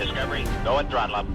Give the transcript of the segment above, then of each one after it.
Discovery, go and throttle up.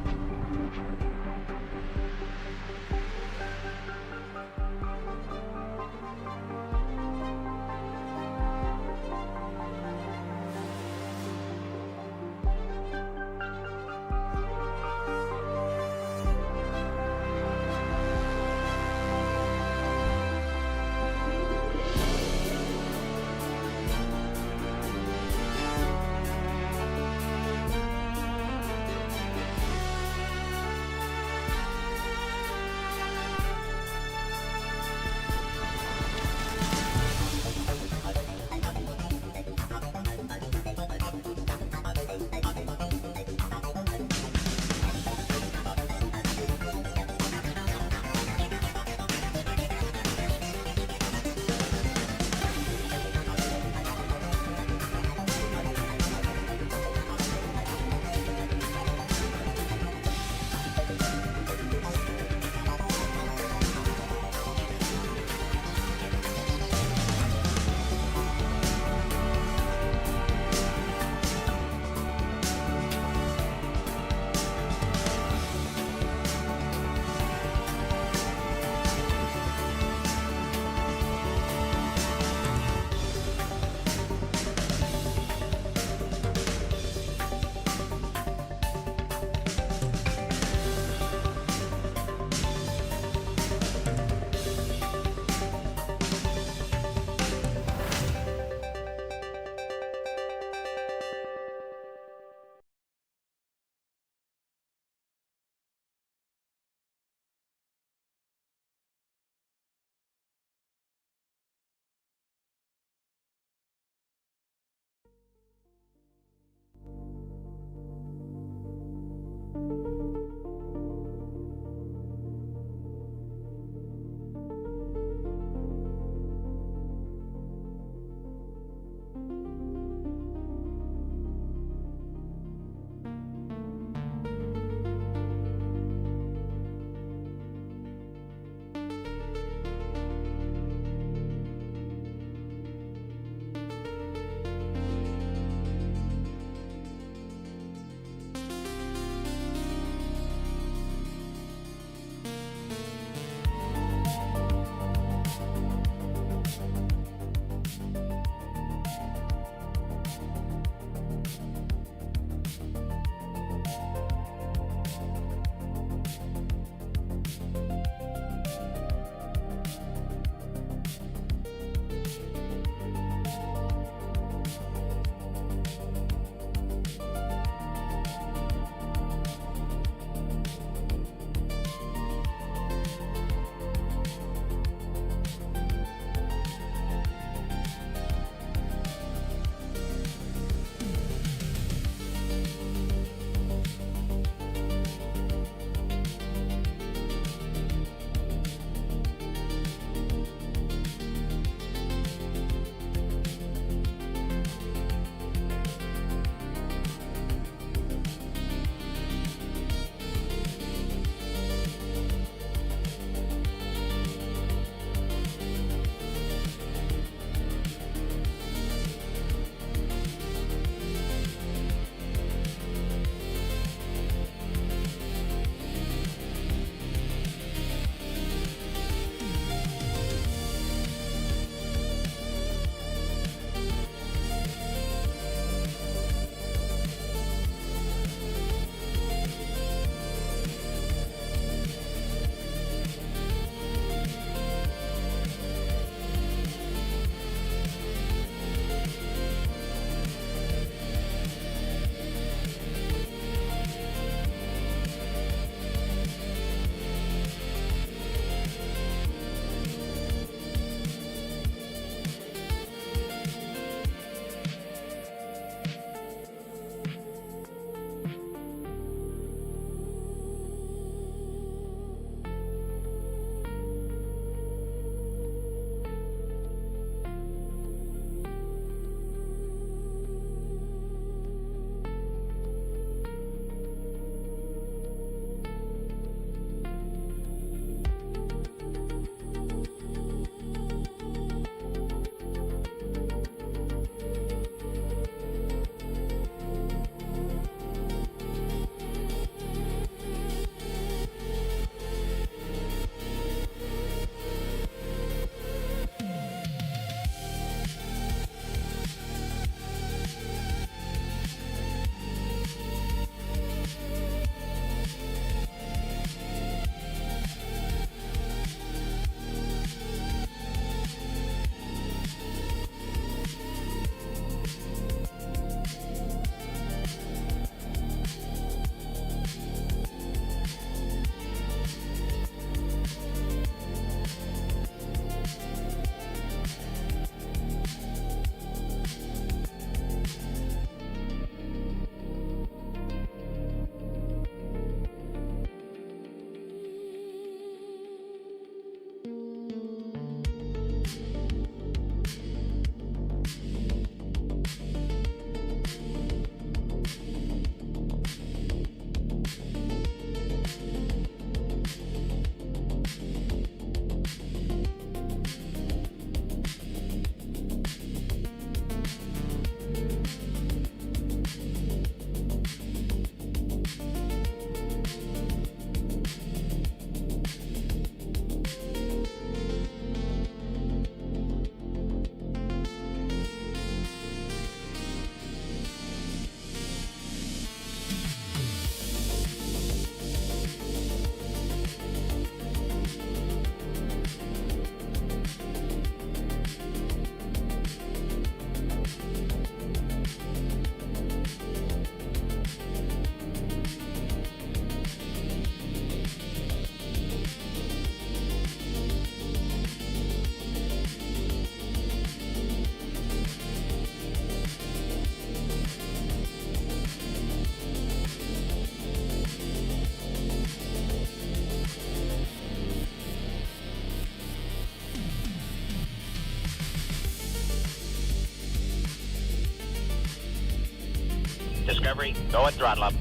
Discovery, go and throttle up.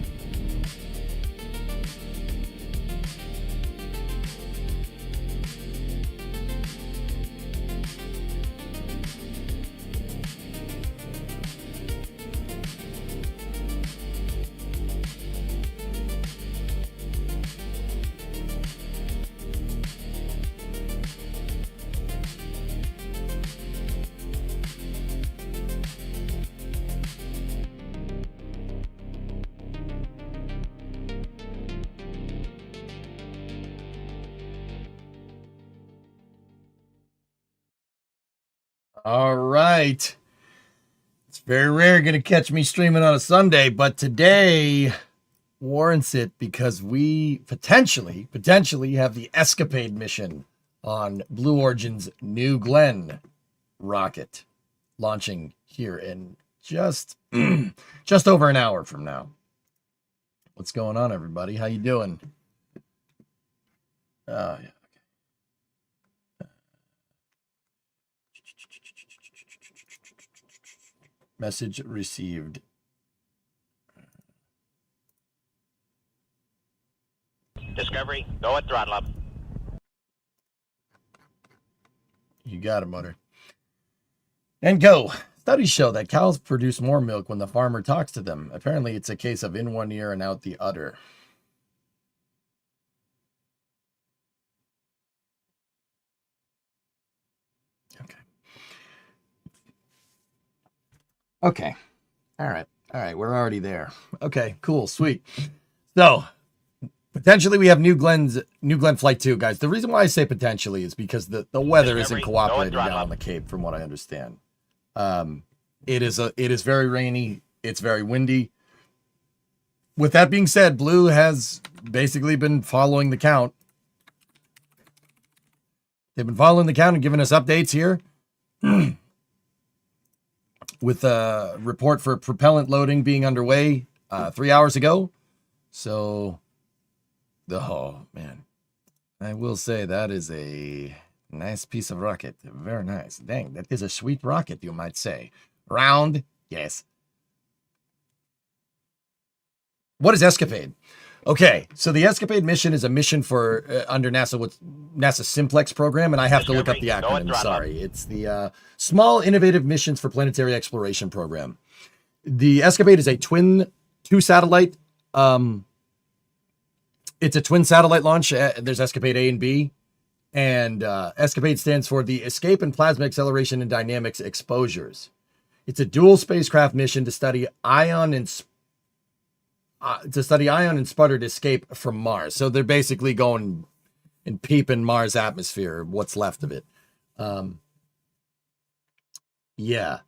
All right. It's very rare going to catch me streaming on a Sunday, but today warrants it because we potentially have the ESCAPADE mission on Blue Origin's New Glenn rocket launching here in just over an hour from now. What's going on, everybody? How you doing? Yeah. Message received. Discovery, go and throttle up. You got it, Motor. And go. Studies show that cows produce more milk when the farmer talks to them. Apparently, it's a case of in one ear and out the other. Okay. All right. We're already there. Okay, cool. Sweet. So potentially we have New Glenn Flight 2, guys. The reason why I say potentially is because the weather isn't cooperating down on the Cape from what I understand. It is very rainy. It's very windy. With that being said, Blue has basically been following the count. They've been following the count and giving us updates here. With a report for propellant loading being underway 3 hours ago. So, oh, man. I will say that is a nice piece of rocket. Very nice. Dang, that is a sweet rocket, you might say. Round, yes. What is ESCAPADE? Okay, so the ESCAPADE mission is a mission for under NASA, what's NASA's Simplex program, and I have to look up the acronym. Sorry, it's the Small Innovative Missions for Planetary Exploration Program. The ESCAPADE is a two satellite. It's a twin satellite launch. There's ESCAPADE A and B, and ESCAPADE stands for the Escape and Plasma Acceleration and Dynamics Exposures. It's a dual spacecraft mission to study ion and sputtered escape from Mars. So they're basically going and peeping Mars atmosphere, what's left of it. Yeah.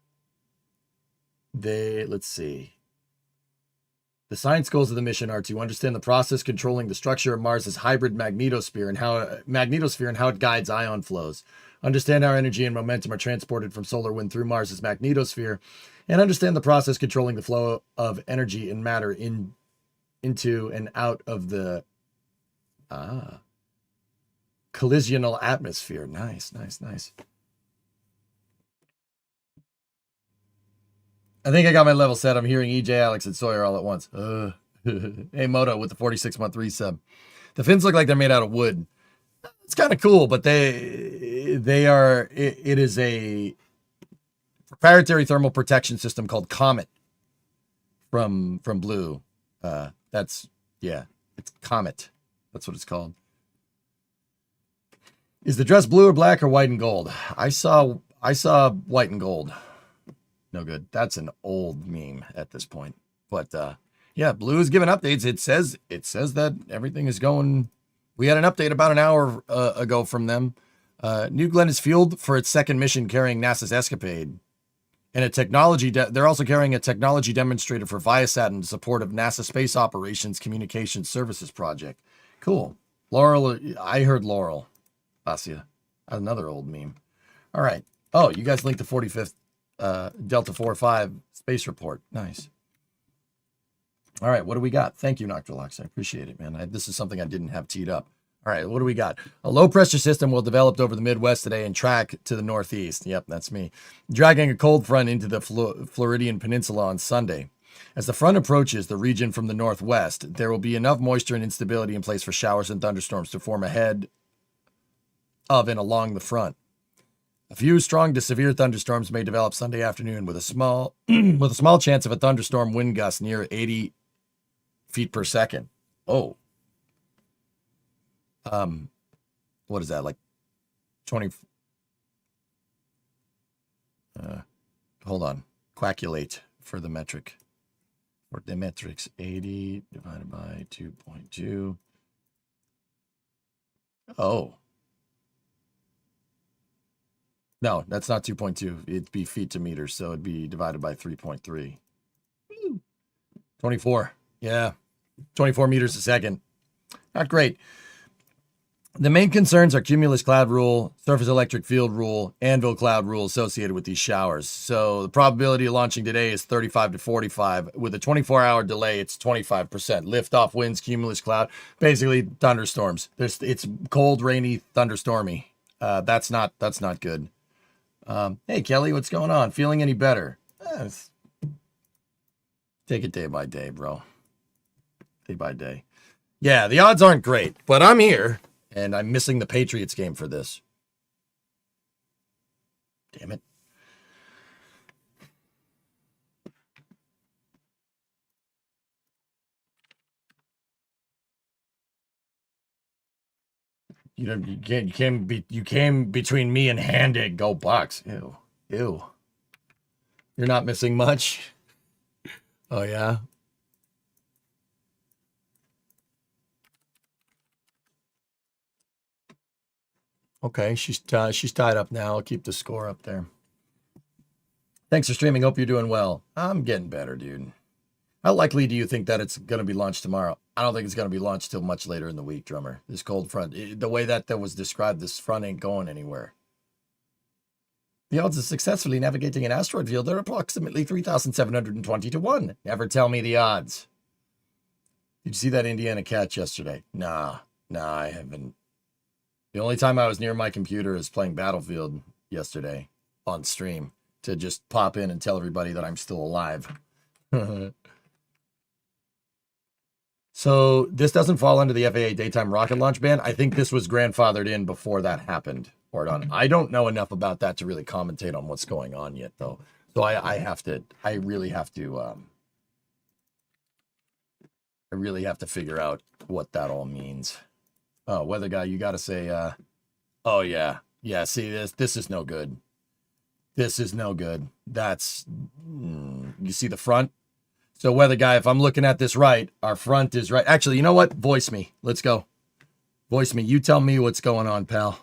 Let's see. The science goals of the mission are to understand the process controlling the structure of Mars's hybrid magnetosphere and how it guides ion flows. Understand how energy and momentum are transported from solar wind through Mars's magnetosphere, and understand the process controlling the flow of energy and matter into and out of the collisional atmosphere. Nice. I think I got my level set. I'm hearing EJ, Alex, and Sawyer all at once. Hey, Moto with the 46-month resub. The fins look like they're made out of wood. It's kind of cool, but they are. It is a proprietary thermal protection system called Comet from Blue. It's Comet. That's what it's called. Is the dress blue or black or white and gold? I saw white and gold. No good. That's an old meme at this point. But yeah, Blue is giving updates. It says that everything is going. We had an update about an hour ago from them. New Glenn is fueled for its second mission carrying NASA's ESCAPADE. And a technology, they're also carrying a technology demonstrator for Viasat in support of NASA Space Operations Communications Services Project. Cool. Laurel, I heard Laurel. Asia. Another old meme. All right. Oh, you guys linked the 45th Delta 45 space report. Nice. All right. What do we got? Thank you, Noctilox. I appreciate it, man. This is something I didn't have teed up. All right, what do we got? A low-pressure system will develop over the Midwest today and track to the Northeast. Yep, that's me. Dragging a cold front into the Floridian Peninsula on Sunday. As the front approaches the region from the northwest, there will be enough moisture and instability in place for showers and thunderstorms to form ahead of and along the front. A few strong to severe thunderstorms may develop Sunday afternoon with a small chance of a thunderstorm wind gust near 80 feet per second. Oh. What is that, like 20? Hold on. Calculate for the metric. For the metrics, 80 divided by 2.2. Oh. No, that's not 2.2. It'd be feet to meters, so it'd be divided by 3.3. 24. Yeah. 24 meters a second. Not great. The main concerns are cumulus cloud rule, surface electric field rule, anvil cloud rule associated with these showers. So the probability of launching today is 35 to 45. With a 24-hour delay, it's 25%. Liftoff winds, cumulus cloud, basically thunderstorms. It's cold, rainy, thunderstormy. That's not good. Hey, Kelly, what's going on? Feeling any better? Take it day by day, bro. Day by day. Yeah, the odds aren't great, but I'm here. And I'm missing the Patriots game for this. Damn it. You came between me and Handig. Go Bucks. Ew. You're not missing much. Oh yeah. Okay, she's tied up now. I'll keep the score up there. Thanks for streaming. Hope you're doing well. I'm getting better, dude. How likely do you think that it's going to be launched tomorrow? I don't think it's going to be launched till much later in the week, drummer. This cold front, the way that was described, this front ain't going anywhere. The odds of successfully navigating an asteroid field are approximately 3,720 to 1. Never tell me the odds. Did you see that Indiana catch yesterday? Nah, I haven't. The only time I was near my computer is playing Battlefield yesterday on stream to just pop in and tell everybody that I'm still alive. So this doesn't fall under the FAA daytime rocket launch ban. I think this was grandfathered in before that happened. I don't know enough about that to really commentate on what's going on yet, though. So I really have to figure out what that all means. Oh, weather guy, you got to say, oh yeah. See, this is no good. This is no good. You see the front? So weather guy, if I'm looking at this right, our front is right. Actually, you know what? Voice me. Let's go. Voice me. You tell me what's going on, pal.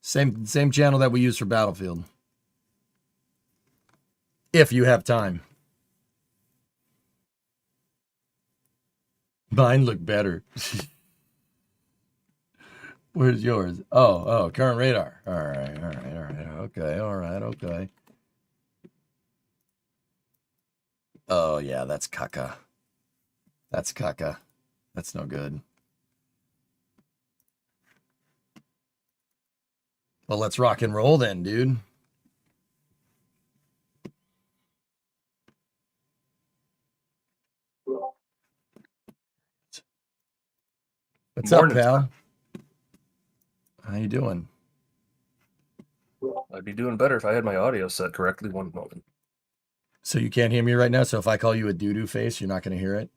Same channel that we use for Battlefield. If you have time. Mine look better. Where's yours? Oh, current radar. All right. Okay. Oh, yeah, that's caca. That's no good. Well, let's rock and roll then, dude. What's up, pal? How you doing? I'd be doing better if I had my audio set correctly. One moment. So you can't hear me right now? So if I call you a doo-doo face, you're not going to hear it?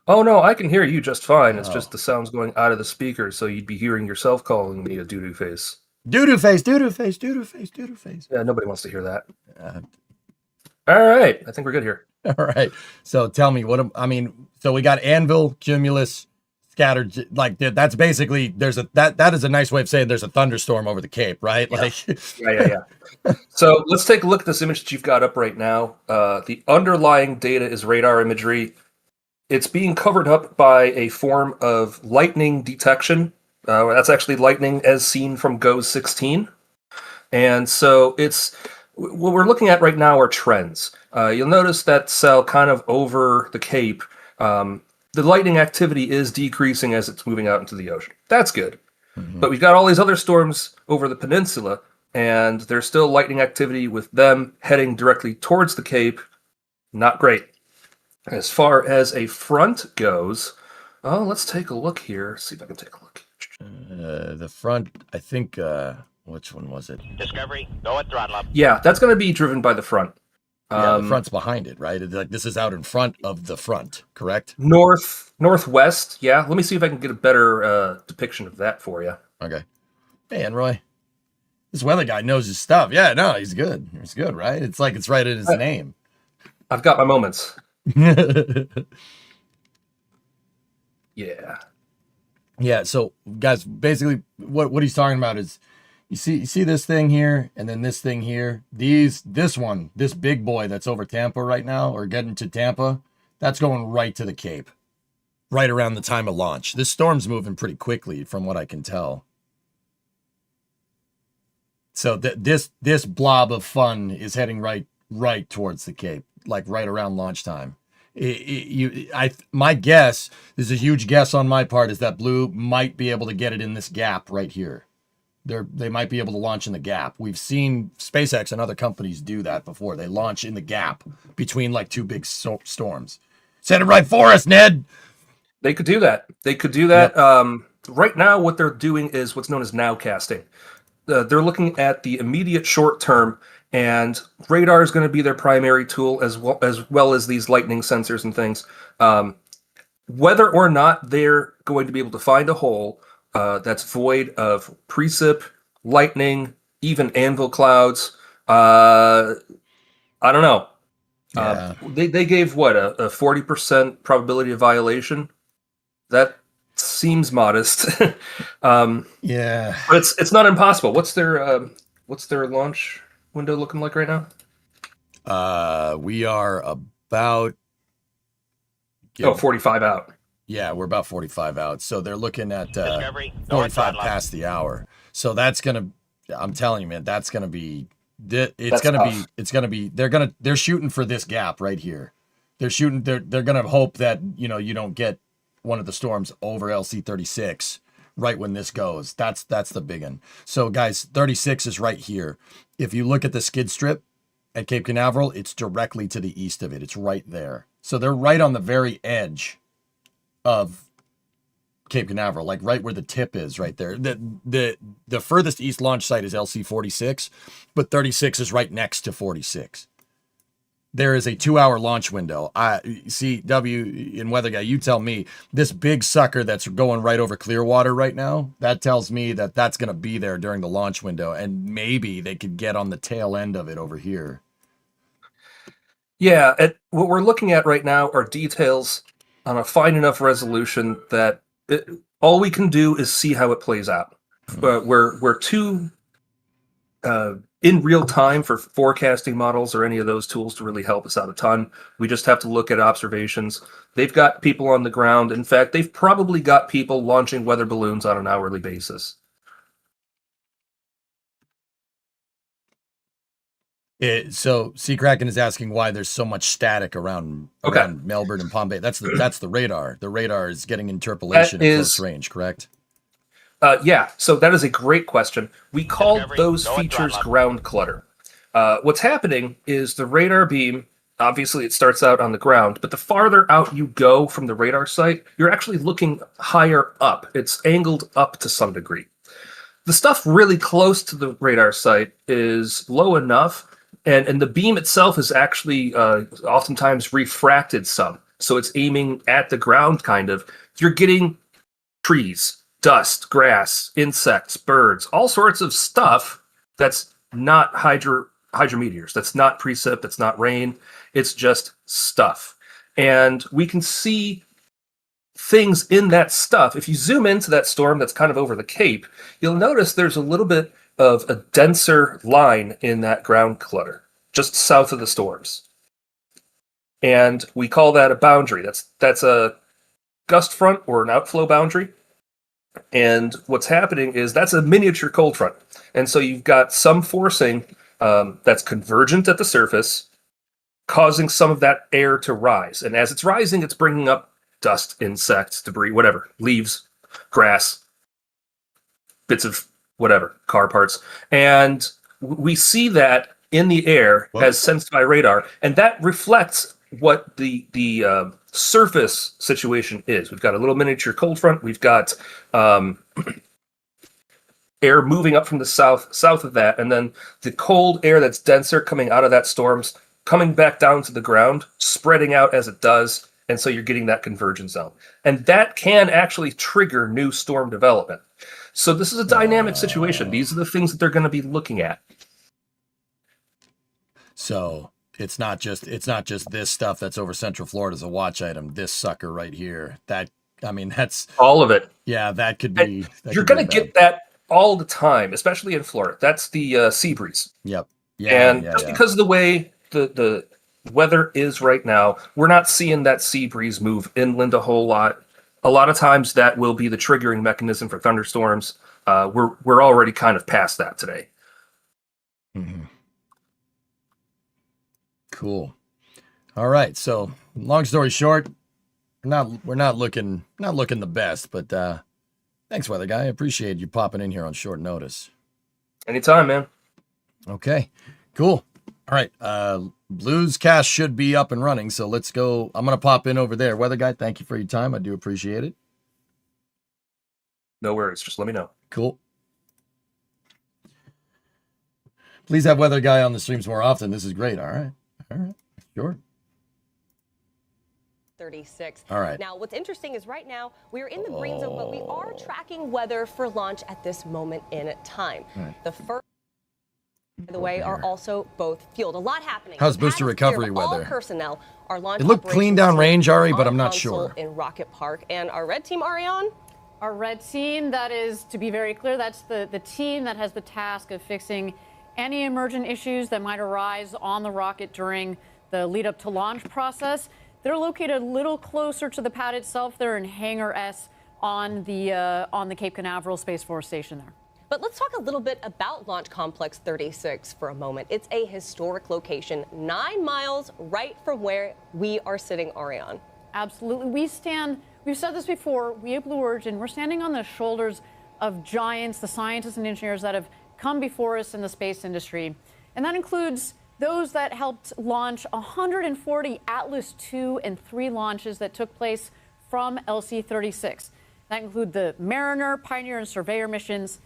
Oh, no, I can hear you just fine. It's just the sound's going out of the speaker, so you'd be hearing yourself calling me a doo-doo face. Doo-doo face, doo-doo face, doo-doo face, doo-doo face. Yeah, nobody wants to hear that. All right, I think we're good here. All right. So tell me, so we got anvil, cumulus, scattered, like that's basically that is a nice way of saying there's a thunderstorm over the Cape, right? Yeah. Like Yeah. So let's take a look at this image that you've got up right now. The underlying data is radar imagery. It's being covered up by a form of lightning detection. That's actually lightning as seen from GOES 16. And so what we're looking at right now are trends. You'll notice that cell kind of over the Cape. The lightning activity is decreasing as it's moving out into the ocean. That's good. Mm-hmm. But we've got all these other storms over the peninsula, and there's still lightning activity with them heading directly towards the Cape Not great. As far as a front goes, let's take a look here. See if I can take a look. The front, I think, which one was it? Discovery, go at throttle up. Yeah, that's going to be driven by the front. Yeah, the front's behind it, right? Like this is out in front of the front, correct? Northwest. Yeah, let me see if I can get a better depiction of that for you. Okay. Hey, Enroy. This weather guy knows his stuff. Yeah, no, he's good. He's good, right? It's like it's right in his name. I've got my moments. Yeah. Yeah, so guys, basically what he's talking about is you see this thing here and then this thing here. This big boy that's over Tampa right now or getting to Tampa, that's going right to the Cape. Right around the time of launch. This storm's moving pretty quickly from what I can tell. So this blob of fun is heading right towards the Cape, like right around launch time. My guess, this is a huge guess on my part, is that Blue might be able to get it in this gap right here. They might be able to launch in the gap. We've seen SpaceX and other companies do that before. They launch in the gap between like two big storms. Set it right for us, Ned. They could do that. Yep. Right now, what they're doing is what's known as nowcasting. They're looking at the immediate short term, and radar is going to be their primary tool as well as these lightning sensors and things. Whether or not they're going to be able to find a hole that's void of precip, lightning, even anvil clouds, I don't know. Yeah. They gave what a 40% probability of violation. That seems modest. Yeah, but it's not impossible. What's their launch window looking like right now? We are about 45 out. Yeah, we're about 45 out. So they're looking at Discovery, go at 45 throttle up. past the hour. So that's gonna. I'm telling you, man, that's gonna be. They're shooting for this gap right here. They're gonna hope that you don't get one of the storms over LC-36 right when this goes. That's the big one. So guys, 36 is right here. If you look at the skid strip at Cape Canaveral, it's directly to the east of it. It's right there. So they're right on the very edge of Cape Canaveral, like right where the tip is right there. The furthest east launch site is LC-46, but 36 is right next to 46. There is a 2-hour launch window. W in Weather Guy, you tell me, this big sucker that's going right over Clearwater right now, that tells me that that's going to be there during the launch window, and maybe they could get on the tail end of it over here. Yeah, what we're looking at right now are details on a fine enough resolution that all we can do is see how it plays out. We're too in real time for forecasting models or any of those tools to really help us out a ton. We just have to look at observations. They've got people on the ground. In fact, they've probably got people launching weather balloons on an hourly basis. So Sea Kraken is asking why there's so much static around Melbourne and Palm Bay. That's the radar. The radar is getting interpolation at close range, correct? Yeah, so that is a great question. We call those features ground clutter. What's happening is the radar beam, obviously it starts out on the ground, but the farther out you go from the radar site, you're actually looking higher up. It's angled up to some degree. The stuff really close to the radar site is low enough, and the beam itself is actually oftentimes refracted some. So it's aiming at the ground, kind of. You're getting trees, dust, grass, insects, birds, all sorts of stuff that's not hydrometeors. That's not precip, that's not rain. It's just stuff. And we can see things in that stuff. If you zoom into that storm that's kind of over the Cape, you'll notice there's a little bit of a denser line in that ground clutter, just south of the storms. And we call that a boundary. That's a gust front or an outflow boundary. And what's happening is that's a miniature cold front. And so you've got some forcing that's convergent at the surface, causing some of that air to rise. And as it's rising, it's bringing up dust, insects, debris, whatever, leaves, grass, bits of whatever, car parts. And we see that in the air as sensed by radar. And that reflects what the surface situation is. We've got a little miniature cold front. We've got air moving up from the south of that, and then the cold air that's denser coming out of that storm's coming back down to the ground, spreading out as it does, and so you're getting that convergence zone. And that can actually trigger new storm development. So this is a dynamic situation. These are the things that they're going to be looking at. So it's not just this stuff that's over Central Florida as a watch item. This sucker right here. That's all of it. Yeah, that could be. You're going to get that all the time, especially in Florida. That's the sea breeze. Yep. Yeah. And because of the way the weather is right now, we're not seeing that sea breeze move inland a whole lot. A lot of times that will be the triggering mechanism for thunderstorms. We're already kind of past that today. Mm-hmm. Cool. All right. So long story short, we're not looking the best, but thanks, weather guy. I appreciate you popping in here on short notice. Anytime, man. Okay, cool. All right. Blues cast should be up and running, so let's go. I'm going to pop in over there. Weather guy, thank you for your time. I do appreciate it. No worries. Just let me know. Cool. Please have weather guy on the streams more often. This is great. All right. Sure. 36. All right. Now, what's interesting is right now we're in the green zone, but we are tracking weather for launch at this moment in time. Right. The first, by the way, are also both fueled. A lot happening. How's booster recovery all weather? Personnel are launching. It looked clean down range, Ari, but I'm not sure. In Rocket Park, and our red team, Ariane. Our red team, that is, to be very clear, that's the team that has the task of fixing any emergent issues that might arise on the rocket during the lead up to launch process. They're located a little closer to the pad itself. They're in Hangar S on the Cape Canaveral Space Force Station there. But let's talk a little bit about Launch Complex 36 for a moment. It's a historic location, 9 miles right from where we are sitting, Ariane. Absolutely. We've said this before, we at Blue Origin, we're standing on the shoulders of giants, the scientists and engineers that have come before us in the space industry. And that includes those that helped launch 140 Atlas II and III launches that took place from LC-36. That include the Mariner, Pioneer, and Surveyor missions.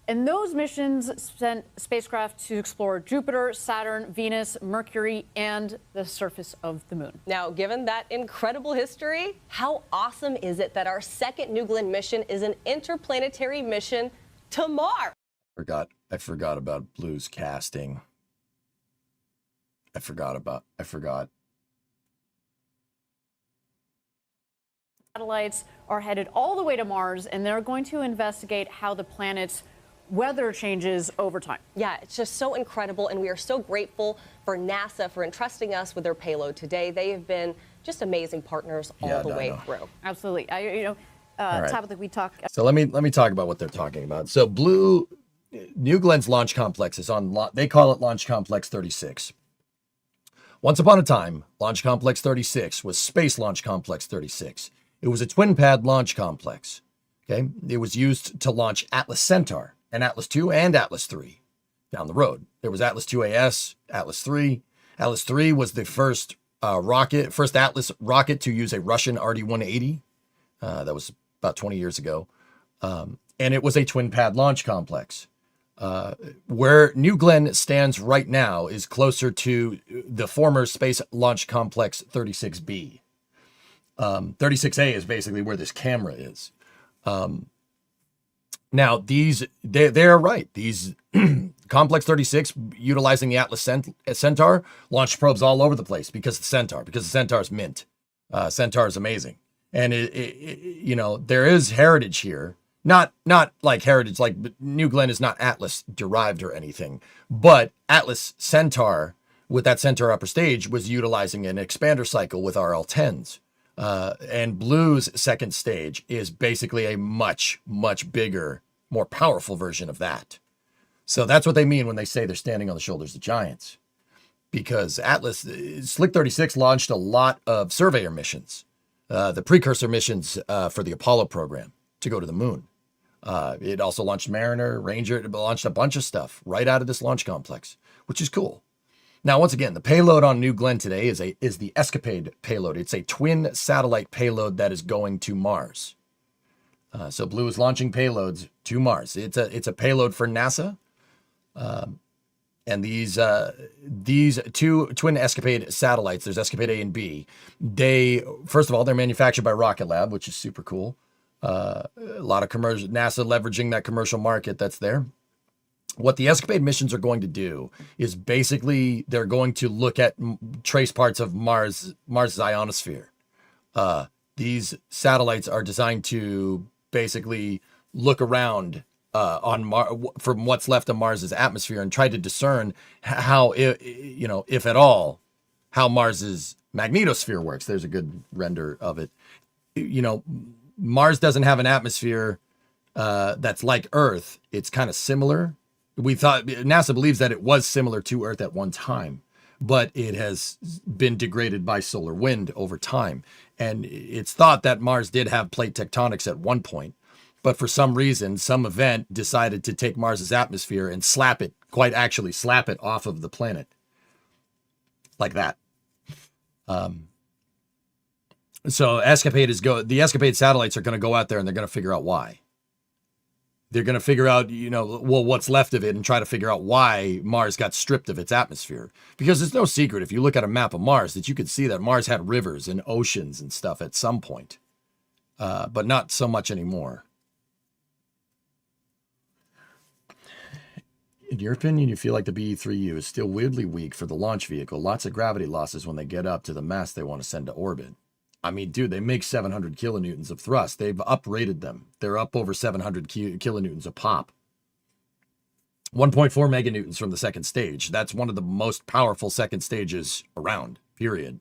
And those missions sent spacecraft to explore Jupiter, Saturn, Venus, Mercury, and the surface of the moon. Now, given that incredible history, how awesome is it that our second New Glenn mission is an interplanetary mission to Mars? I forgot about Blues casting. I forgot. Satellites are headed all the way to Mars, and they're going to investigate how the planet's weather changes over time. Yeah, it's just so incredible, and we are so grateful for NASA for entrusting us with their payload today. They have been just amazing partners all the way through. Absolutely. Tabitha, we talk. So let me talk about what they're talking about. So New Glenn's launch complex is on. They call it Launch Complex 36. Once upon a time, Launch Complex 36 was Space Launch Complex 36. It was a twin pad launch complex. Okay, it was used to launch Atlas Centaur and Atlas II and Atlas III down the road. There was Atlas IIAS, Atlas III. Atlas III was the first Atlas rocket to use a Russian RD-180. That was about 20 years ago. And it was a twin pad launch complex. Where New Glenn stands right now is closer to the former Space Launch Complex 36B. 36A is basically where this camera is. Now, they're right. These Complex 36, utilizing the Atlas Centaur, launched probes all over the place because the Centaur's mint. Centaur is amazing. And there is heritage here. Not like heritage, like New Glenn is not Atlas derived or anything, but Atlas Centaur with that Centaur upper stage was utilizing an expander cycle with RL-10s. And Blue's second stage is basically a much, much bigger, more powerful version of that. So that's what they mean when they say they're standing on the shoulders of giants. Because Slick 36 launched a lot of Surveyor missions, the precursor missions for the Apollo program to go to the moon. It also launched Mariner, Ranger. It launched a bunch of stuff right out of this launch complex, which is cool. Now, once again, the payload on New Glenn today is the ESCAPADE payload. It's a twin satellite payload that is going to Mars. So Blue is launching payloads to Mars. It's a payload for NASA. And these two twin ESCAPADE satellites, there's ESCAPADE A and B. First of all, they're manufactured by Rocket Lab, which is super cool. A lot of commercial, NASA leveraging that commercial market that's there. What the ESCAPADE missions are going to do is basically they're going to look at trace parts of Mars's ionosphere. These satellites are designed to basically look around from what's left of Mars's atmosphere and try to discern how, if at all, how Mars's magnetosphere works. There's a good render of it. Mars doesn't have an atmosphere that's like Earth. It's kind of similar. NASA believes that it was similar to Earth at one time, but it has been degraded by solar wind over time. And it's thought that Mars did have plate tectonics at one point, but for some reason, some event decided to take Mars's atmosphere and slap it off of the planet. Like that. So the ESCAPADE satellites are going to go out there and they're going to figure out why. They're going to figure out, what's left of it and try to figure out why Mars got stripped of its atmosphere. Because it's no secret, if you look at a map of Mars, that you could see that Mars had rivers and oceans and stuff at some point. But not so much anymore. In your opinion, you feel like the BE-3U is still weirdly weak for the launch vehicle. Lots of gravity losses when they get up to the mass they want to send to orbit. I mean, dude, they make 700 kilonewtons of thrust. They've uprated them. They're up over 700 kilonewtons a pop. 1.4 meganewtons from the second stage. That's one of the most powerful second stages around, period.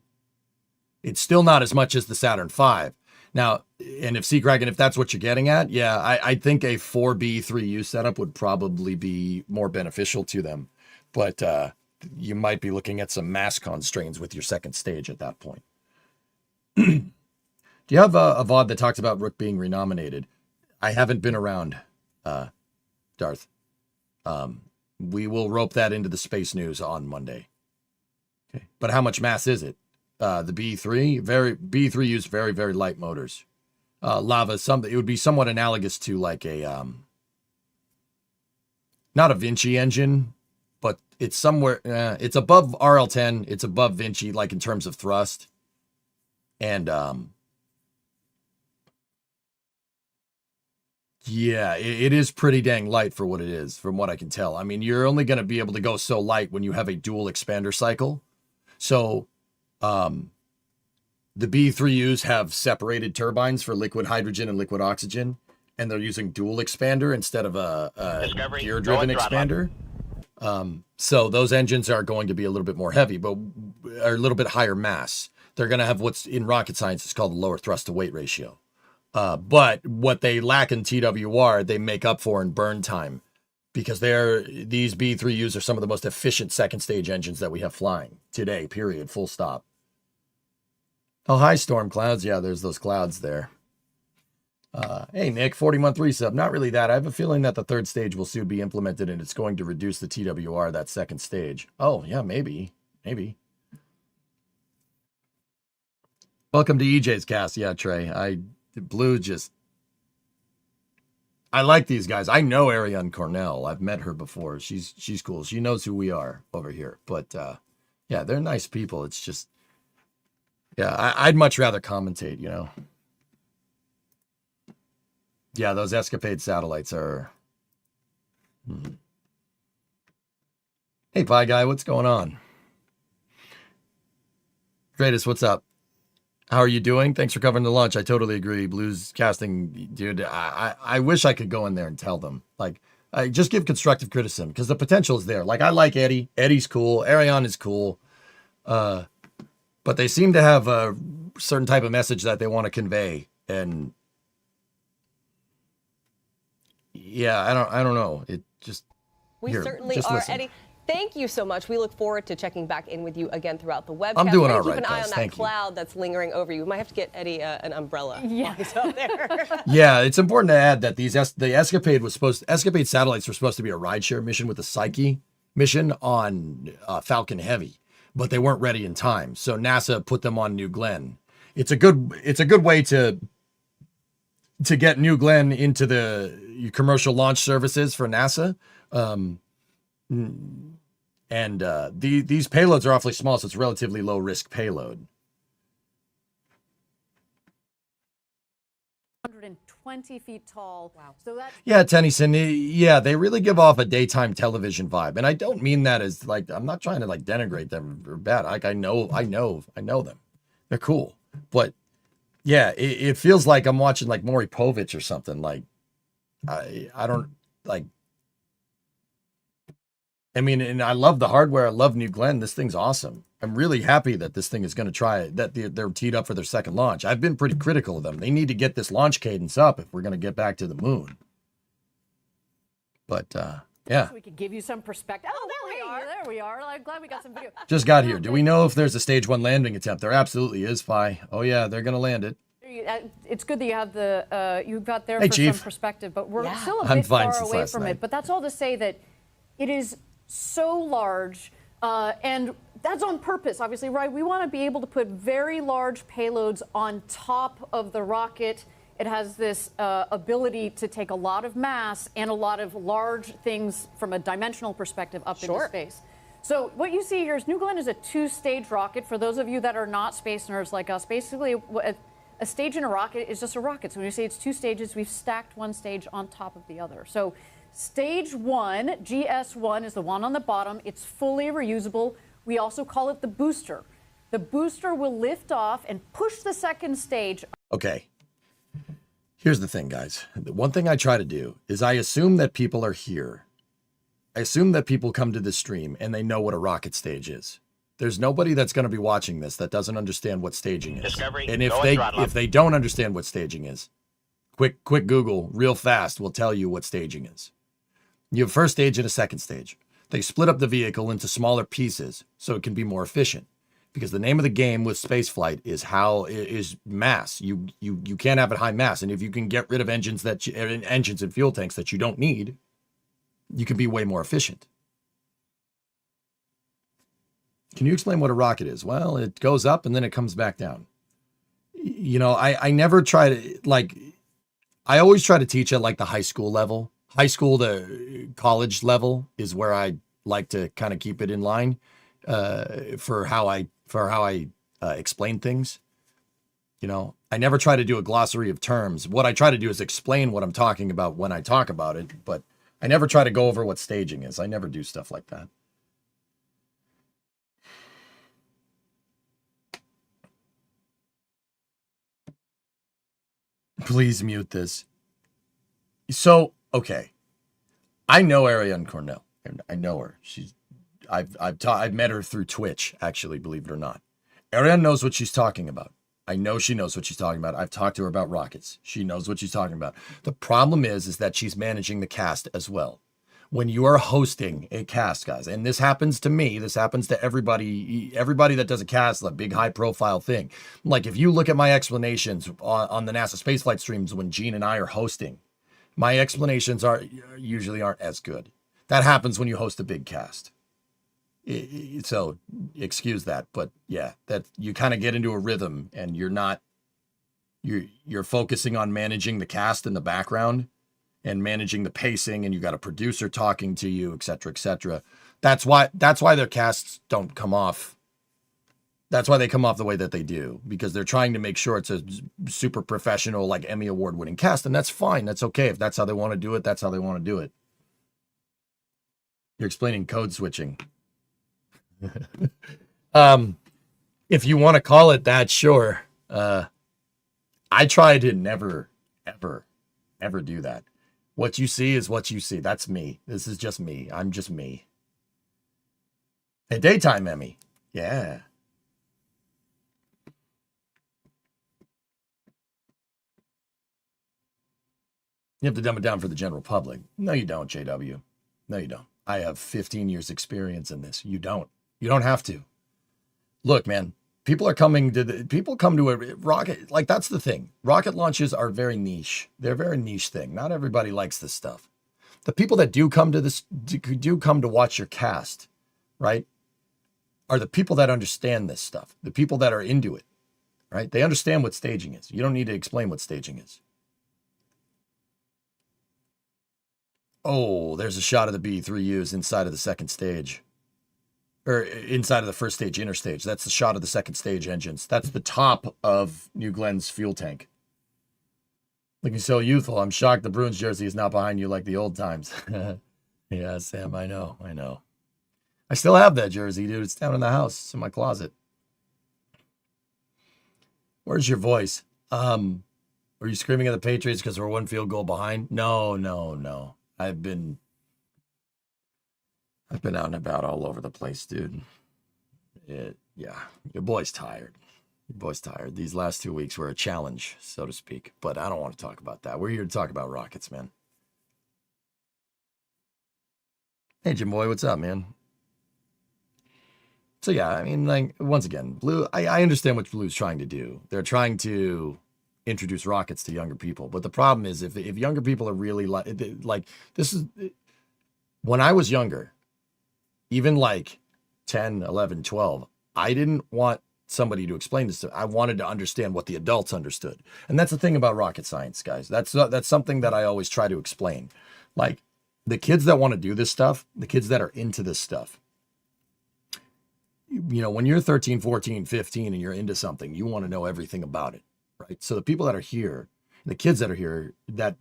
It's still not as much as the Saturn V. Now, and if Seakraken, if that's what you're getting at, yeah, I think a 4B3U setup would probably be more beneficial to them. But you might be looking at some mass constraints with your second stage at that point. Do you have a VOD that talks about Rook being renominated? I haven't been around, Darth. We will rope that into the space news on Monday. Okay. But how much mass is it? The B3, B3 used very, very light motors. Lava, it would be somewhat analogous to like a, not a Vinci engine, but it's somewhere, it's above RL10, it's above Vinci, like in terms of thrust. And, yeah, it is pretty dang light for what it is, from what I can tell. I mean, you're only going to be able to go so light when you have a dual expander cycle. So, the B3Us have separated turbines for liquid hydrogen and liquid oxygen, and they're using dual expander instead of a gear-driven expander. So those engines are going to be a little bit more heavy, but are a little bit higher mass. They're going to have what's in rocket science is called the lower thrust to weight ratio. But what they lack in TWR, they make up for in burn time, because these B3Us are some of the most efficient second stage engines that we have flying today, period, full stop. Oh, hi, storm clouds. Yeah, there's those clouds there. Hey, Nick, 40-month resub. Not really that. I have a feeling that the third stage will soon be implemented and it's going to reduce the TWR, that second stage. Oh, yeah, maybe. Welcome to EJ's cast. Yeah, Trey. I like these guys. I know Ariane Cornell. I've met her before. She's cool. She knows who we are over here. But yeah, they're nice people. It's just, yeah, I'd much rather commentate, Yeah, those ESCAPADE satellites are. Hey, Pie Guy, what's going on? Greatest, what's up? How are you doing? Thanks for covering the launch. I totally agree. Blues casting, dude. I wish I could go in there and tell them. Like, I just give constructive criticism because the potential is there. Like, I like Eddie. Eddie's cool. Ariane is cool. But they seem to have a certain type of message that they want to convey. And yeah, I don't know. It just. We certainly are, listen. Eddie. Thank you so much. We look forward to checking back in with you again throughout the webcast. I'm doing all right, keep an eye guys. on that cloud that's lingering over you. We might have to get Eddie an umbrella. Yeah, out there. Yeah, it's important to add that the ESCAPADE satellites were supposed to be a rideshare mission with the Psyche, mission on Falcon Heavy, but they weren't ready in time. So NASA put them on New Glenn. It's a good way to get New Glenn into the commercial launch services for NASA. These payloads are awfully small, so it's relatively low risk payload. 120 feet tall. Wow. So that's Yeah, Tennyson. Yeah, they really give off a daytime television vibe, and I don't mean that as like I'm not trying to like denigrate them or bad. Like I know them. They're cool, but yeah, it feels like I'm watching like Maury Povich or something. Like I don't like. I mean, and I love the hardware. I love New Glenn. This thing's awesome. I'm really happy that this thing is going to try that. They're teed up for their second launch. I've been pretty critical of them. They need to get this launch cadence up if we're going to get back to the moon. But yeah, so we could give you some perspective. Oh, there we are. I'm glad we got some video. Just got here. Do we know if there's a stage 1 landing attempt? There absolutely is, Phi. Oh yeah, they're going to land it. It's good that you have the you got there Hey, for Chief. some perspective, but we're still a I'm bit fine far since away last from night. it. But that's all to say that it is so large, and that's on purpose, obviously, right? We want to be able to put very large payloads on top of the rocket. It has this ability to take a lot of mass and a lot of large things from a dimensional perspective up into space. So what you see here is New Glenn is a 2-stage rocket. For those of you that are not space nerds like us, basically a stage in a rocket is just a rocket. So when we say it's 2 stages, we've stacked one stage on top of the other. So stage 1, GS1, is the one on the bottom. It's fully reusable. We also call it the booster. The booster will lift off and push the second stage. Okay. Here's the thing, guys. The one thing I try to do is I assume that people are here. I assume that people come to this stream and they know what a rocket stage is. There's nobody that's going to be watching this that doesn't understand what staging is. Discovery, And if go they and throttle up. if they don't understand what staging is, quick Google real fast will tell you what staging is. You have first stage and a second stage. They split up the vehicle into smaller pieces so it can be more efficient. Because the name of the game with spaceflight is mass. You can't have it high mass, and if you can get rid of engines and fuel tanks that you don't need, you can be way more efficient. Can you explain what a rocket is? Well, it goes up and then it comes back down. You know, I never try to I always try to teach at like the high school level. High school to college level is where I like to kind of keep it in line for how I explain things. You know, I never try to do a glossary of terms. What I try to do is explain what I'm talking about when I talk about it, but I never try to go over what staging is. I never do stuff like that. Please mute this. So, okay. I know Ariane Cornell. I know her. I've met her through Twitch, actually, believe it or not. Ariane knows what she's talking about. I know she knows what she's talking about. I've talked to her about rockets. She knows what she's talking about. The problem is that she's managing the cast as well. When you are hosting a cast, guys, and this happens to me, this happens to everybody that does a cast, a big high profile thing. Like if you look at my explanations on the NASA spaceflight streams when Gene and I are hosting, my explanations usually aren't as good. That happens when you host a big cast. So excuse that, but yeah, that you kind of get into a rhythm and you're focusing on managing the cast in the background and managing the pacing, and you got a producer talking to you, et cetera, et cetera. That's why their casts don't come off. That's why they come off the way that they do, because they're trying to make sure it's a super professional, like Emmy Award winning cast. And that's fine. That's okay. If that's how they want to do it, that's how they want to do it. You're explaining code switching. If you want to call it that, sure. I try to never, ever do that. What you see is what you see. That's me. This is just me. I'm just me. Hey, daytime Emmy. Yeah. You have to dumb it down for the general public. No, you don't, JW. No, you don't. I have 15 years experience in this. You don't. You don't have to. Look, man, people come to a rocket. Like, that's the thing. Rocket launches are very niche. They're a very niche thing. Not everybody likes this stuff. the people that do come to watch your cast, right, are the people that understand this stuff, the people that are into it, right? They understand what staging is. You don't need to explain what staging is. Oh, there's a shot of the B-3Us inside of the second stage. Or inside of the first stage, inner stage. That's the shot of the second stage engines. That's the top of New Glenn's fuel tank. Looking so youthful. I'm shocked the Bruins jersey is not behind you like the old times. Yeah, Sam, I know. I still have that jersey, dude. It's down in the house. It's in my closet. Where's your voice? Were you screaming at the Patriots because we're one field goal behind? No. I've been out and about all over the place, dude. Yeah, your boy's tired. These last 2 weeks were a challenge, so to speak. But I don't want to talk about that. We're here to talk about Rockets, man. Hey, Jim Boy, what's up, man? So yeah, I mean, like, once again, Blue, I understand what Blue's trying to do. They're trying to introduce Rockets to younger people. But the problem is if younger people are really like this is, when I was younger, even like 10, 11, 12, I didn't want somebody to explain this to me. I wanted to understand what the adults understood. And that's the thing about rocket science, guys. That's something that I always try to explain. Like, the kids that want to do this stuff, the kids that are into this stuff, you know, when you're 13, 14, 15 and you're into something, you want to know everything about it, right? So the people that are here, the kids that are here that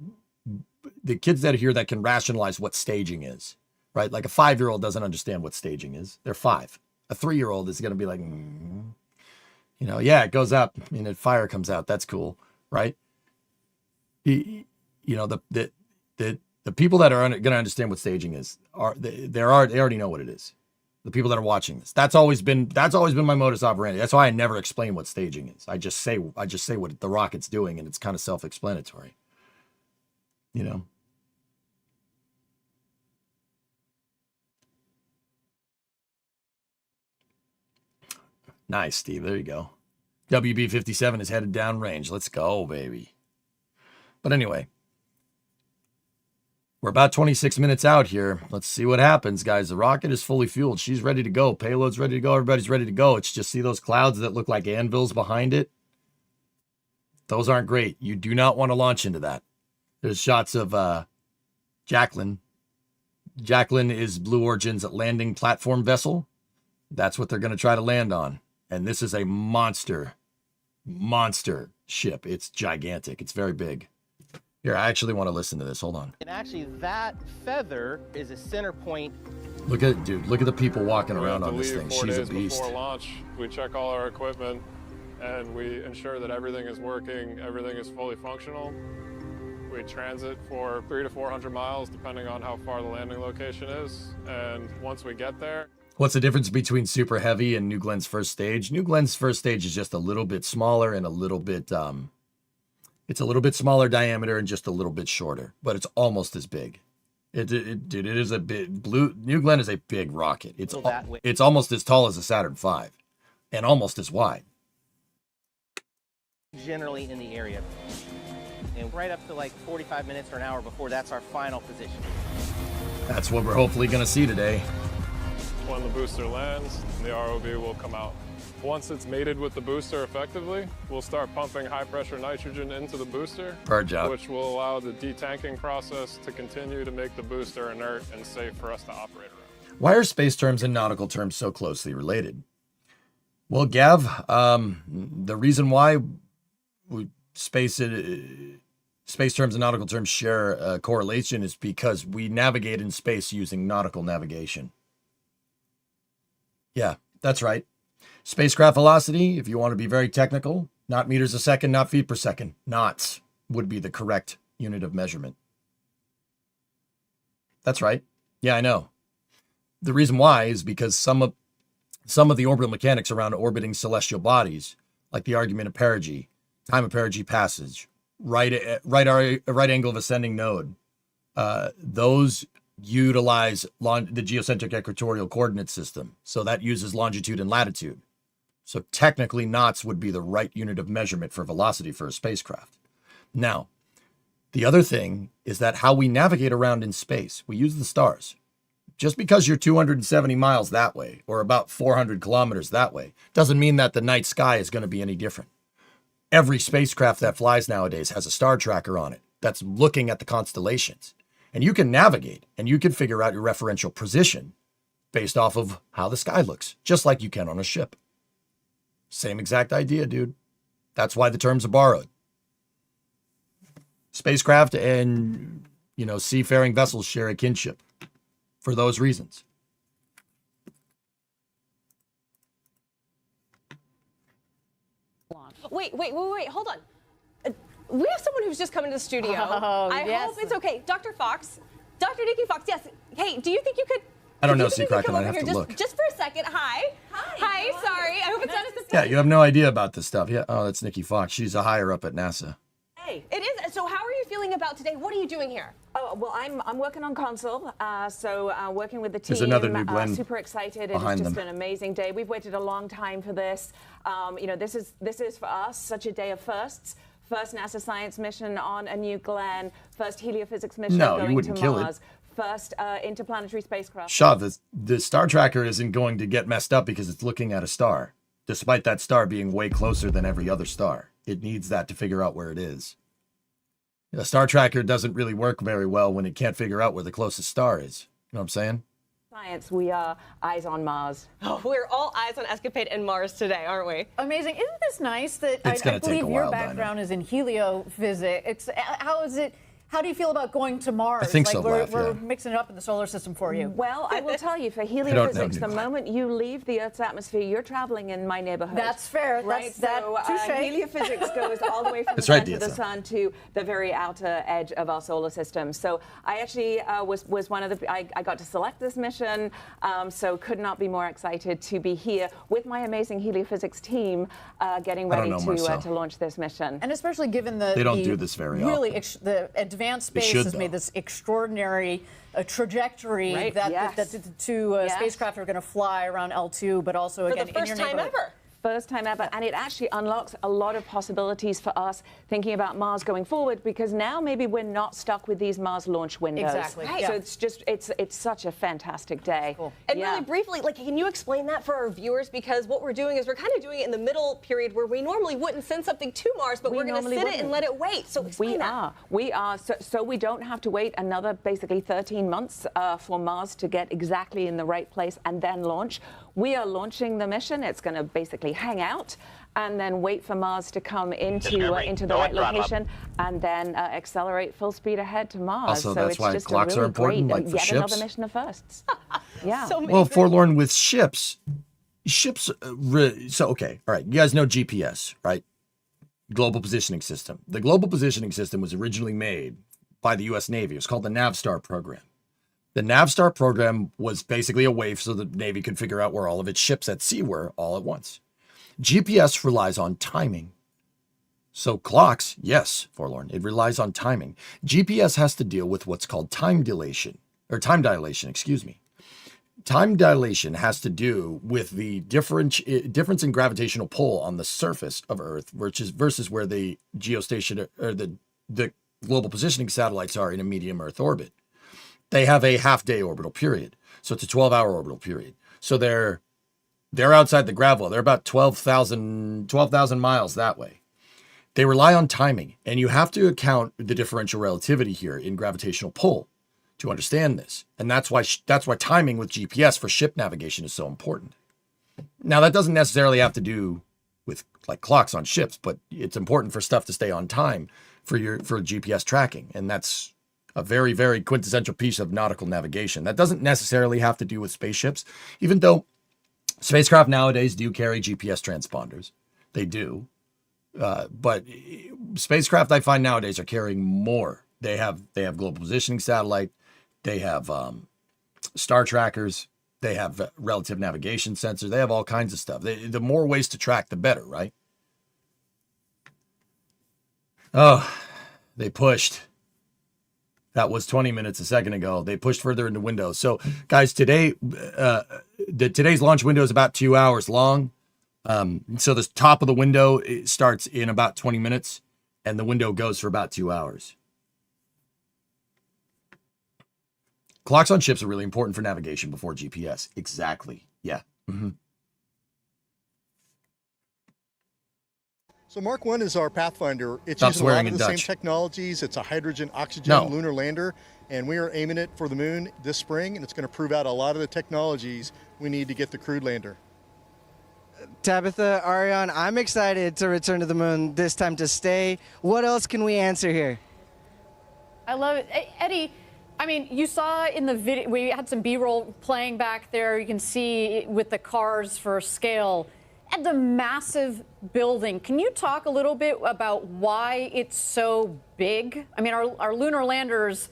can rationalize what staging is, right? Like a 5-year-old doesn't understand what staging is. They're 5. A 3-year-old is going to be like, you know, yeah, it goes up and fire comes out. That's cool, right? You know, the people that are going to understand what staging is they already know what it is. The people that are watching this, that's always been my modus operandi. That's why I never explain what staging is. I just say what the Rocket's doing, and it's kind of self-explanatory. You know. Nice, Steve. There you go. WB-57 is headed downrange. Let's go, baby. But anyway, we're about 26 minutes out here. Let's see what happens, guys. The rocket is fully fueled. She's ready to go. Payload's ready to go. Everybody's ready to go. It's just, see those clouds that look like anvils behind it? Those aren't great. You do not want to launch into that. There's shots of Jacqueline. Jacqueline is Blue Origin's landing platform vessel. That's what they're going to try to land on. And this is a monster ship. It's gigantic. It's very big. Here, I actually want to listen to this. Hold on. And actually, that feather is a center point. Look at it, dude. Look at the people walking around on this thing. 4 She's a days beast. Before launch, we check all our equipment, and we ensure that everything is working, everything is fully functional. We transit for 300 to 400 miles, depending on how far the landing location is. And once we get there... What's the difference between Super Heavy and New Glenn's first stage? New Glenn's first stage is just a little bit smaller and a little bit... it's a little bit smaller diameter and just a little bit shorter, but it's almost as big. It is a big New Glenn is a big rocket. It's almost as tall as a Saturn V, and almost as wide. Generally in the area, and right up to like 45 minutes or an hour before that's our final position. That's what we're hopefully going to see today. When the booster lands, the ROV will come out. Once it's mated with the booster effectively, we'll start pumping high-pressure nitrogen into the booster, which will allow the detanking process to continue to make the booster inert and safe for us to operate around. Why are space terms and nautical terms so closely related? Well, Gav, the reason why space terms and nautical terms share a correlation is because we navigate in space using nautical navigation. Yeah, that's right. Spacecraft velocity, if you want to be very technical, not meters a second, not feet per second. Knots would be the correct unit of measurement. That's right. Yeah, I know. The reason why is because some of the orbital mechanics around orbiting celestial bodies, like the argument of perigee, time of perigee passage, right angle of ascending node, those utilize the geocentric equatorial coordinate system. So that uses longitude and latitude. So technically knots would be the right unit of measurement for velocity for a spacecraft. Now, The other thing is that how we navigate around in space, we use the stars. Just because you're 270 miles that way or about 400 kilometers that way doesn't mean that the night sky is going to be any different. Every spacecraft that flies nowadays has a star tracker on it that's looking at the constellations. And you can navigate and you can figure out your referential position based off of how the sky looks, just like you can on a ship. Same exact idea, dude. That's why the terms are borrowed. Spacecraft and, seafaring vessels share a kinship for those reasons. Wait, hold on. We have someone who's just come into the studio. Oh, I yes. hope it's okay. Dr. Fox, Dr. Nikki Fox, yes. Hey, do you think you could... I don't know, Sea Kraken. Kraken. I'd have to look. Just for a second. Hi. Sorry. I hope it's not as Yeah, you have no idea about this stuff. Yeah. Oh, that's Nikki Fox. She's a higher up at NASA. Hey. It is. So how are you feeling about today? What are you doing here? Oh, well, I'm working on console, working with the team. There's another new Glenn super excited. behind It's just them. an amazing day. We've waited a long time for this. This is for us such a day of firsts. First NASA science mission on a new Glenn. First heliophysics mission going to Mars. First interplanetary spacecraft. Shaw, the star tracker isn't going to get messed up because it's looking at a star, despite that star being way closer than every other star. It needs that to figure out where it is. A star tracker doesn't really work very well when it can't figure out where the closest star is. You know what I'm saying? Science, we are eyes on Mars. Oh, we're all eyes on ESCAPADE and Mars today, aren't we? Amazing. Isn't this nice that It's I gonna take believe a your while, background is in heliophysics? How do you feel about going to Mars? I think so, We're mixing it up in the solar system for you. Well, I will tell you, for don't heliophysics, know. the moment you leave the Earth's atmosphere, you're traveling in my neighborhood. That's fair. Right? Touche. Heliophysics goes all the way from the That's right, center of the DSO. sun to the very outer edge of our solar system. So I actually was one of the, I got to select this mission, so could not be more excited to be here with my amazing heliophysics team getting ready to launch this mission. And especially given They don't do this very really often. the advanced They space should, has though. made this extraordinary trajectory Right, that yes. two Yes. spacecraft are going to fly around L2, but also For again the in first your time neighborhood. ever. First time ever, and it actually unlocks a lot of possibilities for us thinking about Mars going forward, because now maybe we're not stuck with these Mars launch windows. Exactly. Right. So Yeah. it's such a fantastic day. Cool. And Yeah. really briefly, can you explain that for our viewers? Because what we're doing is we're kind of doing it in the middle period where we normally wouldn't send something to Mars, but We we're going to normally sit it and wouldn't. let it wait. So explain that. We are. So we don't have to wait another basically 13 months for Mars to get exactly in the right place and then launch. We are launching the mission. It's going to basically hang out and then wait for Mars to come into the right location and then accelerate full speed ahead to Mars. Also, so that's it's why just clocks a really are important, great, like for yet ships. another mission of firsts. Yeah. So many Well, great- forlorn with ships. Okay. All right. You guys know GPS, right? Global Positioning System. The Global Positioning System was originally made by the U.S. Navy. It was called the NavStar program. The NavStar program was basically a way so the Navy could figure out where all of its ships at sea were all at once. GPS relies on timing. So clocks, yes, forlorn, it relies on timing. GPS has to deal with what's called time dilation. Time dilation has to do with the difference in gravitational pull on the surface of Earth, versus where the geostation or the global positioning satellites are in a medium Earth orbit. They have a half-day orbital period, so it's a 12-hour orbital period. So they're outside the gravel. They're about 12,000 miles that way. They rely on timing, and you have to account the differential relativity here in gravitational pull to understand this. And that's why timing with GPS for ship navigation is so important. Now, that doesn't necessarily have to do with like clocks on ships, but it's important for stuff to stay on time for GPS tracking, and that's a very, very quintessential piece of nautical navigation. That doesn't necessarily have to do with spaceships, even though spacecraft nowadays do carry GPS transponders. They do. But spacecraft I find nowadays are carrying more. They have global positioning satellite. They have star trackers. They have relative navigation sensors. They have all kinds of stuff. The more ways to track, the better, right? Oh, they pushed. That was 20 minutes a second ago. They pushed further into window. So, guys, today's launch window is about 2 hours long. So the top of the window starts in about 20 minutes, and the window goes for about 2 hours. Clocks on ships are really important for navigation before GPS. Exactly. Yeah. Mm-hmm. So Mark 1 is our Pathfinder. It's Stop using a lot swearing of in the same Dutch. technologies. It's a hydrogen-oxygen lunar lander, and we are aiming it for the moon this spring, and it's going to prove out a lot of the technologies we need to get the crewed lander. Tabitha, Ariane, I'm excited to return to the moon, this time to stay. What else can we answer here? I love it. Eddie, I mean, you saw in the video, we had some B-roll playing back there. You can see with the cars for scale. At the massive building, can you talk a little bit about why it's so big? I mean, our lunar landers,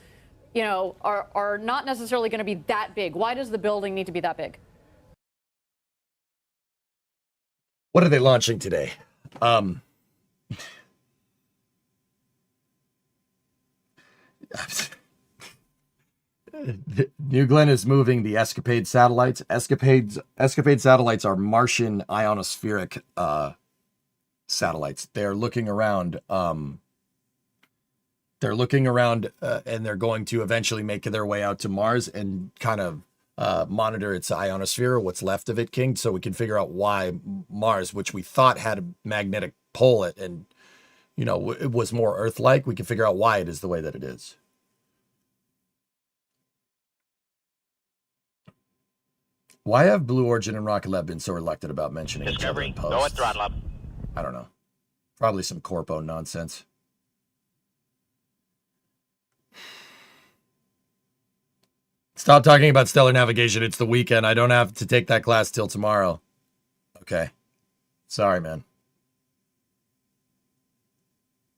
you know, are not necessarily going to be that big. Why does the building need to be that big? What are they launching today? New Glenn is moving the ESCAPADE satellites. ESCAPADE satellites are Martian ionospheric satellites. They're looking around. And they're going to eventually make their way out to Mars and kind of monitor its ionosphere, what's left of it, King, so we can figure out why Mars, which we thought had a magnetic pole and you know it was more Earth-like, we can figure out why it is the way that it is. Why have Blue Origin and Rocket Lab been so reluctant about mentioning each other in posts? Go at throttle up. I don't know. Probably some corpo nonsense. Stop talking about stellar navigation. It's the weekend. I don't have to take that class till tomorrow. Okay. Sorry, man.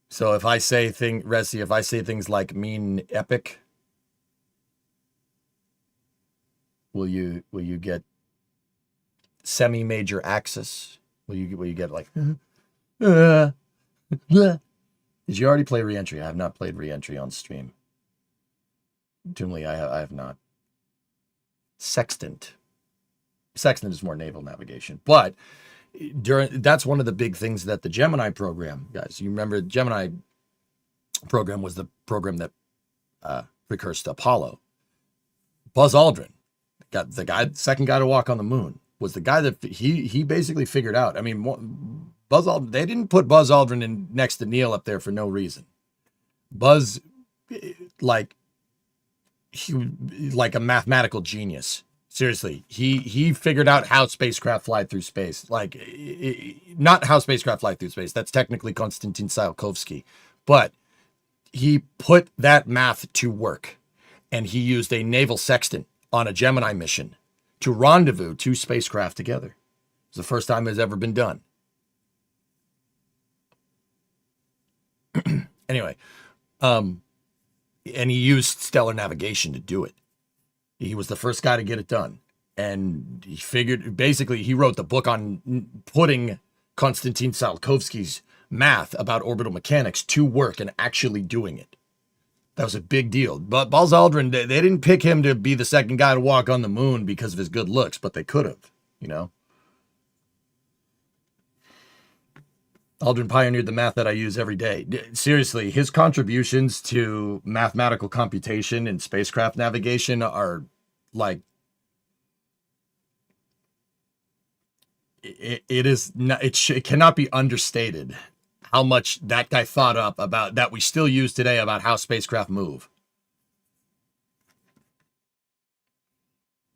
So if I say things like mean epic, will you get semi-major axis? Will you get like did you already play Reentry? I have not played Reentry on stream. Toomly, I have not. Sextant is more naval navigation, but that's one of the big things that the Gemini program, guys, you remember the Gemini program was the program that precursed Apollo. Buzz Aldrin, second guy to walk on the moon, was the guy that he basically figured out. I mean, Buzz Aldrin, they didn't put Buzz Aldrin next to Neil up there for no reason. Buzz, like a mathematical genius. Seriously, he figured out how spacecraft fly through space. Like, not how spacecraft fly through space. That's technically Konstantin Tsiolkovsky, but he put that math to work, and he used a naval sextant on a Gemini mission to rendezvous two spacecraft together. It's the first time it's ever been done. Anyway, and he used stellar navigation to do it. He was the first guy to get it done. And he wrote the book on putting Konstantin Tsiolkovsky's math about orbital mechanics to work and actually doing it. That was a big deal. But Buzz Aldrin, they didn't pick him to be the second guy to walk on the moon because of his good looks, but they could have, you know. Aldrin pioneered the math that I use every day. Seriously, his contributions to mathematical computation and spacecraft navigation are like, it cannot be understated how much that guy thought up about that we still use today about how spacecraft move.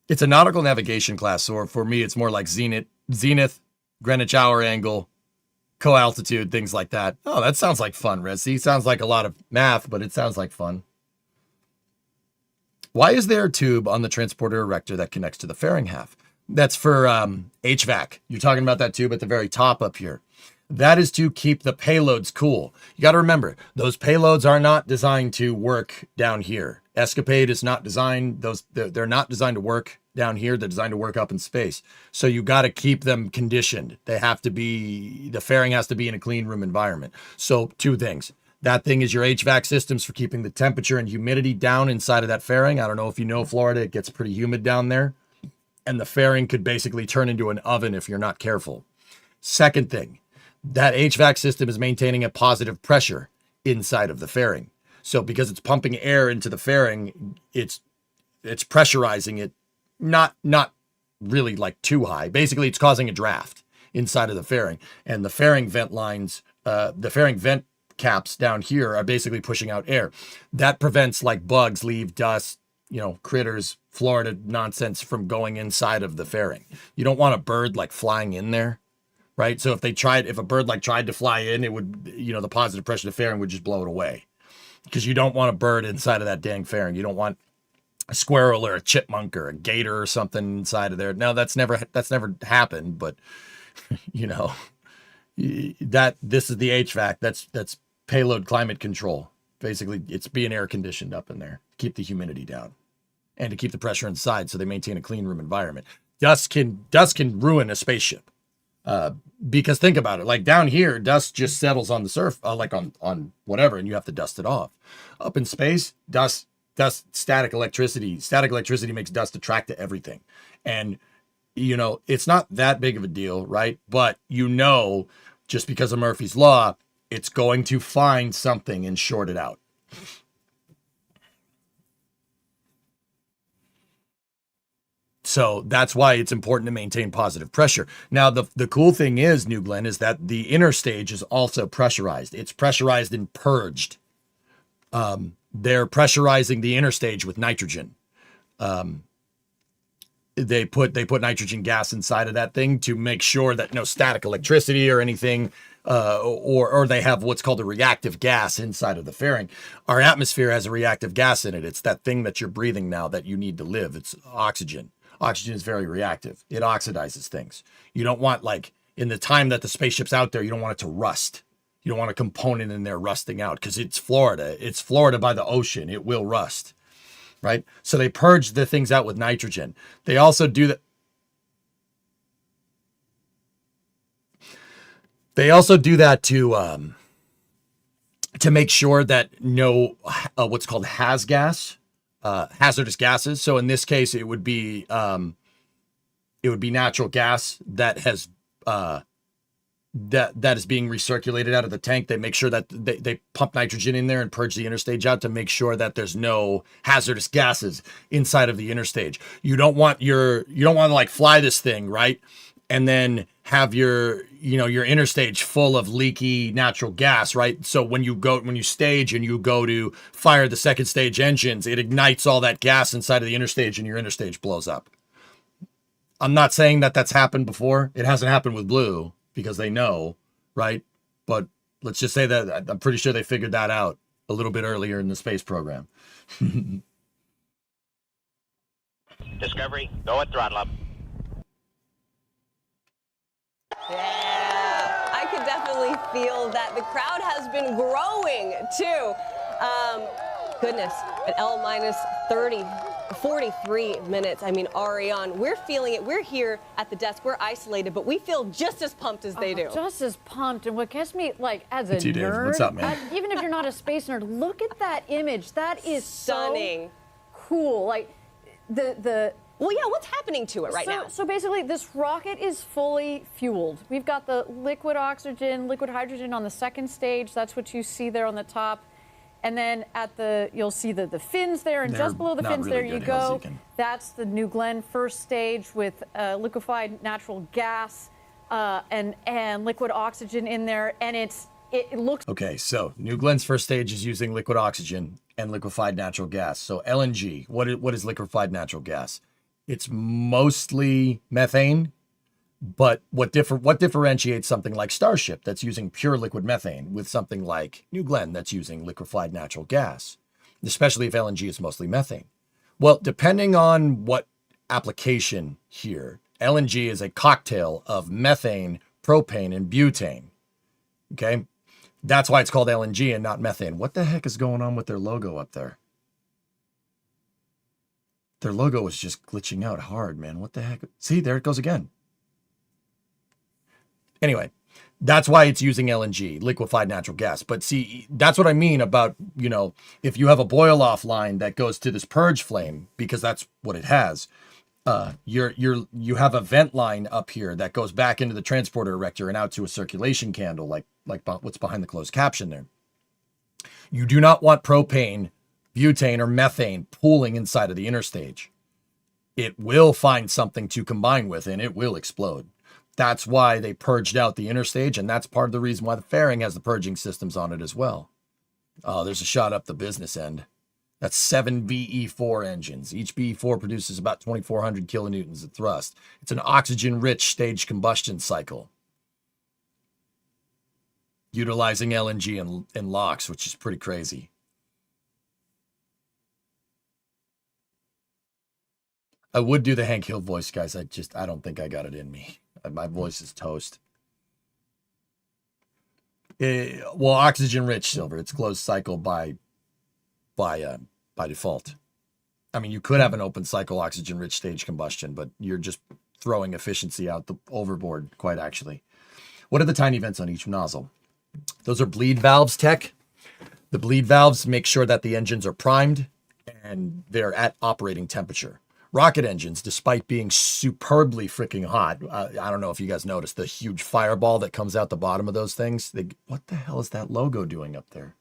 It's a nautical navigation class, or for me, it's more like zenith, Greenwich hour angle, co-altitude, things like that. Oh, that sounds like fun, Resi. Sounds like a lot of math, but it sounds like fun. Why is there a tube on the transporter erector that connects to the fairing half? That's for HVAC. You're talking about that tube at the very top up here. That is to keep the payloads cool. You got to remember, those payloads are not designed to work down here. ESCAPADE is not designed, they're not designed to work down here. They're designed to work up in space. So you got to keep them conditioned. The fairing has to be in a clean room environment. So two things. That thing is your HVAC systems for keeping the temperature and humidity down inside of that fairing. I don't know if you know Florida, it gets pretty humid down there. And the fairing could basically turn into an oven if you're not careful. Second thing, that HVAC system is maintaining a positive pressure inside of the fairing. So because it's pumping air into the fairing, it's it's pressurizing it, not really like too high. Basically, it's causing a draft inside of the fairing, and the fairing vent lines, the fairing vent caps down here are basically pushing out air. That prevents like bugs, leaf, dust, critters, Florida nonsense from going inside of the fairing. You don't want a bird like flying in there, right? So if a bird like tried to fly in, it would, the positive pressure of the fairing would just blow it away, because you don't want a bird inside of that dang fairing. You don't want a squirrel or a chipmunk or a gator or something inside of there. Now that's never happened, but that this is the HVAC. That's payload climate control. Basically, it's being air conditioned up in there, keep the humidity down, and to keep the pressure inside, so they maintain a clean room environment. Dust can ruin a spaceship, because think about it. Like down here, dust just settles on the surface, like on whatever, and you have to dust it off. Up in space, dust, static electricity. Static electricity makes dust attract to everything, and it's not that big of a deal, right? But just because of Murphy's Law, it's going to find something and short it out. So that's why it's important to maintain positive pressure. Now, the cool thing is, New Glenn, is that the inner stage is also pressurized. It's pressurized and purged. They're pressurizing the inner stage with nitrogen. They put nitrogen gas inside of that thing to make sure that no static electricity or anything, or they have what's called a reactive gas inside of the fairing. Our atmosphere has a reactive gas in it. It's that thing that you're breathing now that you need to live. It's oxygen. Oxygen is very reactive. It oxidizes things. You don't want, like, in the time that the spaceship's out there, you don't want it to rust. You don't want a component in there rusting out, because it's Florida. It's Florida by the ocean. It will rust. Right? So they purge the things out with nitrogen. They also do that. They also do that to make sure that no what's called hazardous gases. So in this case, it would be natural gas that has that is being recirculated out of the tank. They make sure that they pump nitrogen in there and purge the inner stage out to make sure that there's no hazardous gases inside of the inner stage. You don't want to like fly this thing, right? And then have your inner stage full of leaky natural gas, right? So when you stage and you go to fire the second stage engines, it ignites all that gas inside of the inner stage and your inner stage blows up. I'm not saying that that's happened before. It hasn't happened with Blue, because they know, right? But let's just say that I'm pretty sure they figured that out a little bit earlier in the space program. Discovery, go at throttle up. Yeah, I could definitely feel that the crowd has been growing too. Goodness, at L minus 43 minutes. I mean, Ariane, we're feeling it. We're here at the desk. We're isolated, but we feel just as pumped as they do. Just as pumped. And what gets me, like, as a nerd, Dave. What's up, man? Even if you're not a space nerd, look at that image. That is stunning. So cool. Like, well, yeah, what's happening to it right now? So basically, this rocket is fully fueled. We've got the liquid oxygen, liquid hydrogen on the second stage. That's what you see there on the top. And then you'll see the fins there, and just below the fins there you go. That's the New Glenn first stage with liquefied natural gas and liquid oxygen in there, and it looks. Okay, so New Glenn's first stage is using liquid oxygen and liquefied natural gas. So LNG, what is liquefied natural gas? It's mostly methane. But what differentiates something like Starship that's using pure liquid methane with something like New Glenn that's using liquefied natural gas, especially if LNG is mostly methane? Well, depending on what application here, LNG is a cocktail of methane, propane, and butane. Okay? That's why it's called LNG and not methane. What the heck is going on with their logo up there? Their logo is just glitching out hard, man. What the heck? See, there it goes again. Anyway, that's why it's using LNG, liquefied natural gas. But see, that's what I mean about, if you have a boil off line that goes to this purge flame, because that's what it has. You have a vent line up here that goes back into the transporter erector and out to a circulation candle, like what's behind the closed caption there. You do not want propane butane or methane pooling inside of the interstage. It will find something to combine with and it will explode. That's why they purged out the interstage, and that's part of the reason why the fairing has the purging systems on it as well. Oh, there's a shot up the business end. That's 7 BE4 engines. Each BE4 produces about 2,400 kilonewtons of thrust. It's an oxygen-rich stage combustion cycle, utilizing LNG and LOX, which is pretty crazy. I would do the Hank Hill voice, guys. I don't think I got it in me. My voice is toast. Well, oxygen-rich, Silver. It's closed cycle by default. I mean, you could have an open cycle oxygen-rich stage combustion, but you're just throwing efficiency out the overboard, quite actually. What are the tiny vents on each nozzle? Those are bleed valves, Tech. The bleed valves make sure that the engines are primed and they're at operating temperature. Rocket engines, despite being superbly freaking hot, I don't know if you guys noticed the huge fireball that comes out the bottom of those things. What the hell is that logo doing up there?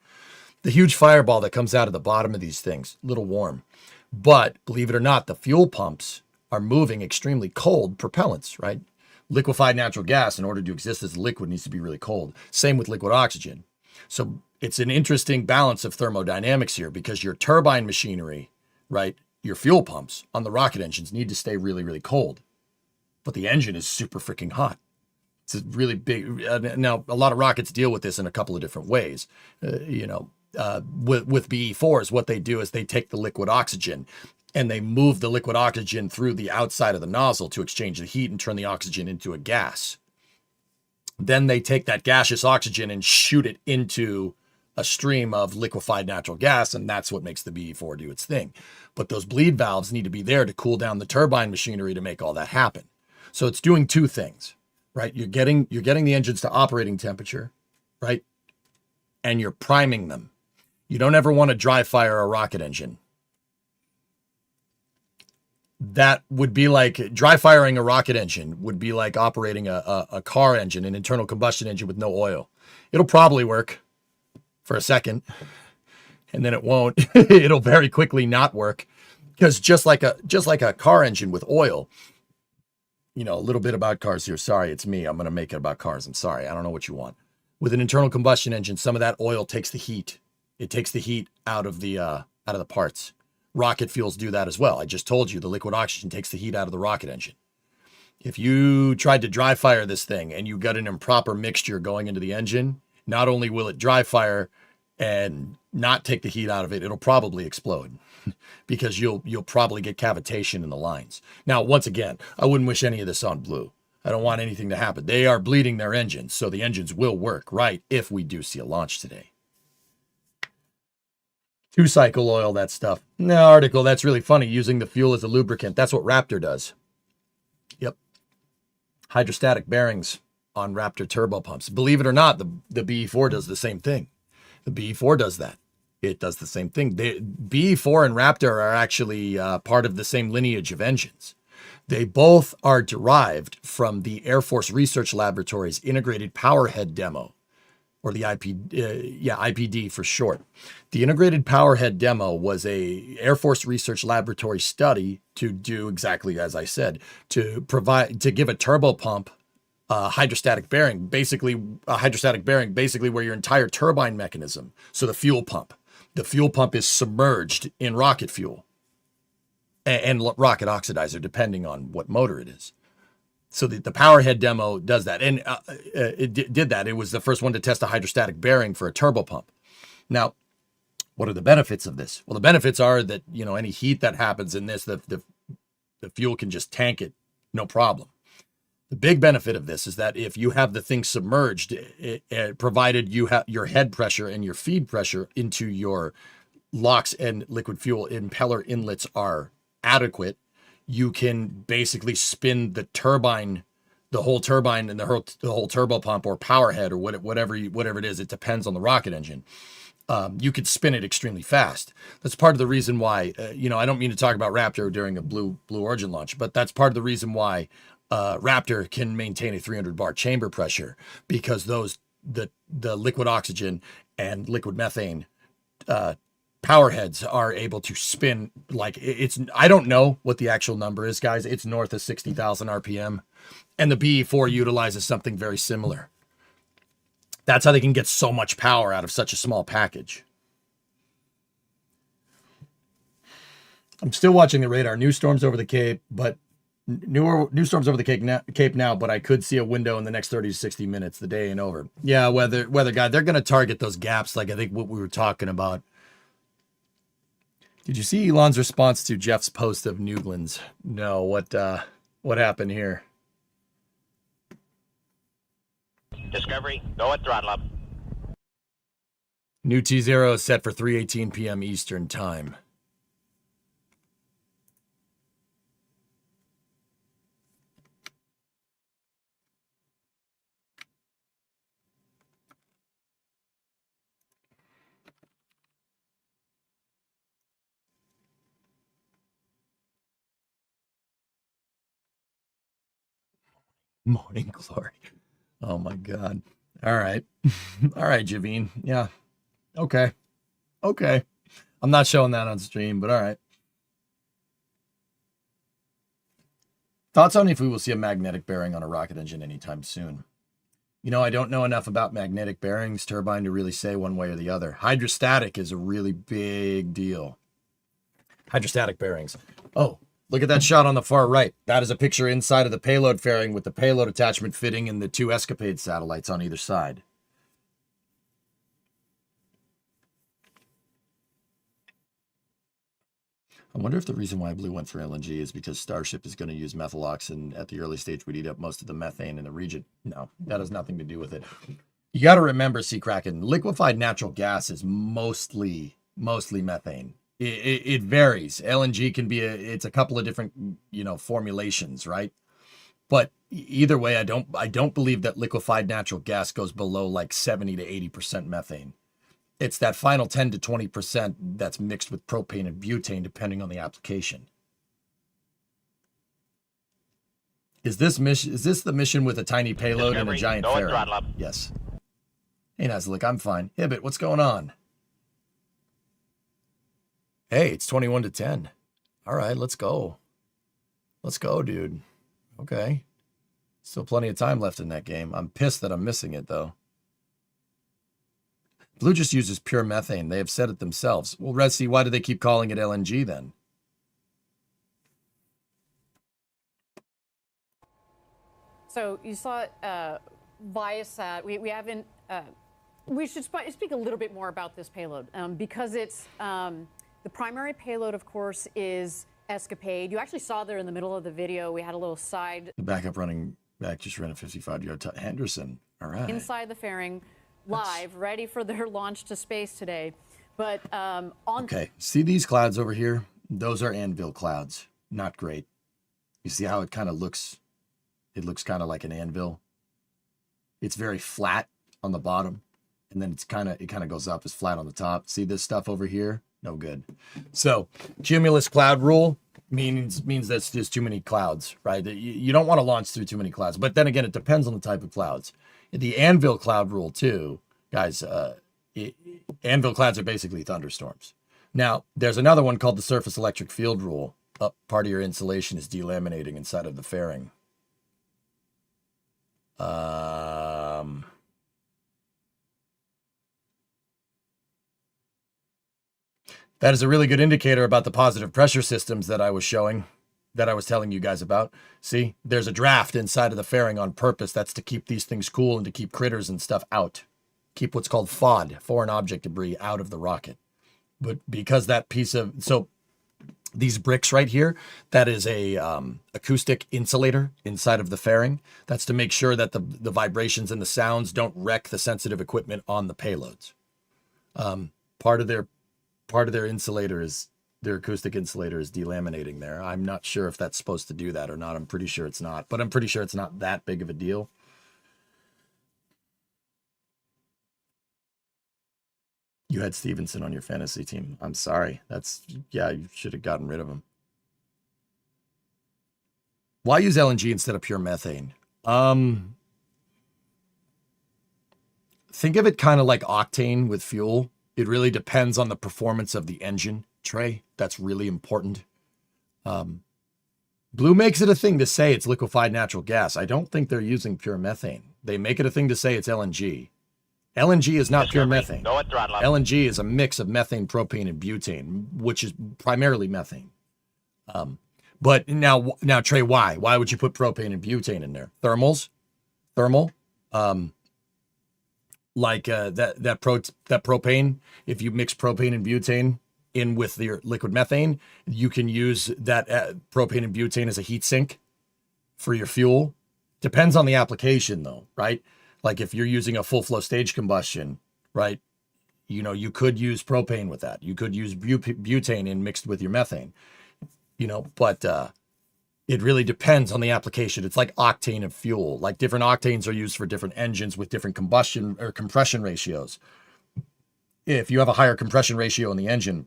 The huge fireball that comes out of the bottom of these things, a little warm. But believe it or not, the fuel pumps are moving extremely cold propellants, right? Liquefied natural gas, in order to exist as a liquid, needs to be really cold. Same with liquid oxygen. So it's an interesting balance of thermodynamics here, because your turbine machinery, right, your fuel pumps on the rocket engines need to stay really, really cold. But the engine is super freaking hot. It's a really big... now, a lot of rockets deal with this in a couple of different ways. With BE4s, what they do is they take the liquid oxygen and they move the liquid oxygen through the outside of the nozzle to exchange the heat and turn the oxygen into a gas. Then they take that gaseous oxygen and shoot it into a stream of liquefied natural gas, and that's what makes the BE4 do its thing. But those bleed valves need to be there to cool down the turbine machinery to make all that happen. So it's doing two things, right? You're getting the engines to operating temperature, right? And you're priming them. You don't ever want to dry fire a rocket engine. That would be like dry firing a rocket engine would be like operating a car engine, an internal combustion engine with no oil. It'll probably work for a second, and then it won't. It'll very quickly not work, because just like a car engine with oil, a little bit about cars here. Sorry, it's me. I'm going to make it about cars. I'm sorry. I don't know what you want. With an internal combustion engine, some of that oil takes the heat. It takes the heat out of the parts. Rocket fuels do that as well. I just told you the liquid oxygen takes the heat out of the rocket engine. If you tried to dry fire this thing and you got an improper mixture going into the engine, not only will it dry fire and not take the heat out of it, it'll probably explode because you'll probably get cavitation in the lines. Now, once again, I wouldn't wish any of this on Blue. I don't want anything to happen. They are bleeding their engines, so the engines will work, right, if we do see a launch today. 2-cycle oil, that stuff. No, article, that's really funny, using the fuel as a lubricant. That's what Raptor does. Yep. Hydrostatic bearings on Raptor turbo pumps. Believe it or not, the BE4 does the same thing. The BE4 does that. It does the same thing. BE4 and Raptor are actually part of the same lineage of engines. They both are derived from the Air Force Research Laboratory's Integrated Powerhead Demo, or the IPD for short. The Integrated Powerhead Demo was a Air Force Research Laboratory study to do exactly as I said, to give a turbo pump hydrostatic bearing, basically where your entire turbine mechanism, so the fuel pump is submerged in rocket fuel and rocket oxidizer, depending on what motor it is. So the Powerhead demo does that, and it did that. It was the first one to test a hydrostatic bearing for a turbo pump. Now, what are the benefits of this? Well, the benefits are that, any heat that happens in this, the fuel can just tank it, no problem. The big benefit of this is that if you have the thing submerged, provided you have your head pressure and your feed pressure into your LOX and liquid fuel impeller inlets are adequate, you can basically spin the turbine, the whole turbine and the whole turbo pump or power head or whatever it is. It depends on the rocket engine. You could spin it extremely fast. That's part of the reason why, I don't mean to talk about Raptor during a Blue Origin launch, but that's part of the reason why Raptor can maintain a 300 bar chamber pressure, because the liquid oxygen and liquid methane power heads are able to spin like it's, I don't know what the actual number is, guys. It's north of 60,000 RPM. And the BE4 utilizes something very similar. That's how they can get so much power out of such a small package. I'm still watching the radar. New storms over the Cape, but new storms over the Cape now, but I could see a window in the next 30 to 60 minutes. The day ain't over. Yeah, weather guy, they're going to target those gaps like I think what we were talking about. Did you see Elon's response to Jeff's post of Newlands? No, what happened here? Discovery, go at throttle up. New T0 is set for 3:18 p.m. Eastern Time. Morning glory. Oh my God. All right. All right, Javine. Yeah. Okay. Okay. I'm not showing that on stream, but all right. Thoughts on if we will see a magnetic bearing on a rocket engine anytime soon? You know, I don't know enough about magnetic bearings, turbine, to really say one way or the other. Hydrostatic is a really big deal. Hydrostatic bearings. Oh, look at that shot on the far right. That is a picture inside of the payload fairing with the payload attachment fitting in the 2 ESCAPADE satellites on either side. I wonder if the reason why Blue went for LNG is because Starship is going to use methyl oxide at the early stage would eat up most of the methane in the region. No, that has nothing to do with it. You got to remember, Sea Kraken, liquefied natural gas is mostly methane. It varies. LNG can be it's a couple of different, formulations, right? But either way, I don't believe that liquefied natural gas goes below like 70 to 80% methane. It's that final 10 to 20% that's mixed with propane and butane, depending on the application. Is this the mission with a tiny payload and a giant fairing? Yes. Hey, Nazlik, I'm fine. Hibbit, what's going on? Hey, it's 21 to 10. All right, let's go. Let's go, dude. Okay. Still plenty of time left in that game. I'm pissed that I'm missing it, though. Blue just uses pure methane. They have said it themselves. Well, Red Sea, why do they keep calling it LNG then? So you saw Viasat. We haven't. We should speak a little bit more about this payload because it's the primary payload, of course, is ESCAPADE. You actually saw there in the middle of the video. We had a little side. The backup running back just ran a 55-yard touch. Henderson. All right. Inside the fairing. Live, ready for their launch to space today. But okay, see these clouds over here? Those are anvil clouds. Not great. You see how it kind of looks? It looks kind of like an anvil. It's very flat on the bottom, and then it kind of goes up. It's flat on the top. See this stuff over here? No good. So cumulus cloud rule means that's just too many clouds, right? You don't want to launch through too many clouds. But then again, it depends on the type of clouds. The anvil cloud rule too, guys, anvil clouds are basically thunderstorms. Now, there's another one called the surface electric field rule. Part of your insulation is delaminating inside of the fairing. That is a really good indicator about the positive pressure systems that I was showing, that I was telling you guys about. See, there's a draft inside of the fairing on purpose. That's to keep these things cool and to keep critters and stuff out. Keep what's called FOD, foreign object debris, out of the rocket. But because that piece of, so these bricks right here, that is a acoustic insulator inside of the fairing. That's to make sure that the vibrations and the sounds don't wreck the sensitive equipment on the payloads. Part of their insulator is, their acoustic insulator is delaminating there. I'm not sure if that's supposed to do that or not. I'm pretty sure it's not, but I'm pretty sure it's not that big of a deal. You had Stevenson on your fantasy team. I'm sorry. You should have gotten rid of him. Why use LNG instead of pure methane? Think of it kind of like octane with fuel. It really depends on the performance of the engine, Trey. That's really important. Blue makes it a thing to say it's liquefied natural gas. I don't think they're using pure methane. They make it a thing to say it's LNG. LNG is not pure methane. LNG is a mix of methane, propane, and butane, which is primarily methane. But now, Trey, why? Why would you put propane and butane in there? Thermal. That propane. If you mix propane and butane in with your liquid methane, you can use that propane and butane as a heat sink for your fuel. Depends on the application, though, right? Like if you're using a full flow stage combustion, right? You know, you could use propane with that. You could use butane in mixed with your methane. You know, but it really depends on the application. It's like octane of fuel. Like different octanes are used for different engines with different combustion or compression ratios. If you have a higher compression ratio in the engine,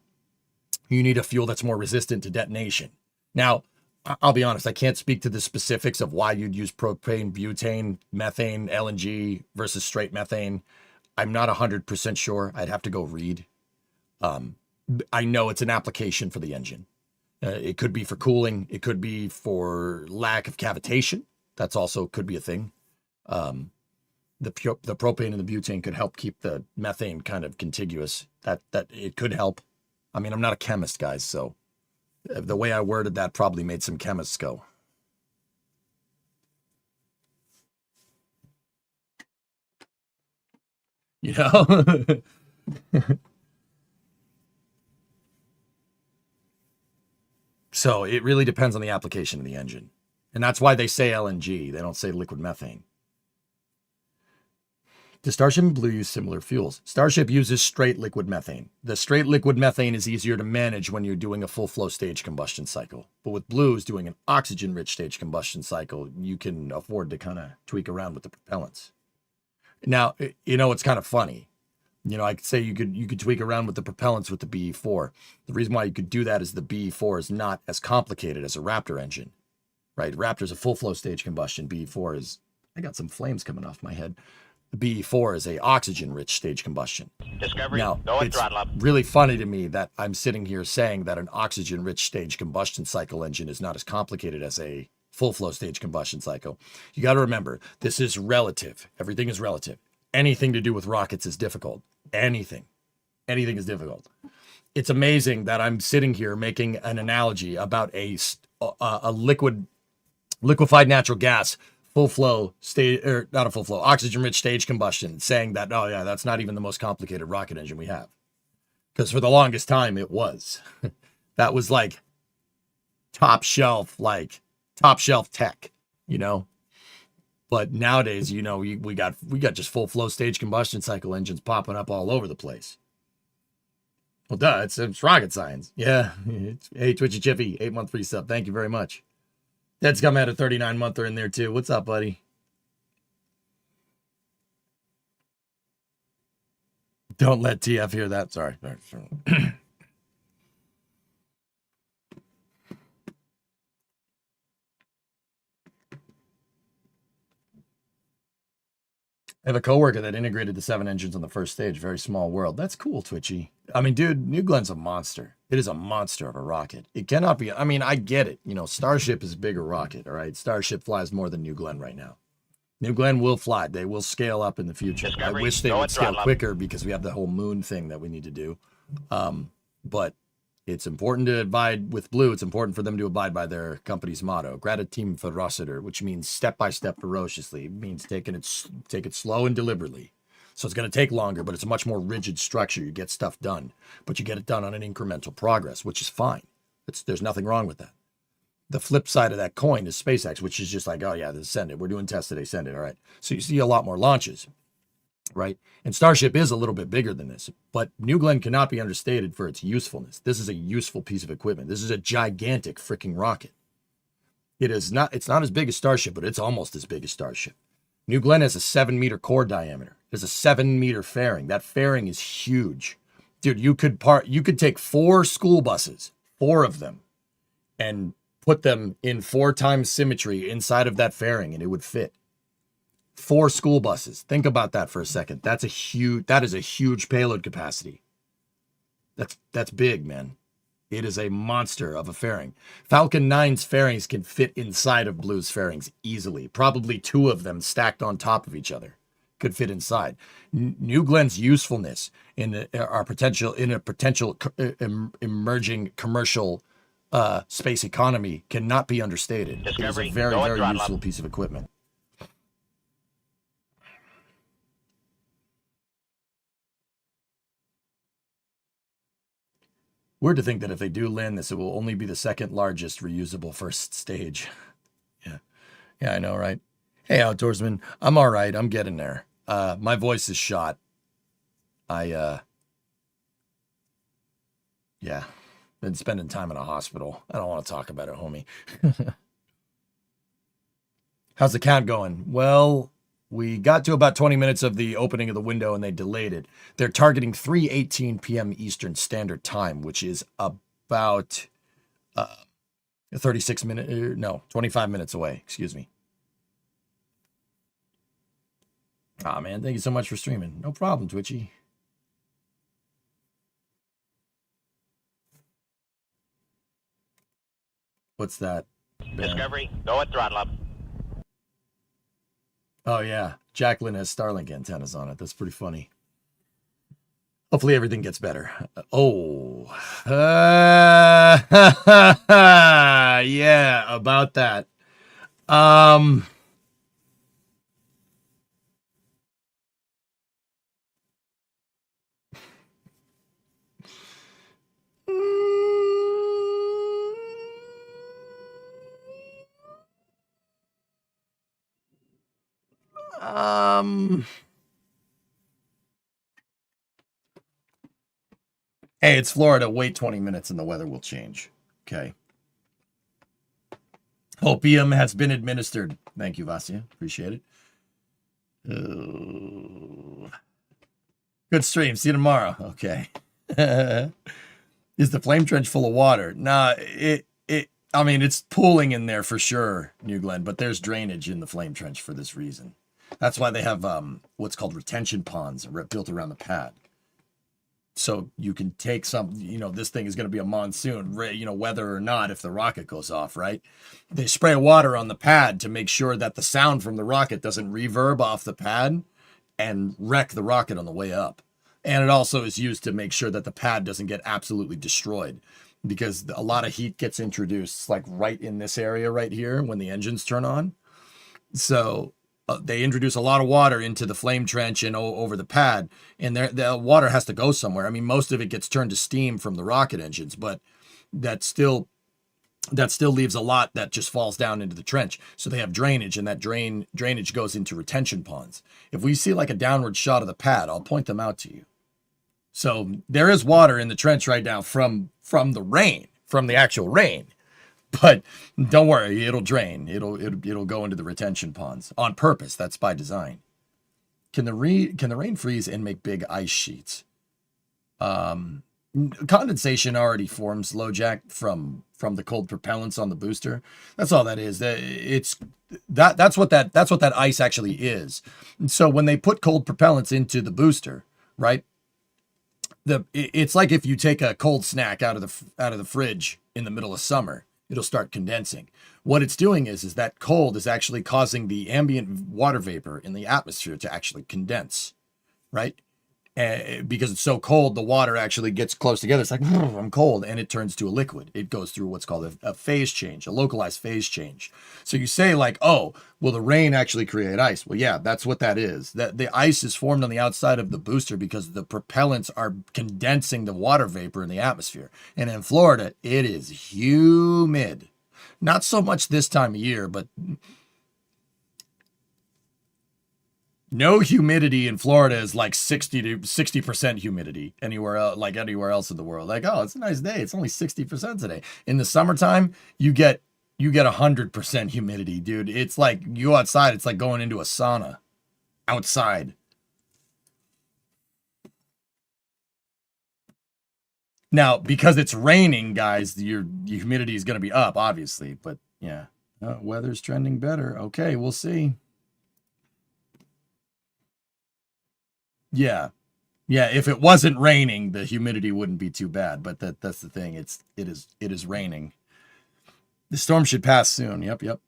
you need a fuel that's more resistant to detonation. Now, I'll be honest, I can't speak to the specifics of why you'd use propane, butane, methane, LNG versus straight methane. I'm not 100% sure. I'd have to go read. I know it's an application for the engine. It could be for cooling. It could be for lack of cavitation. That's also could be a thing. The propane and the butane could help keep the methane kind of contiguous. That it could help. I mean, I'm not a chemist, guys, so the way I worded that probably made some chemists go. You know? So it really depends on the application of the engine. And that's why they say LNG. They don't say liquid methane. Does Starship and Blue use similar fuels? Starship uses straight liquid methane. The straight liquid methane is easier to manage when you're doing a full flow stage combustion cycle. But with Blue's doing an oxygen-rich stage combustion cycle, you can afford to kind of tweak around with the propellants. Now, you know, it's kind of funny. You know, I could say you could tweak around with the propellants with the BE4. The reason why you could do that is the BE4 is not as complicated as a Raptor engine, right? Raptor's a full flow stage combustion. BE4 is, I got some flames coming off my head. The BE4 is a oxygen-rich stage combustion. Discovery, now, it's really funny to me that I'm sitting here saying that an oxygen-rich stage combustion cycle engine is not as complicated as a full flow stage combustion cycle. You got to remember, this is relative. Everything is relative. Anything to do with rockets is difficult. Anything is difficult. It's amazing that I'm sitting here making an analogy about a liquefied natural gas full flow stage, or not a full flow, oxygen rich stage combustion, saying that, oh yeah, that's not even the most complicated rocket engine we have. Because for the longest time it was. That was like top shelf tech, you know. But nowadays, you know, we got just full flow stage combustion cycle engines popping up all over the place. Well, duh, it's rocket science. Yeah. Hey, Twitchy Chippy, 8-month free sub. Thank you very much. Dead's come at a 39-monther in there too. What's up, buddy? Don't let TF hear that. Sorry. I have a coworker that integrated the 7 engines on the first stage. Very small world. That's cool, Twitchy. I mean, dude, New Glenn's a monster. It is a monster of a rocket. It cannot be. I mean, I get it. You know, Starship is a bigger rocket, all right? Starship flies more than New Glenn right now. New Glenn will fly. They will scale up in the future. Discovery, I wish they would scale quicker because we have the whole moon thing that we need to do. But it's important to abide with Blue. It's important for them to abide by their company's motto, Gradatim Ferociter, which means step by step ferociously. It means take it slow and deliberately. So it's going to take longer, but it's a much more rigid structure. You get stuff done, but you get it done on an incremental progress, which is fine. There's nothing wrong with that. The flip side of that coin is SpaceX, which is just like, oh yeah, send it. We're doing tests today, send it. All right. So you see a lot more launches, right? And Starship is a little bit bigger than this, but New Glenn cannot be understated for its usefulness. This is a useful piece of equipment. This is a gigantic freaking rocket. It's not as big as Starship, but it's almost as big as Starship. New Glenn has a 7-meter core diameter. There's a 7-meter fairing. That fairing is huge. Dude, you could take 4 school buses, 4 of them, and put them in 4 times symmetry inside of that fairing, and it would fit. 4 school buses. Think about that for a second. That is a huge payload capacity. That's big, man. It is a monster of a fairing. Falcon 9's fairings can fit inside of Blue's fairings easily. Probably 2 of them stacked on top of each other could fit inside. New Glenn's usefulness in a potential emerging commercial space economy cannot be understated. Discovery, it is a very, go very throttle useful up. piece of equipment. Weird to think that if they do land this, it will only be the 2nd largest reusable first stage. Yeah, I know, right? Hey, outdoorsman, I'm all right. I'm getting there. My voice is shot. Yeah, been spending time in a hospital. I don't want to talk about it, homie. How's the count going? Well, we got to about 20 minutes of the opening of the window and they delayed it. They're targeting 3:18 p.m. Eastern Standard Time, which is about 25 minutes away. Excuse me. Ah, man, thank you so much for streaming. No problem, Twitchy. What's that? Discovery, go at throttle up. Oh, yeah. Jacqueline has Starlink antennas on it. That's pretty funny. Hopefully everything gets better. Yeah, about that. Hey, it's Florida. Wait 20 minutes and the weather will change. Okay. Opium has been administered. Thank you, Vasya. Appreciate it. Good stream. See you tomorrow. Okay. Is the flame trench full of water? Nah, I mean, it's pooling in there for sure, New Glenn, but there's drainage in the flame trench for this reason. That's why they have what's called retention ponds built around the pad. So you can take some, this thing is going to be a monsoon, whether or not, if the rocket goes off, right? They spray water on the pad to make sure that the sound from the rocket doesn't reverb off the pad and wreck the rocket on the way up. And it also is used to make sure that the pad doesn't get absolutely destroyed, because a lot of heat gets introduced like right in this area right here when the engines turn on. So they introduce a lot of water into the flame trench and over the pad, and the water has to go somewhere. I mean, most of it gets turned to steam from the rocket engines, but that still leaves a lot that just falls down into the trench. So they have drainage, and that drainage goes into retention ponds. If we see like a downward shot of the pad, I'll point them out to you. So there is water in the trench right now from the rain, from the actual rain. But don't worry, it'll drain. It'll go into the retention ponds on purpose. That's by design. Can the rain freeze and make big ice sheets? Condensation already forms, LoJack, from the cold propellants on the booster. That's all that is. That's what that ice actually is. So when they put cold propellants into the booster, right? It's like if you take a cold snack out of the fridge in the middle of summer. It'll start condensing. What it's doing is that cold is actually causing the ambient water vapor in the atmosphere to actually condense, right? Because it's so cold, the water actually gets close together. It's like, I'm cold, and it turns to a liquid. It goes through what's called a phase change, a localized phase change. So you say like, oh, will the rain actually create ice? Well, yeah, that's what that is. That the ice is formed on the outside of the booster because the propellants are condensing the water vapor in the atmosphere. And in Florida, it is humid. Not so much this time of year, but no humidity in Florida is like 60% humidity anywhere else, like anywhere else in the world. Like, oh, it's a nice day. It's only 60% today. In the summertime, you get 100% humidity, dude. It's like you go outside. It's like going into a sauna outside. Now, because it's raining, guys, your humidity is going to be up, obviously. But yeah, weather's trending better. Okay, we'll see. Yeah. Yeah, if it wasn't raining, the humidity wouldn't be too bad. But that's the thing. It is raining. The storm should pass soon. Yep.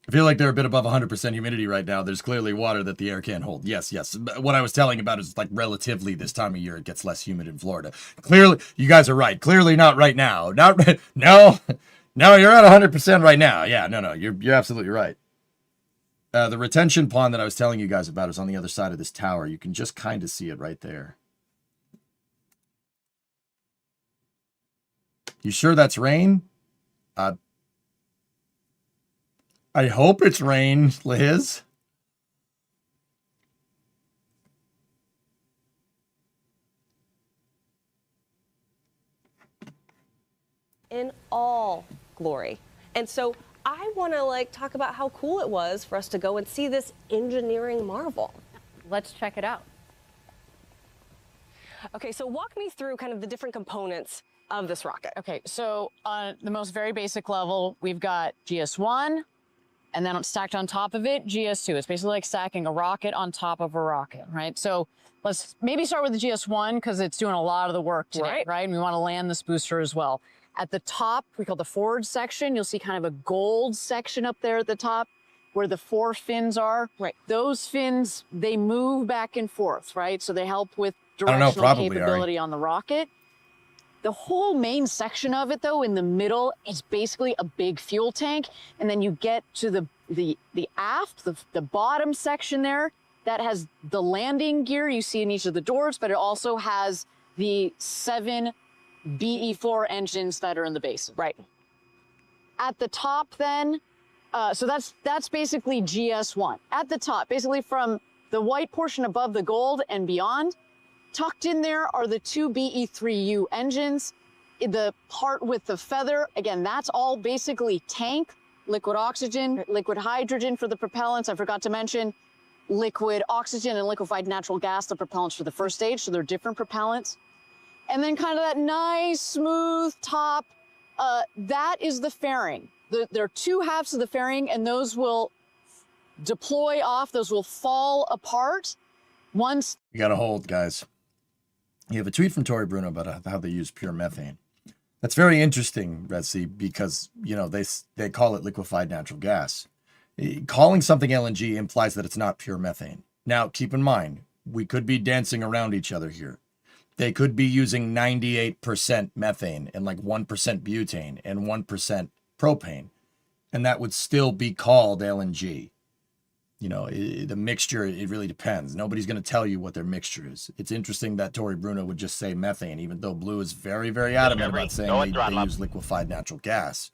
I feel like they're a bit above 100% humidity right now. There's clearly water that the air can't hold. Yes. What I was telling about is like relatively this time of year, it gets less humid in Florida. Clearly, you guys are right. Clearly not right now. No, you're at 100% right now. Yeah, no, you're absolutely right. The retention pond that I was telling you guys about is on the other side of this tower. You can just kind of see it right there. You sure that's rain? I hope it's rain, Liz. In all glory. And so I want to talk about how cool it was for us to go and see this engineering marvel. Let's check it out. Okay, so walk me through kind of the different components of this rocket. Okay, so on the most very basic level, we've got GS1, and then stacked on top of it, GS2. It's basically like stacking a rocket on top of a rocket, right? So let's maybe start with the GS1 because it's doing a lot of the work today, right? And we want to land this booster as well. At the top, we call the forward section, you'll see kind of a gold section up there at the top where the 4 fins are. Right. Those fins, they move back and forth, right? So they help with directional capability on the rocket. The whole main section of it, though, in the middle is basically a big fuel tank. And then you get to the aft, the bottom section there, that has the landing gear you see in each of the doors, but it also has the 7 BE4 engines that are in the base. Right. At the top then, so that's basically GS1. At the top, basically from the white portion above the gold and beyond, tucked in there are the 2 BE3U engines. The part with the feather, again, that's all basically tank, liquid oxygen, liquid hydrogen for the propellants. I forgot to mention liquid oxygen and liquefied natural gas, the propellants for the first stage, so they're different propellants. And then kind of that nice, smooth top, that is the fairing. There are 2 halves of the fairing, and those will deploy off, those will fall apart once. You got to hold, guys. You have a tweet from Tori Bruno about how they use pure methane. That's very interesting, Retsy, because, they call it liquefied natural gas. Calling something LNG implies that it's not pure methane. Now, keep in mind, we could be dancing around each other here. They could be using 98% methane and 1% butane and 1% propane, and that would still be called LNG. The mixture, it really depends. Nobody's going to tell you what their mixture is. It's interesting that Tori Bruno would just say methane, even though Blue is very, very adamant about saying they use liquefied natural gas,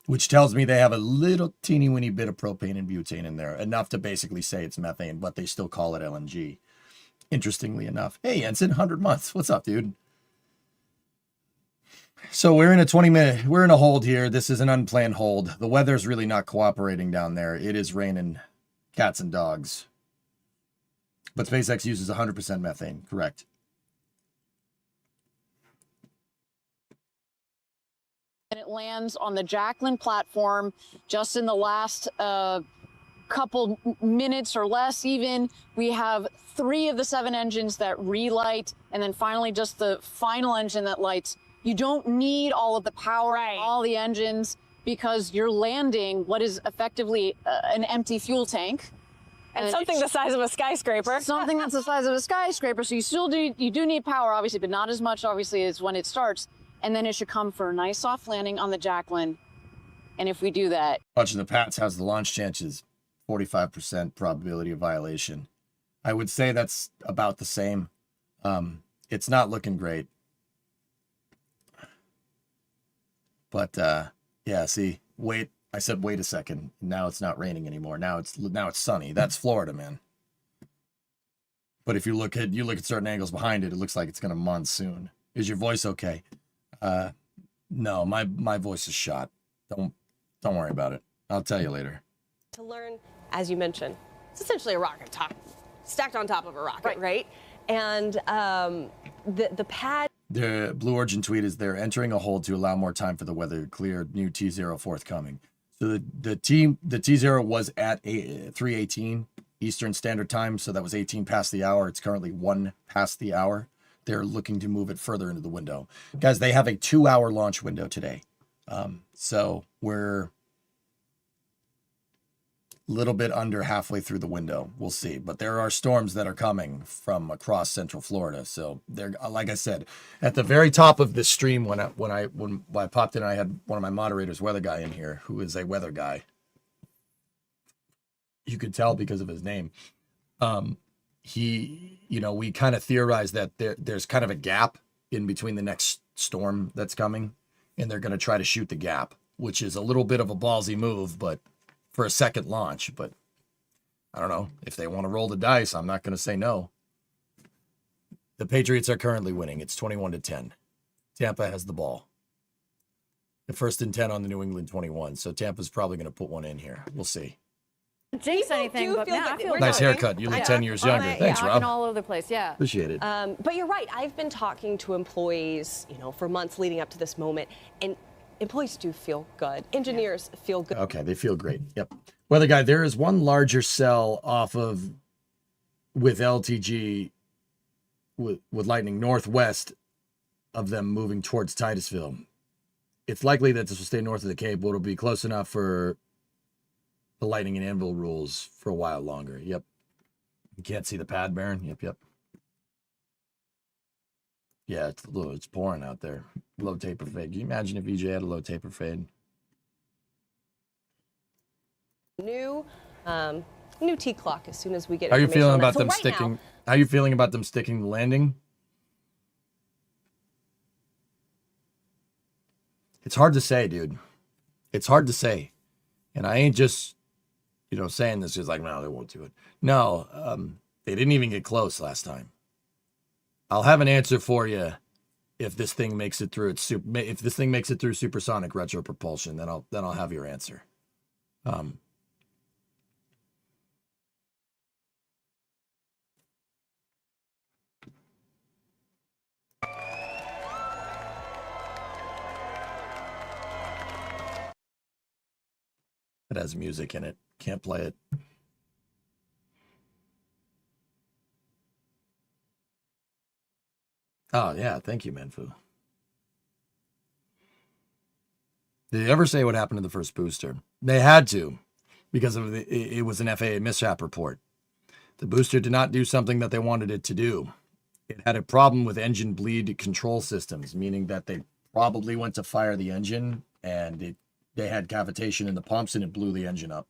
which tells me they have a little teeny weeny bit of propane and butane in there, enough to basically say it's methane, but they still call it LNG. Interestingly enough. Hey, Ensign, 100 months. What's up, dude? So we're in a hold here. This is an unplanned hold. The weather's really not cooperating down there. It is raining cats and dogs. But SpaceX uses 100% methane, correct? And it lands on the Jacqueline platform just in the last couple minutes or less even. We have 3 of the 7 engines that relight, and then finally just the final engine that lights. You don't need all of the power, all the engines, because you're landing what is effectively an empty fuel tank. And something the size of a skyscraper. Something that's the size of a skyscraper. So you do need power, obviously, but not as much, obviously, as when it starts. And then it should come for a nice soft landing on the Jacqueline. And if we do that. Watching the Pats has the launch chances, 45% probability of violation. I would say that's about the same. It's not looking great. But yeah, see, wait. I said wait a second. Now it's not raining anymore. Now it's sunny. That's Florida, man. But if you look at certain angles behind it, it looks like it's gonna monsoon. Is your voice okay? No, my voice is shot. Don't worry about it. I'll tell you later. To learn, as you mentioned, it's essentially a rocket stacked on top of a rocket, right? And the pad. The Blue Origin tweet is they're entering a hold to allow more time for the weather to clear. New T0 forthcoming. So the T0 was at 3:18 Eastern Standard Time, so that was 18 past the hour. It's currently 1 past the hour. They're looking to move it further into the window. Guys, they have a 2-hour launch window today. So we're a little bit under halfway through the window. We'll see. But there are storms that are coming from across Central Florida. So they're, like I said, at the very top of this stream, when I popped in, I had one of my moderators, weather guy, in here, who is a weather guy. You could tell because of his name. We kind of theorized that there's kind of a gap in between the next storm that's coming, and they're going to try to shoot the gap, which is a little bit of a ballsy move, but for a second launch. But I don't know if they want to roll the dice. I'm not going to say no. The Patriots are currently winning. It's 21-10. Tampa has the ball. The 1st and 10 on the New England 21. So Tampa's probably going to put one in here. We'll see. Jinx anything, but man, I feel nice haircut. You look 10 years younger. Thanks, Rob. All over the place, yeah. Appreciate it. But you're right. I've been talking to employees, for months leading up to this moment, and employees do feel good. Engineers feel good. Okay, they feel great. Yep. Weather guy, there is one larger cell with LTG with lightning northwest of them moving towards Titusville. It's likely that this will stay north of the Cape, but it'll be close enough for the lightning and anvil rules for a while longer. Yep. You can't see the pad, Baron. Yep. Yeah, it's pouring out there. Low taper fade. Can you imagine if EJ had a low taper fade? New T clock as soon as we get. How are you feeling about them right sticking? Now, how are you feeling about them sticking the landing? It's hard to say, dude. It's hard to say, and I ain't just saying this just like, no, they won't do it. No, they didn't even get close last time. I'll have an answer for you if this thing makes it through if this thing makes it through supersonic retro propulsion, then I'll have your answer. It has music in it. Can't play it. Oh, yeah. Thank you, Manfu. Did they ever say what happened to the first booster? They had to, because it was an FAA mishap report. The booster did not do something that they wanted it to do. It had a problem with engine bleed control systems, meaning that they probably went to fire the engine and they had cavitation in the pumps and it blew the engine up.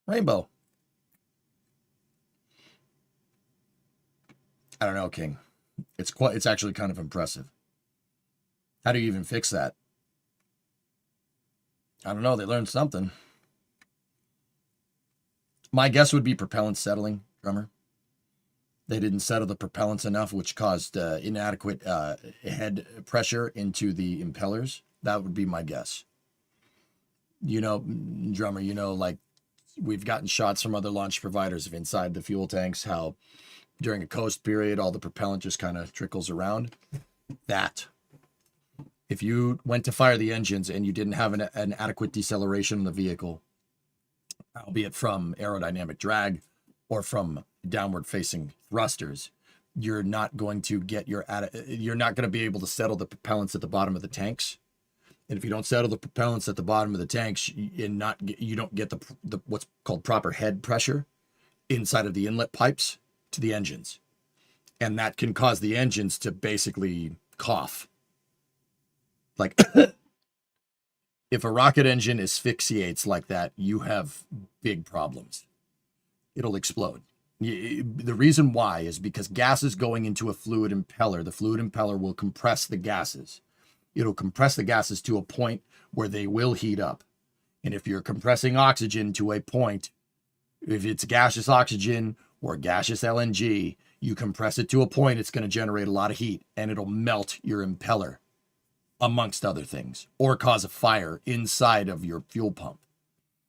Rainbow. I don't know, King. It's actually kind of impressive. How do you even fix that? I don't know. They learned something. My guess would be propellant settling, drummer. They didn't settle the propellants enough, which caused inadequate head pressure into the impellers. That would be my guess. Drummer, like we've gotten shots from other launch providers of inside the fuel tanks, how during a coast period, all the propellant just kind of trickles around. That. If you went to fire the engines and you didn't have an adequate deceleration in the vehicle, albeit from aerodynamic drag or from downward facing thrusters, you're not going to get you're not going to be able to settle the propellants at the bottom of the tanks. And if you don't settle the propellants at the bottom of the tanks, you don't get the what's called proper head pressure inside of the inlet pipes to the engines. And that can cause the engines to basically cough. Like if a rocket engine asphyxiates like that, you have big problems. It'll explode. The reason why is because gases going into a fluid impeller, the fluid impeller will compress the gases. It'll compress the gases to a point where they will heat up. And if you're compressing oxygen to a point, if it's gaseous oxygen or gaseous LNG, you compress it to a point, it's going to generate a lot of heat and it'll melt your impeller, amongst other things, or cause a fire inside of your fuel pump.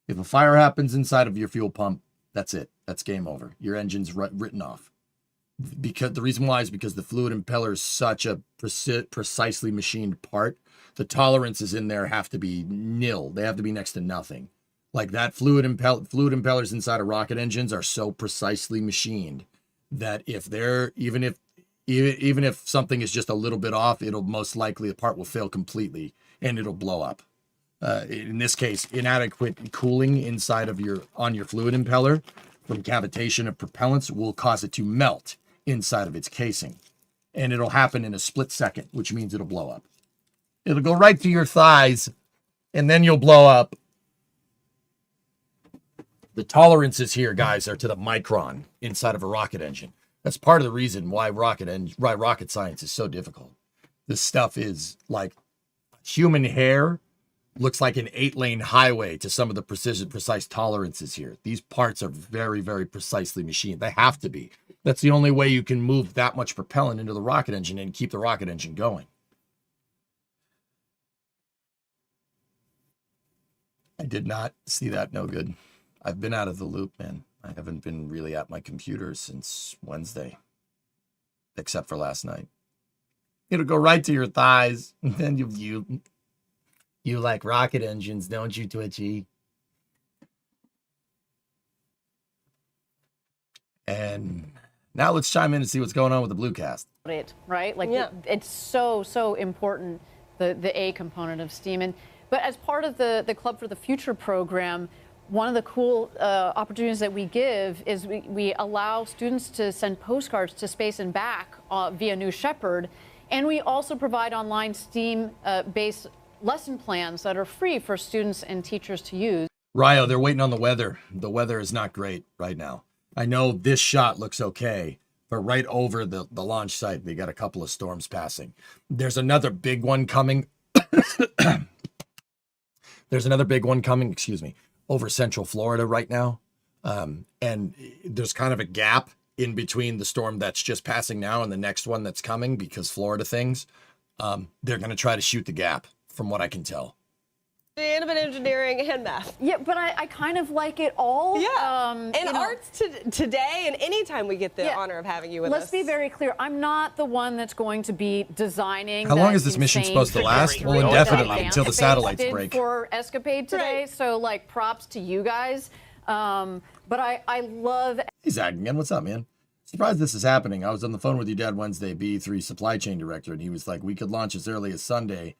If a fire happens inside of your fuel pump, that's it. That's game over. Your engine's written off. because the reason why is because the fluid impeller is such a precisely machined part. The tolerances in there have to be nil. They have to be next to nothing. Like that fluid impellers inside of rocket engines are so precisely machined that if they're even if something is just a little bit off, it'll most likely the part will fail completely and it'll blow up. In this case, inadequate cooling inside of your fluid impeller from cavitation of propellants will cause it to melt inside of its casing, and it'll happen in a split second, which means it'll blow up. It'll go right to your thighs, and then you'll blow up. The tolerances here, guys, are to the micron inside of a rocket engine. That's part of the reason why rocket science is so difficult. This stuff is like human hair looks like an 8-lane highway to some of the precise tolerances here. These parts are very, very precisely machined. They have to be. That's the only way you can move that much propellant into the rocket engine and keep the rocket engine going. I did not see that. No good. I've been out of the loop, man. I haven't been really at my computer since Wednesday, except for last night. It'll go right to your thighs, and then you like rocket engines, don't you, Twitchy? And now let's chime in and see what's going on with the Bluecast. Right? Like, it's so important, the A component of STEAM. But as part of the Club for the Future program, one of the cool opportunities that we give is we allow students to send postcards to space and back via New Shepard. And we also provide online STEAM-based lesson plans that are free for students and teachers to use. Ryo, they're waiting on the weather. The weather is not great right now. I know this shot looks okay, but right over the launch site, they got a couple of storms passing. There's another big one coming. There's another big one coming, over Central Florida right now. And there's kind of a gap in between the storm that's just passing now and the next one that's coming because Florida things. They're going to try to shoot the gap, from what I can tell. And of engineering and math. Yeah, but I kind of like it all. Yeah. And arts today and anytime we get the honor of having you with us. Let's be very clear. I'm not the one that's going to be designing. How long is this mission supposed to last? Well, indefinitely, until the satellites break. For ESCAPADE today, so like props to you guys. But I love. Hey, Zach again. What's up, man? Surprised this is happening. I was on the phone with your dad Wednesday, BE3 supply chain director, and he was like, we could launch as early as Sunday,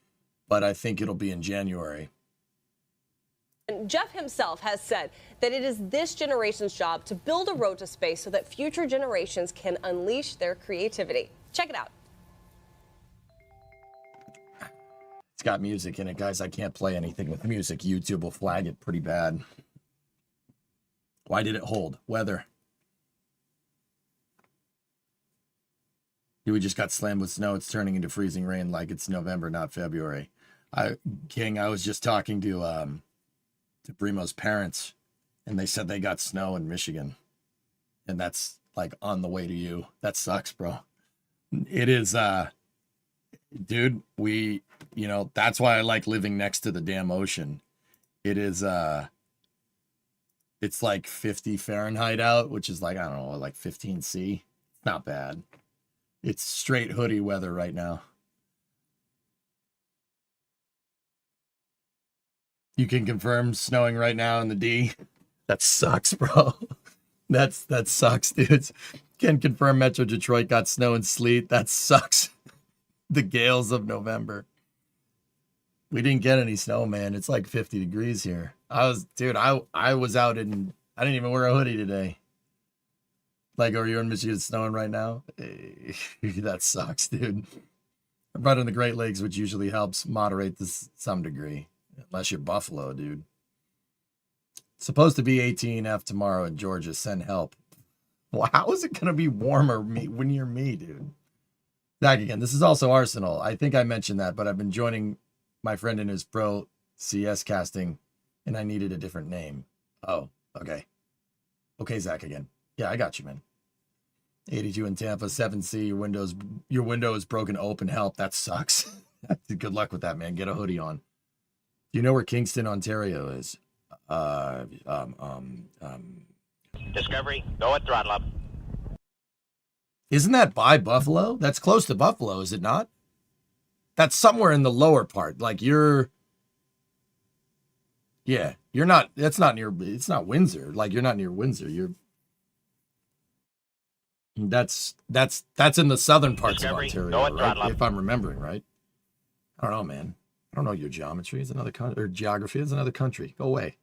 but I think it'll be in January. And Jeff himself has said that it is this generation's job to build a road to space so that future generations can unleash their creativity. Check it out. It's got music in it, guys. I can't play anything with music. YouTube will flag it pretty bad. Why did it hold? Weather. We just got slammed with snow. It's turning into freezing rain like it's November, not February. I was just talking to Brimo's parents, and they said they got snow in Michigan, and that's like on the way to you. That sucks, bro. It is, dude. That's why I like living next to the damn ocean. It is, it's like 50 Fahrenheit out, which is like, I don't know, like 15 C. It's not bad. It's straight hoodie weather right now. You can confirm snowing right now in the D. That sucks, bro. That sucks, dudes. Can confirm Metro Detroit got snow and sleet. That sucks. The gales of November. We didn't get any snow, man. It's like 50 degrees here. I was out in, I didn't even wear a hoodie today. Like, are you in Michigan snowing right now? That sucks, dude. I'm right on the Great Lakes, which usually helps moderate this some degree. Unless you're Buffalo, dude. It's supposed to be 18F tomorrow in Georgia. Send help. Well, how is it going to be warmer when you're me, dude? Zach again. This is also Arsenal. I think I mentioned that, but I've been joining my friend in his pro CS casting, and I needed a different name. Oh, okay. Okay, Zach again. Yeah, I got you, man. 82 in Tampa, 7C. Your window is broken open. Help. That sucks. Good luck with that, man. Get a hoodie on. Do you know where Kingston, Ontario is? Discovery, go at throttle up. Isn't that by Buffalo? That's close to Buffalo, is it not? That's somewhere in the lower part. Like you're not, that's not near, it's not Windsor. Like you're not near Windsor. That's in the southern parts of Ontario, right? If I'm remembering right. I don't know, man. I don't know your geometry. It's another country, or geography. It's another country. Go away.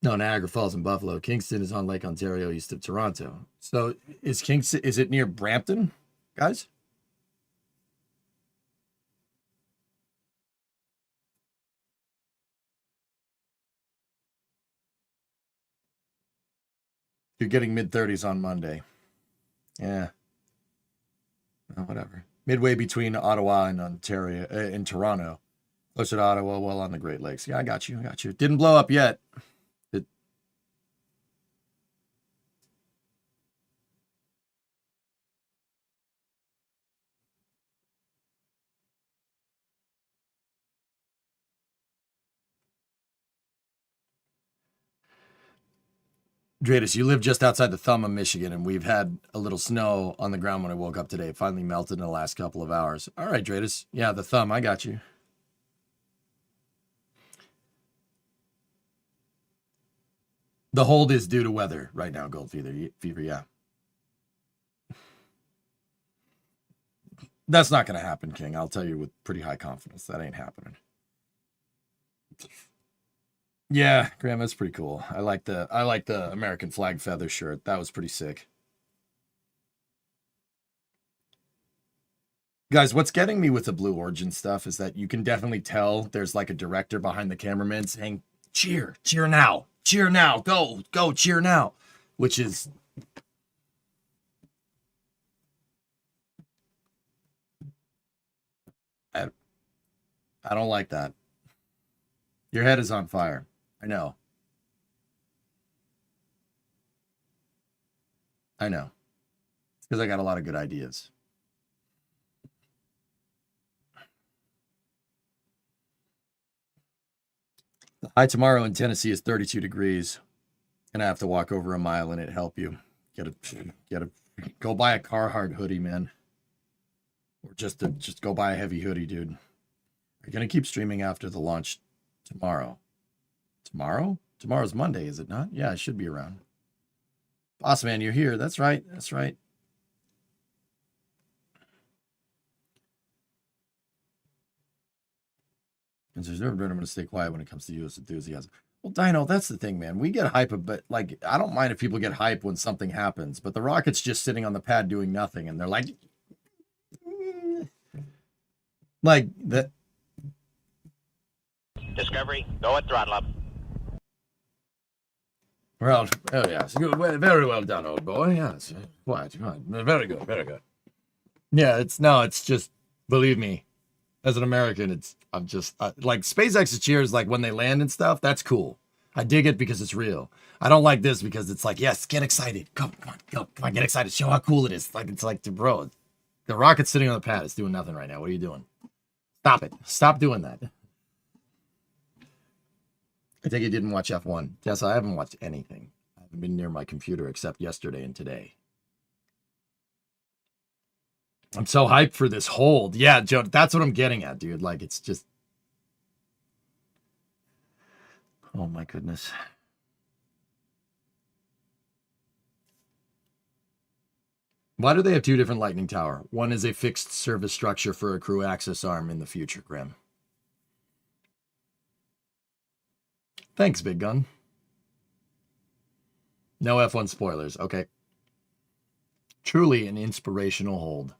No, Niagara Falls and Buffalo. Kingston is on Lake Ontario, east of Toronto. So is Kingston? Is it near Brampton, guys? You're getting mid-30s on Monday. Yeah. Oh, whatever. Midway between Ottawa and Ontario, in Toronto. Closer to Ottawa, well on the Great Lakes. Yeah, I got you. Didn't blow up yet. Dradus, you live just outside the thumb of Michigan, and we've had a little snow on the ground when I woke up today. It finally melted in the last couple of hours. All right, Dradus. Yeah, the thumb. I got you. The hold is due to weather right now, Gold Fever, yeah. That's not going to happen, King. I'll tell you with pretty high confidence. That ain't happening. Yeah, Graham, that's pretty cool. I like the American flag feather shirt. That was pretty sick. Guys, what's getting me with the Blue Origin stuff is that you can definitely tell there's like a director behind the cameraman saying, cheer now, go, cheer now, which is... I don't like that. Your head is on fire. I know. It's because I got a lot of good ideas. The high tomorrow in Tennessee is 32 degrees. And I have to walk over a mile in it. Help you. Go buy a Carhartt hoodie, man. Or just go buy a heavy hoodie, dude. You're going to keep streaming after the launch tomorrow. Tomorrow? Tomorrow's Monday, is it not? Yeah, it should be around. Boss man, you're here. That's right. That's right. And there's never been, I'm going to stay quiet when it comes to U.S. enthusiasm. Well, Dino, that's the thing, man. We get hype, but like, I don't mind if people get hype when something happens, but the rocket's just sitting on the pad doing nothing, and they're like that. Discovery, go at throttle up. Well, oh yes, very well done, old boy. Yes, quite. Very good, very good. Yeah, it's just, believe me, as an American, I'm just like SpaceX's cheers, like when they land and stuff. That's cool. I dig it because it's real. I don't like this because it's like, yes, get excited. Come on, get excited. Show how cool it is. It's like, bro, the rocket's sitting on the pad. It's doing nothing right now. What are you doing? Stop it. Stop doing that. I think you didn't watch F1. Yes, I haven't watched anything. I haven't been near my computer except yesterday and today. I'm so hyped for this hold. Yeah, Joe, that's what I'm getting at, dude. Like, it's just... Oh, my goodness. Why do they have two different Lightning Tower? One is a fixed service structure for a crew access arm in the future, Grim. Thanks, Big Gun. No F1 spoilers. Okay. Truly an inspirational hold.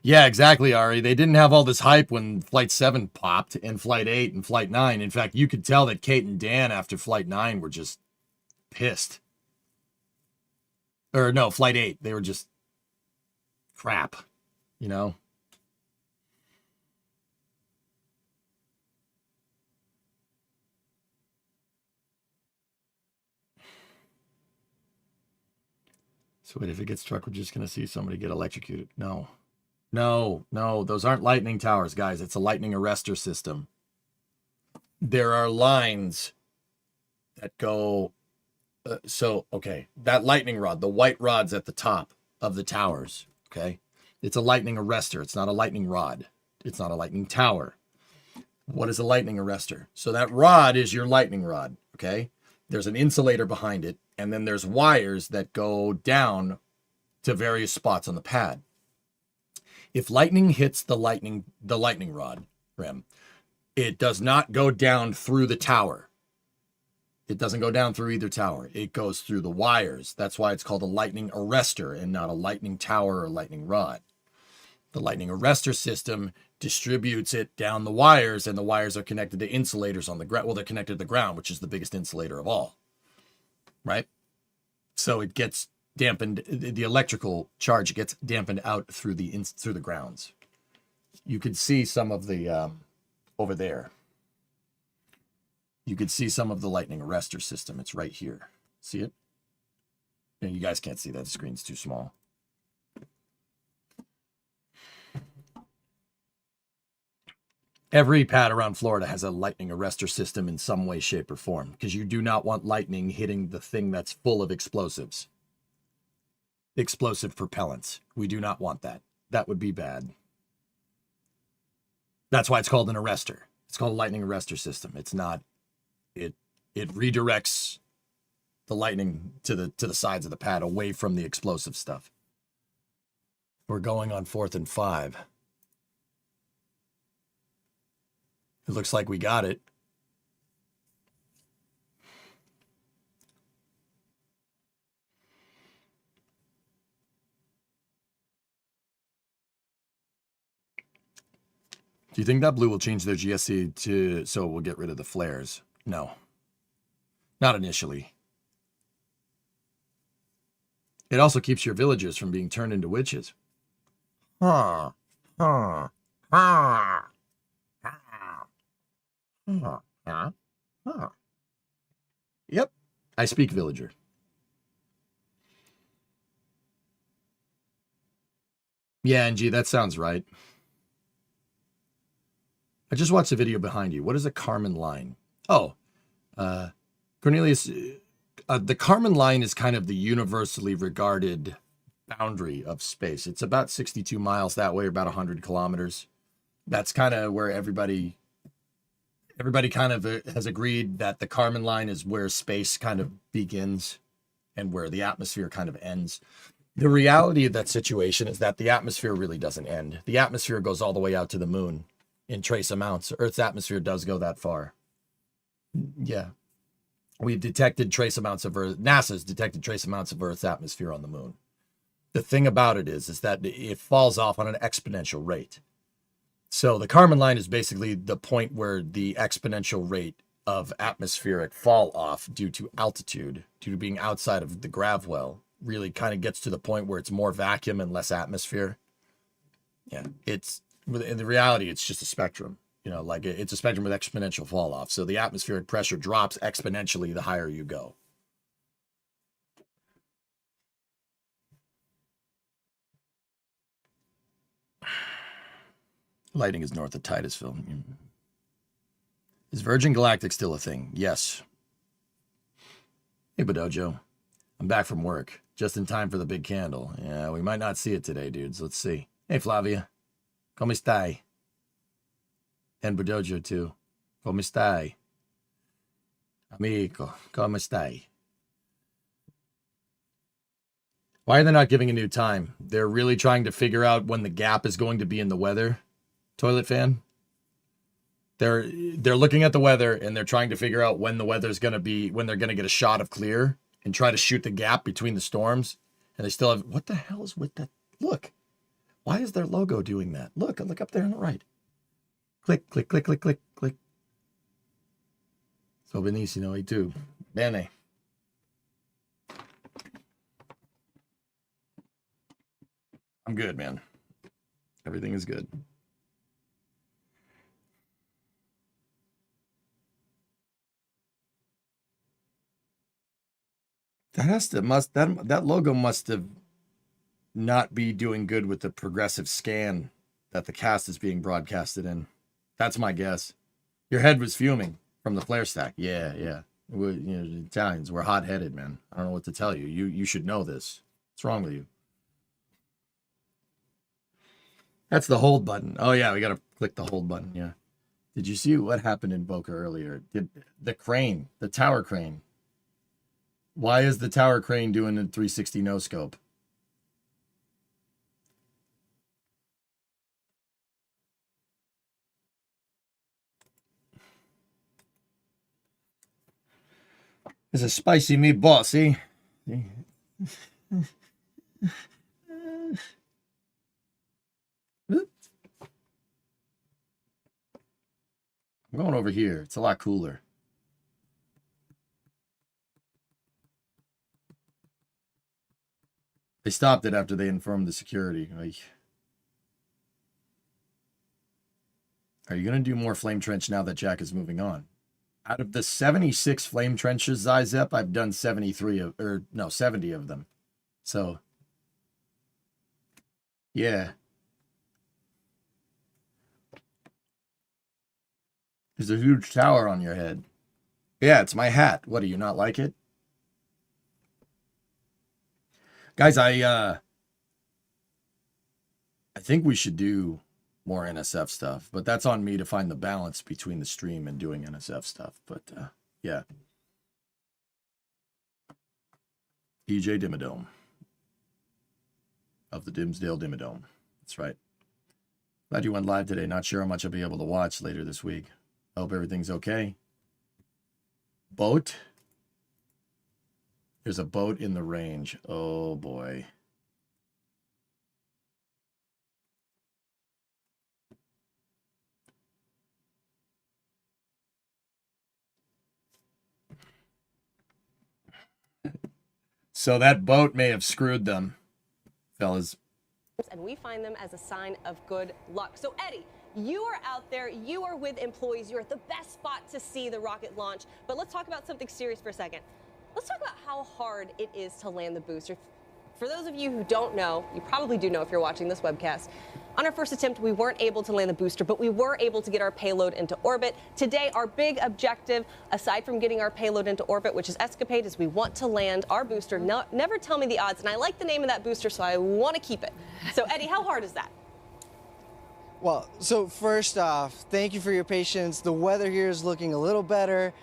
Yeah, exactly, Ari. They didn't have all this hype when Flight 7 popped and Flight 8 and Flight 9. In fact, you could tell that Kate and Dan after Flight 9 were just pissed. Or no, Flight 8. They were just crap, you know? So wait, if it gets struck, we're just going to see somebody get electrocuted. No. No, those aren't lightning towers, guys. It's a lightning arrestor system. there are lines that go. Okay, that lightning rod, the white rod's at the top of the towers. Okay, it's a lightning arrestor. It's not a lightning rod. It's not a lightning tower. What is a lightning arrestor? So that rod is your lightning rod. Okay, there's an insulator behind it, and then there's wires that go down to various spots on the pad. If lightning hits the lightning rod rim, it does not go down through the tower. It doesn't go down through either tower. It goes through the wires. That's why it's called a lightning arrestor and not a lightning tower or lightning rod. The lightning arrestor system distributes it down the wires, and the wires are connected to insulators on the ground. Well, they're connected to the ground, which is the biggest insulator of all, right? So it gets dampened. The electrical charge gets dampened out through the grounds. You could see some of the over there. You could see some of the lightning arrestor system. It's right here. See it? Yeah, you guys can't see that. The screen's too small. Every pad around Florida has a lightning arrestor system in some way, shape, or form, because you do not want lightning hitting the thing that's full of explosives. Explosive propellants. We do not want that. That would be bad. That's why it's called an arrestor. It's called a lightning arrestor system. It's not. It redirects the lightning to the sides of the pad away from the explosive stuff. We're going on 4th and 5. It looks like we got it. Do you think that blue will change their GSC so we'll get rid of the flares? No. Not initially. It also keeps your villagers from being turned into witches. Huh. Huh. Huh. Huh. Huh. Huh. Yep. I speak villager. Yeah, NG, that sounds right. I just watched the video behind you. What is a Kármán line? Oh, Cornelius, the Kármán line is kind of the universally regarded boundary of space. It's about 62 miles that way, about 100 kilometers. That's kind of where everybody kind of has agreed that the Kármán line is where space kind of begins and where the atmosphere kind of ends. The reality of that situation is that the atmosphere really doesn't end. The atmosphere goes all the way out to the moon in trace amounts. Earth's atmosphere does go that far. Yeah. We've detected trace amounts of Earth. NASA's detected trace amounts of Earth's atmosphere on the moon. The thing about it is that it falls off on an exponential rate. So the Kármán line is basically the point where the exponential rate of atmospheric fall off due to altitude, due to being outside of the grav well, really kind of gets to the point where it's more vacuum and less atmosphere. Yeah, in the reality, it's just a spectrum. You know, like it's a spectrum with exponential fall off. So the atmospheric pressure drops exponentially the higher you go. Lightning is north of Titusville. Is Virgin Galactic still a thing? Yes. Hey, Badojo. I'm back from work. Just in time for the big candle. Yeah, we might not see it today, dudes. Let's see. Hey, Flavia. Come stai? And Badojo, too. Come stai? Amico, come stai? Why are they not giving a new time? They're really trying to figure out when the gap is going to be in the weather. Toilet fan? They're looking at the weather and they're trying to figure out when the weather's going to be, when they're going to get a shot of clear and try to shoot the gap between the storms. And they still have, what the hell is with that? Look, why is their logo doing that? Look up there on the right. Click, click, click, click, click, click. So benissimo, y tu. Bene. I'm good, man. Everything is good. That logo must have not be doing good with the progressive scan that the cast is being broadcasted in. That's my guess. Your head was fuming. From the flare stack. Yeah, yeah. We, you know, the Italians, we're hot-headed, man. I don't know what to tell you. You should know this. What's wrong with you? That's the hold button. Oh, yeah, we got to click the hold button, yeah. Did you see what happened in Boca earlier? Did the crane, the tower crane. Why is the tower crane doing a 360 no-scope? It's a spicy meatball, see? I'm going over here. It's a lot cooler. They stopped it after they informed the security. Like, are you going to do more flame trench now that Jack is moving on? Out of the 76 flame trenches, Zizep, I've done 73 of, or no, 70 of them. So, yeah. There's a huge tower on your head. Yeah, it's my hat. What, do you not like it? Guys, I think we should do more NSF stuff, but that's on me to find the balance between the stream and doing NSF stuff. But yeah. EJ Dimmadome of the Dimsdale Dimmadome. That's right. Glad you went live today. Not sure how much I'll be able to watch later this week. Hope everything's okay. Boat. There's a boat in the range. Oh boy. So that boat may have screwed them, fellas. And we find them as a sign of good luck. So Eddie, you are out there, you are with employees, you're at the best spot to see the rocket launch. But let's talk about something serious for a second. Let's talk about how hard it is to land the booster. For those of you who don't know, you probably do know if you're watching this webcast, on our first attempt, we weren't able to land the booster, but we were able to get our payload into orbit. Today, our big objective, aside from getting our payload into orbit, which is ESCAPADE, is we want to land our booster. Never tell me the odds, and I like the name of that booster, so I want to keep it. So, Eddie, how hard is that? Well, so first off, thank you for your patience. The weather here is looking a little better.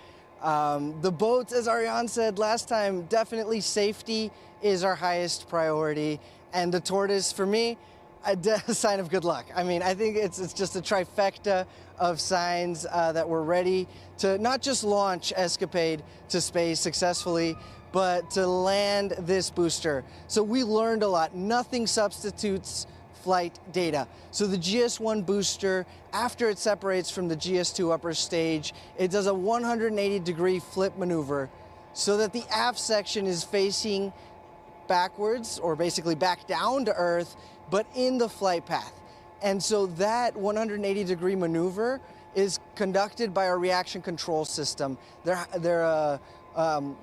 The boats, as Ariane said last time, definitely safety is our highest priority. And the tortoise, for me, a sign of good luck. I mean, I think it's just a trifecta of signs that we're ready to not just launch ESCAPADE to space successfully, but to land this booster. So we learned a lot. Nothing substitutes flight data. So the GS1 booster, after it separates from the GS2 upper stage, it does a 180-degree flip maneuver so that the aft section is facing backwards, or basically back down to Earth, but in the flight path. And so that 180-degree maneuver is conducted by our reaction control system. They're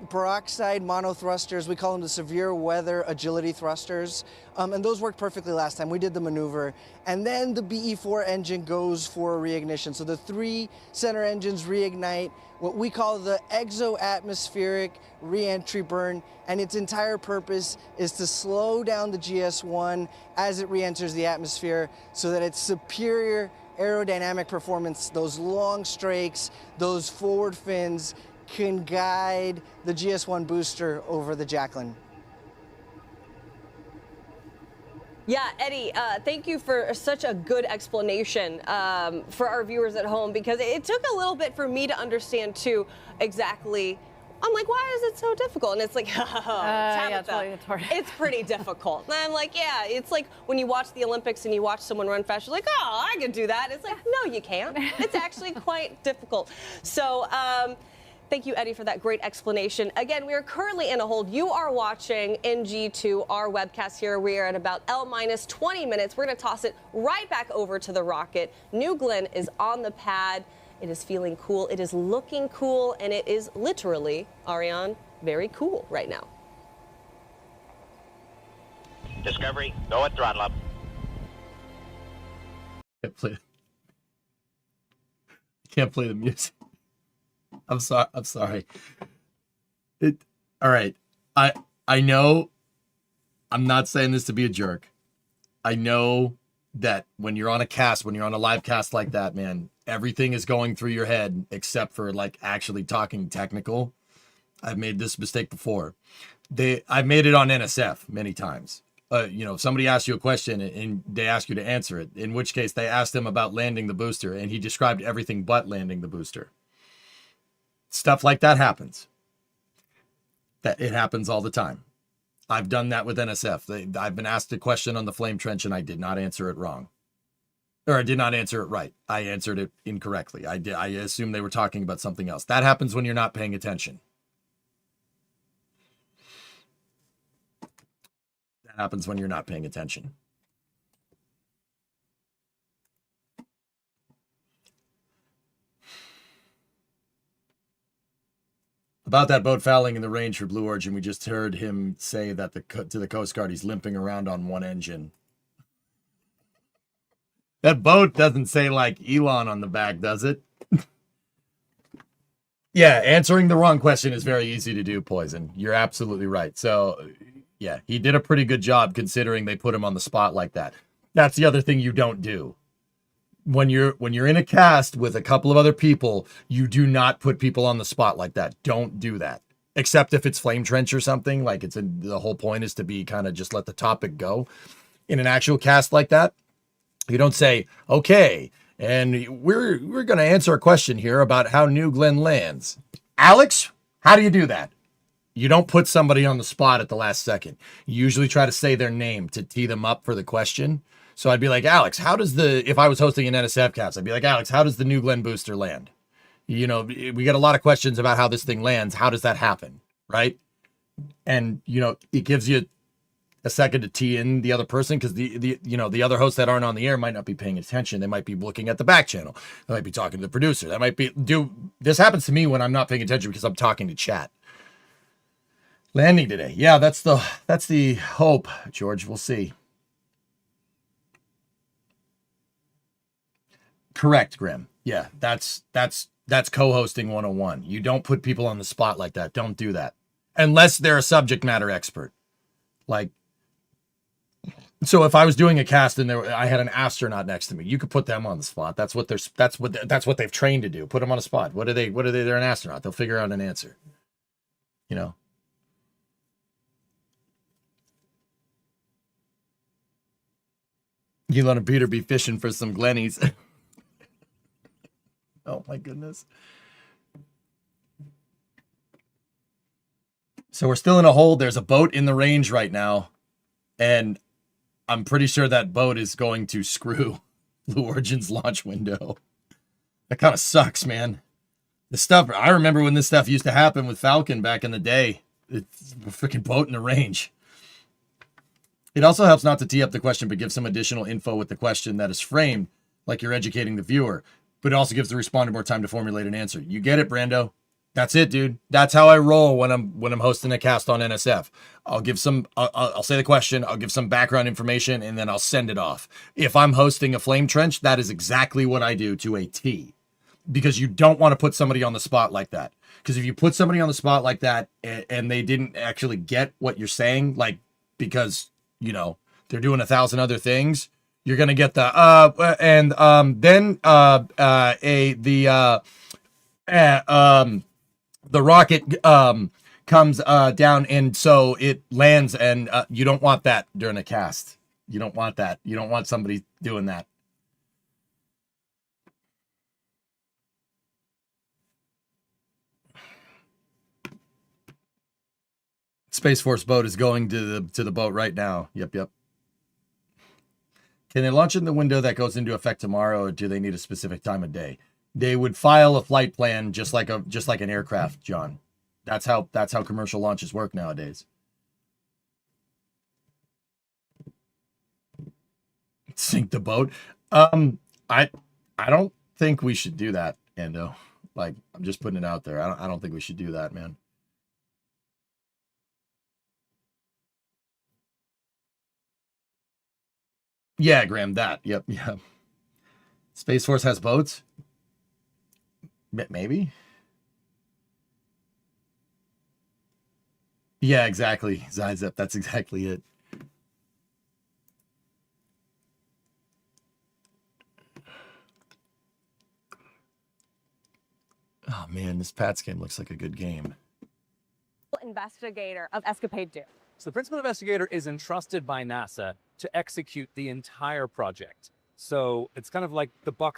peroxide monothrusters. We call them the severe weather agility thrusters. And those worked perfectly last time. We did the maneuver. And then the BE4 engine goes for reignition. So the 3 center engines reignite what we call the exo-atmospheric re-entry burn. And its entire purpose is to slow down the GS1 as it re-enters the atmosphere so that its superior aerodynamic performance, those long strakes, those forward fins, can guide the GS1 booster over the Jacqueline. Yeah, Eddie, thank you for such a good explanation for our viewers at home, because it took a little bit for me to understand, too, exactly. I'm like, why is it so difficult? And it's like, Tabitha, it's hard. It's pretty difficult. And I'm like, yeah, it's like when you watch the Olympics and you watch someone run fast, you're like, oh, I can do that. It's like, no, you can't. It's actually quite difficult. So, thank you, Eddie, for that great explanation. Again, we are currently in a hold. You are watching NG2, our webcast here. We are at about L-20 minutes. We're going to toss it right back over to the rocket. New Glenn is on the pad. It is feeling cool. It is looking cool. And it is literally, Ariane, very cool right now. Discovery, go at throttle up. Can't play the music. I'm sorry. I'm sorry. All right. I know I'm not saying this to be a jerk. I know that when you're on a cast, when you're on a live cast like that, man, everything is going through your head except for like actually talking technical. I've made this mistake before. I've made it on NSF many times. If somebody asks you a question and they ask you to answer it, in which case they asked him about landing the booster and he described everything but landing the booster. Stuff like that happens. It happens all the time. I've done that with NSF. I've been asked a question on the flame trench and I did not answer it wrong. Or I did not answer it right. I answered it incorrectly. I assumed they were talking about something else. That happens when you're not paying attention. That happens when you're not paying attention. About that boat fouling in the range for Blue Origin, we just heard him say that to the Coast Guard he's limping around on one engine. That boat doesn't say like Elon on the back, does it? Yeah, answering the wrong question is very easy to do, Poison. You're absolutely right. So, yeah, he did a pretty good job considering they put him on the spot like that. That's the other thing you don't do. When you're in a cast with a couple of other people, you do not put people on the spot like that. Don't do that. Except if it's Flame Trench or something, like the whole point is to be kind of just let the topic go. In an actual cast like that, you don't say, okay, and we're going to answer a question here about how New Glenn lands. Alex, how do you do that? You don't put somebody on the spot at the last second. You usually try to say their name to tee them up for the question. So I'd be like, Alex, if I was hosting an NSF cast, I'd be like, Alex, how does the New Glenn booster land? We get a lot of questions about how this thing lands. How does that happen? Right? And, it gives you a second to tee in the other person because the other hosts that aren't on the air might not be paying attention. They might be looking at the back channel. They might be talking to the producer. This happens to me when I'm not paying attention because I'm talking to chat. Landing today. Yeah, that's the hope, George. We'll see. Correct, Grim. Yeah, that's co-hosting 101. You don't put people on the spot like that. Don't do that. Unless they're a subject matter expert. Like, so if I was doing a cast and I had an astronaut next to me, you could put them on the spot. That's what they've trained to do. Put them on a spot. What are they? They're an astronaut. They'll figure out an answer. Elon and Peter be fishing for some Glennies. Oh my goodness. So we're still in a hold. There's a boat in the range right now. And I'm pretty sure that boat is going to screw Blue Origin's launch window. That kind of sucks, man. I remember when this stuff used to happen with Falcon back in the day. It's a freaking boat in the range. It also helps not to tee up the question, but give some additional info with the question that is framed, like you're educating the viewer. But it also gives the responder more time to formulate an answer. You get it, Brando? That's it, dude. That's how I roll when I'm hosting a cast on NSF. I'll say the question, I'll give some background information, and then I'll send it off. If I'm hosting a flame trench, that is exactly what I do to a T. Because you don't want to put somebody on the spot like that. Because if you put somebody on the spot like that and they didn't actually get what you're saying, like because they're doing 1,000 other things, you're gonna get the the rocket comes down and so it lands and you don't want that during a cast. You don't want that. You don't want somebody doing that. Space Force boat is going to the boat right now. Yep. Can they launch in the window that goes into effect tomorrow, or do they need a specific time of day? They would file a flight plan just like an aircraft, John. That's how commercial launches work nowadays. Sink the boat. I don't think we should do that, Ando. Like, I'm just putting it out there. I don't think we should do that, man. Yeah, Graham, that. Yep, yeah. Space Force has boats? Maybe. Yeah, exactly. Zizep, that's exactly it. Oh man, this Pats game looks like a good game. Investigator of ESCAPADE do? So the principal investigator is entrusted by NASA to execute the entire project. So it's kind of like the buck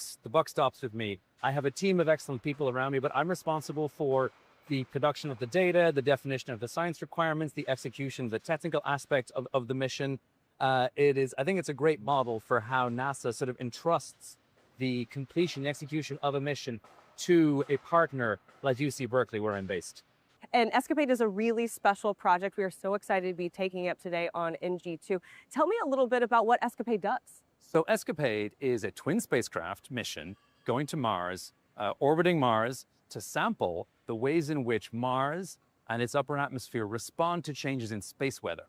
stops with me. I have a team of excellent people around me, but I'm responsible for the production of the data, the definition of the science requirements, the execution, the technical aspect of the mission. I think it's a great model for how NASA sort of entrusts the completion, execution of a mission to a partner like UC Berkeley, where I'm based. And ESCAPADE is a really special project. We are so excited to be taking it up today on NG2. Tell me a little bit about what ESCAPADE does. So ESCAPADE is a twin spacecraft mission going to Mars, orbiting Mars to sample the ways in which Mars and its upper atmosphere respond to changes in space weather.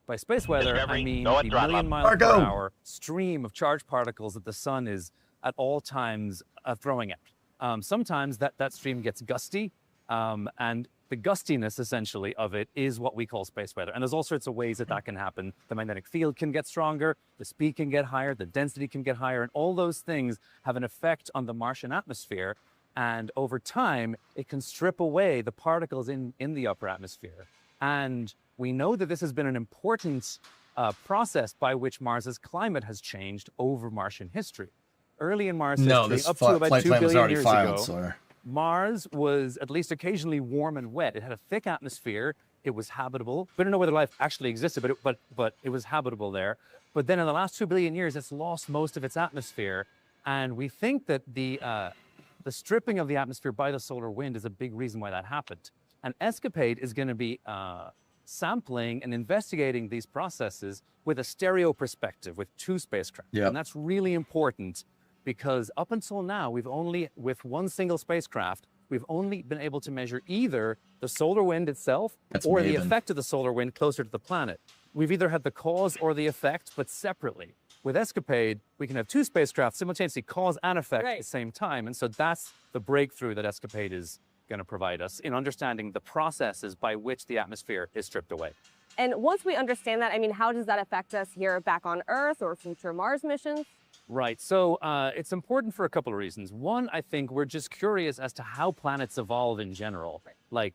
By space weather, I mean the million-mile-per-hour stream of charged particles that the sun is at all times throwing out. Sometimes that stream gets gusty, and the gustiness, essentially, of it is what we call space weather. And there's all sorts of ways that can happen. The magnetic field can get stronger, the speed can get higher, the density can get higher, and all those things have an effect on the Martian atmosphere. And over time, it can strip away the particles in the upper atmosphere. And we know that this has been an important process by which Mars's climate has changed over Martian history. Early in Mars history, up to about 2 billion years ago, Mars was at least occasionally warm and wet. It had a thick atmosphere. It was habitable. We don't know whether life actually existed, but it was habitable there. But then in the last 2 billion years, it's lost most of its atmosphere. And we think that the stripping of the atmosphere by the solar wind is a big reason why that happened. And ESCAPADE is going to be sampling and investigating these processes with a stereo perspective, with 2 spacecraft. Yep. And that's really important, because up until now, with one single spacecraft, we've only been able to measure either the solar wind itself or the effect of the solar wind closer to the planet. We've either had the cause or the effect, but separately. With ESCAPADE, we can have 2 spacecraft simultaneously cause and effect at the same time. And so that's the breakthrough that ESCAPADE is going to provide us in understanding the processes by which the atmosphere is stripped away. And once we understand that, I mean, how does that affect us here back on Earth or future Mars missions? Right. So it's important for a couple of reasons. One, I think we're just curious as to how planets evolve in general. Like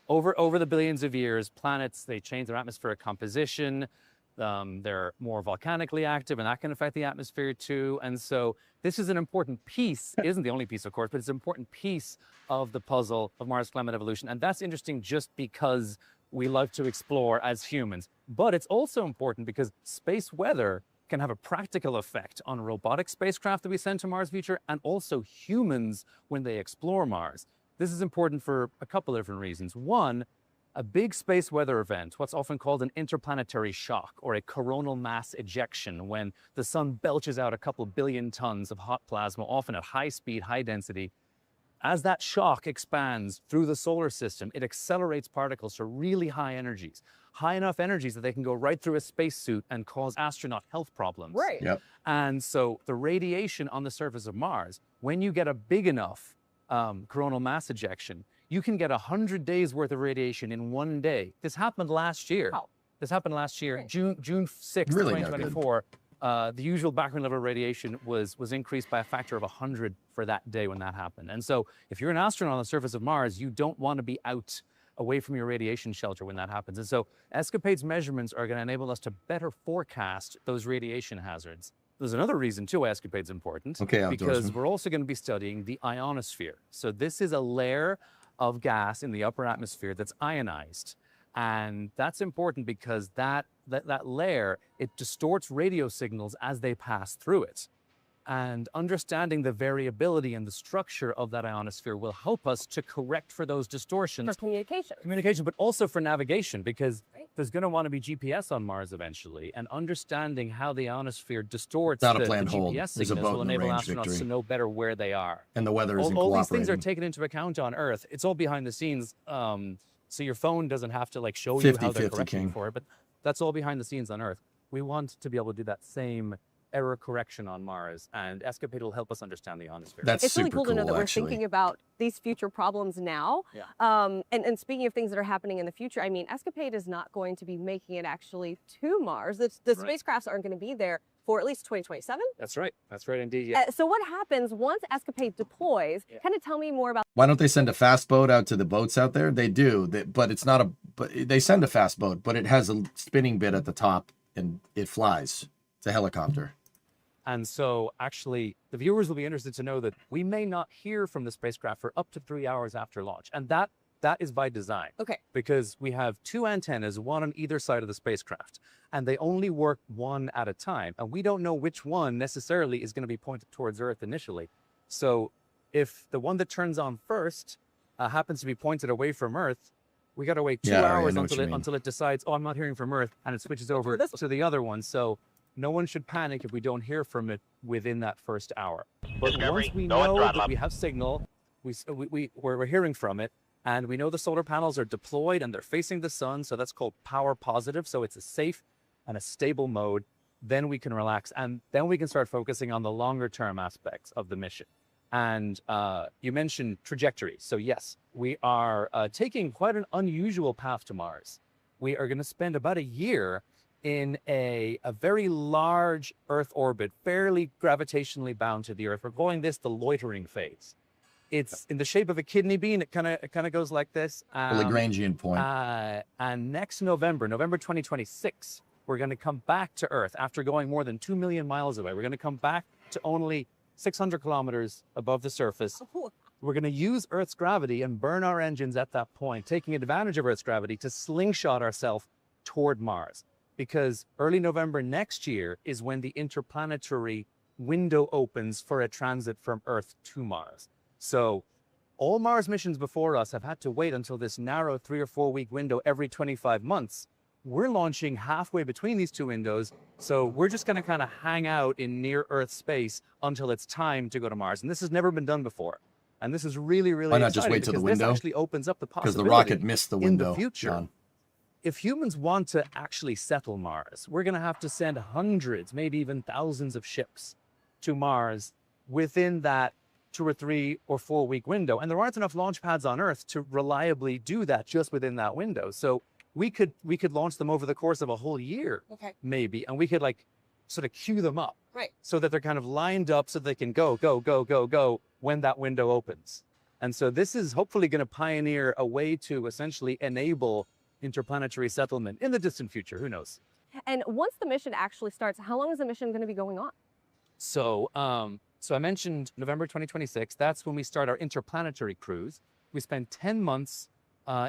over the billions of years, planets, they change their atmospheric composition. They're more volcanically active, and that can affect the atmosphere too. And so this is an important piece. It isn't the only piece, of course, but it's an important piece of the puzzle of Mars climate evolution. And that's interesting just because we love to explore as humans. But it's also important because space weather can have a practical effect on robotic spacecraft that we send to Mars future, and also humans when they explore Mars. This is important for a couple of different reasons. One, a big space weather event, what's often called an interplanetary shock or a coronal mass ejection, when the sun belches out a couple billion tons of hot plasma, often at high speed, high density. As that shock expands through the solar system, it accelerates particles to really high energies, high enough energies that they can go right through a spacesuit and cause astronaut health problems. Right. Yep. And so the radiation on the surface of Mars, when you get a big enough coronal mass ejection, you can get 100 days worth of radiation in one day. This happened last year. Wow. This happened last year, June 6th, really 2024. The usual background level radiation was increased by a factor of 100 for that day when that happened. And so if you're an astronaut on the surface of Mars, you don't want to be out away from your radiation shelter when that happens. And so ESCAPADE's measurements are going to enable us to better forecast those radiation hazards. There's another reason too why ESCAPADE's important, because we're also going to be studying the ionosphere. So this is a layer of gas in the upper atmosphere that's ionized. And that's important because that layer, it distorts radio signals as they pass through it. And understanding the variability and the structure of that ionosphere will help us to correct for those distortions. For communication. Communication, but also for navigation, because there's going to want to be GPS on Mars eventually. And understanding how the ionospor distorts the GPS signals will enable astronauts to know better where they are. And the weather isn't all these things are taken into account on Earth. It's all behind the scenes. So your phone doesn't have to like show you how they're correcting for it, but that's all behind the scenes on Earth. We want to be able to do that same error correction on Mars, and ESCAPADE will help us understand the ionosphere. That's It's really super cool to know that we're actually. thinking about these future problems now. Yeah. And speaking of things that are happening in the future, I mean, ESCAPADE is not going to be making it actually to Mars. The spacecrafts aren't going to be there for at least 2027. That's right. That's right indeed. Yeah. So what happens once ESCAPADE deploys? Kind of tell me more about. Why don't they send a fast boat out to the boats out there? They do, but it's not a. But they send a fast boat, but it has a spinning bit at the top and it flies. It's a helicopter. And so actually, the viewers will be interested to know that we may not hear from the spacecraft for up to 3 hours after launch. And that is by design. Okay. Because we have 2 antennas, one on either side of the spacecraft, and they only work one at a time. And we don't know which one necessarily is going to be pointed towards Earth initially. So if the one that turns on first happens to be pointed away from Earth, we got to wait 2 hours until it decides, oh, I'm not hearing from Earth, and it switches over to the other one. So no one should panic if we don't hear from it within that first hour. But once we know that we have signal, we're hearing from it, and we know the solar panels are deployed and they're facing the sun, so that's called power positive. So it's a safe and a stable mode. Then we can relax, and then we can start focusing on the longer term aspects of the mission. And you mentioned trajectory. So yes, we are taking quite an unusual path to Mars. We are going to spend about a year in a very large Earth orbit, fairly gravitationally bound to the Earth. We're calling this the loitering phase. It's in the shape of a kidney bean. It kind of goes like this. Lagrangian point. And next November 2026, we're going to come back to Earth after going more than 2 million miles away. We're going to come back to only 600 kilometers above the surface. We're going to use Earth's gravity and burn our engines at that point, taking advantage of Earth's gravity to slingshot ourselves toward Mars. Because early November next year is when the interplanetary window opens for a transit from Earth to Mars. So all Mars missions before us have had to wait until this narrow 3 or 4 week window every 25 months. We're launching halfway between these 2 windows. So we're just going to kind of hang out in near Earth space until it's time to go to Mars. And this has never been done before. And this is really, really Why not exciting just wait till the window? This actually opens up the possibility because the rocket missed the window in the future. John. If humans want to actually settle Mars, we're going to have to send hundreds, maybe even thousands of ships to Mars within that 2 or 3 or 4 week window. And there aren't enough launch pads on Earth to reliably do that just within that window. So we could launch them over the course of a whole year, maybe, and we could like sort of queue them up, so that they're kind of lined up so they can go when that window opens. And so this is hopefully going to pioneer a way to essentially enable interplanetary settlement in the distant future. Who knows? And once the mission actually starts, how long is the mission going to be going on? So, so I mentioned November 2026. That's when we start our interplanetary cruise. We spend 10 months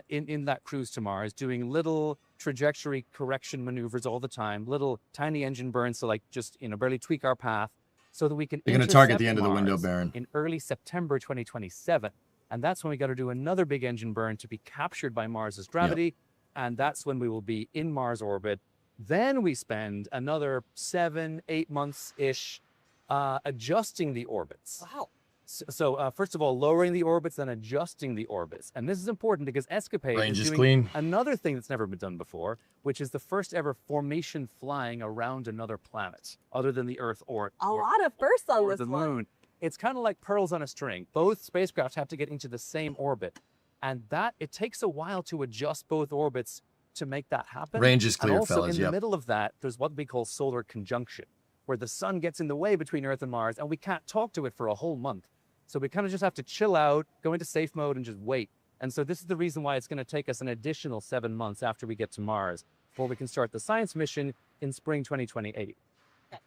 in that cruise to Mars, doing little trajectory correction maneuvers all the time, little tiny engine burns to like just barely tweak our path, so that we can. You're going to target the end of the window, Baron. In early September 2027, and that's when we got to do another big engine burn to be captured by Mars's gravity, and that's when we will be in Mars orbit. Then we spend another 7-8 months ish adjusting the orbits. Wow. So first of all, lowering the orbits, then adjusting the orbits. And this is important because ESCAPADE is doing another thing that's never been done before, which is the first ever formation flying around another planet, other than the Earth or a lot of firsts on this the one. Moon. It's kind of like pearls on a string. Both spacecraft have to get into the same orbit. And it takes a while to adjust both orbits to make that happen. Range is clear, and also fellas, in the middle of that, there's what we call solar conjunction, where the sun gets in the way between Earth and Mars, and we can't talk to it for a whole month. So we kind of just have to chill out, go into safe mode, and just wait. And so this is the reason why it's going to take us an additional 7 months after we get to Mars before we can start the science mission in spring 2028.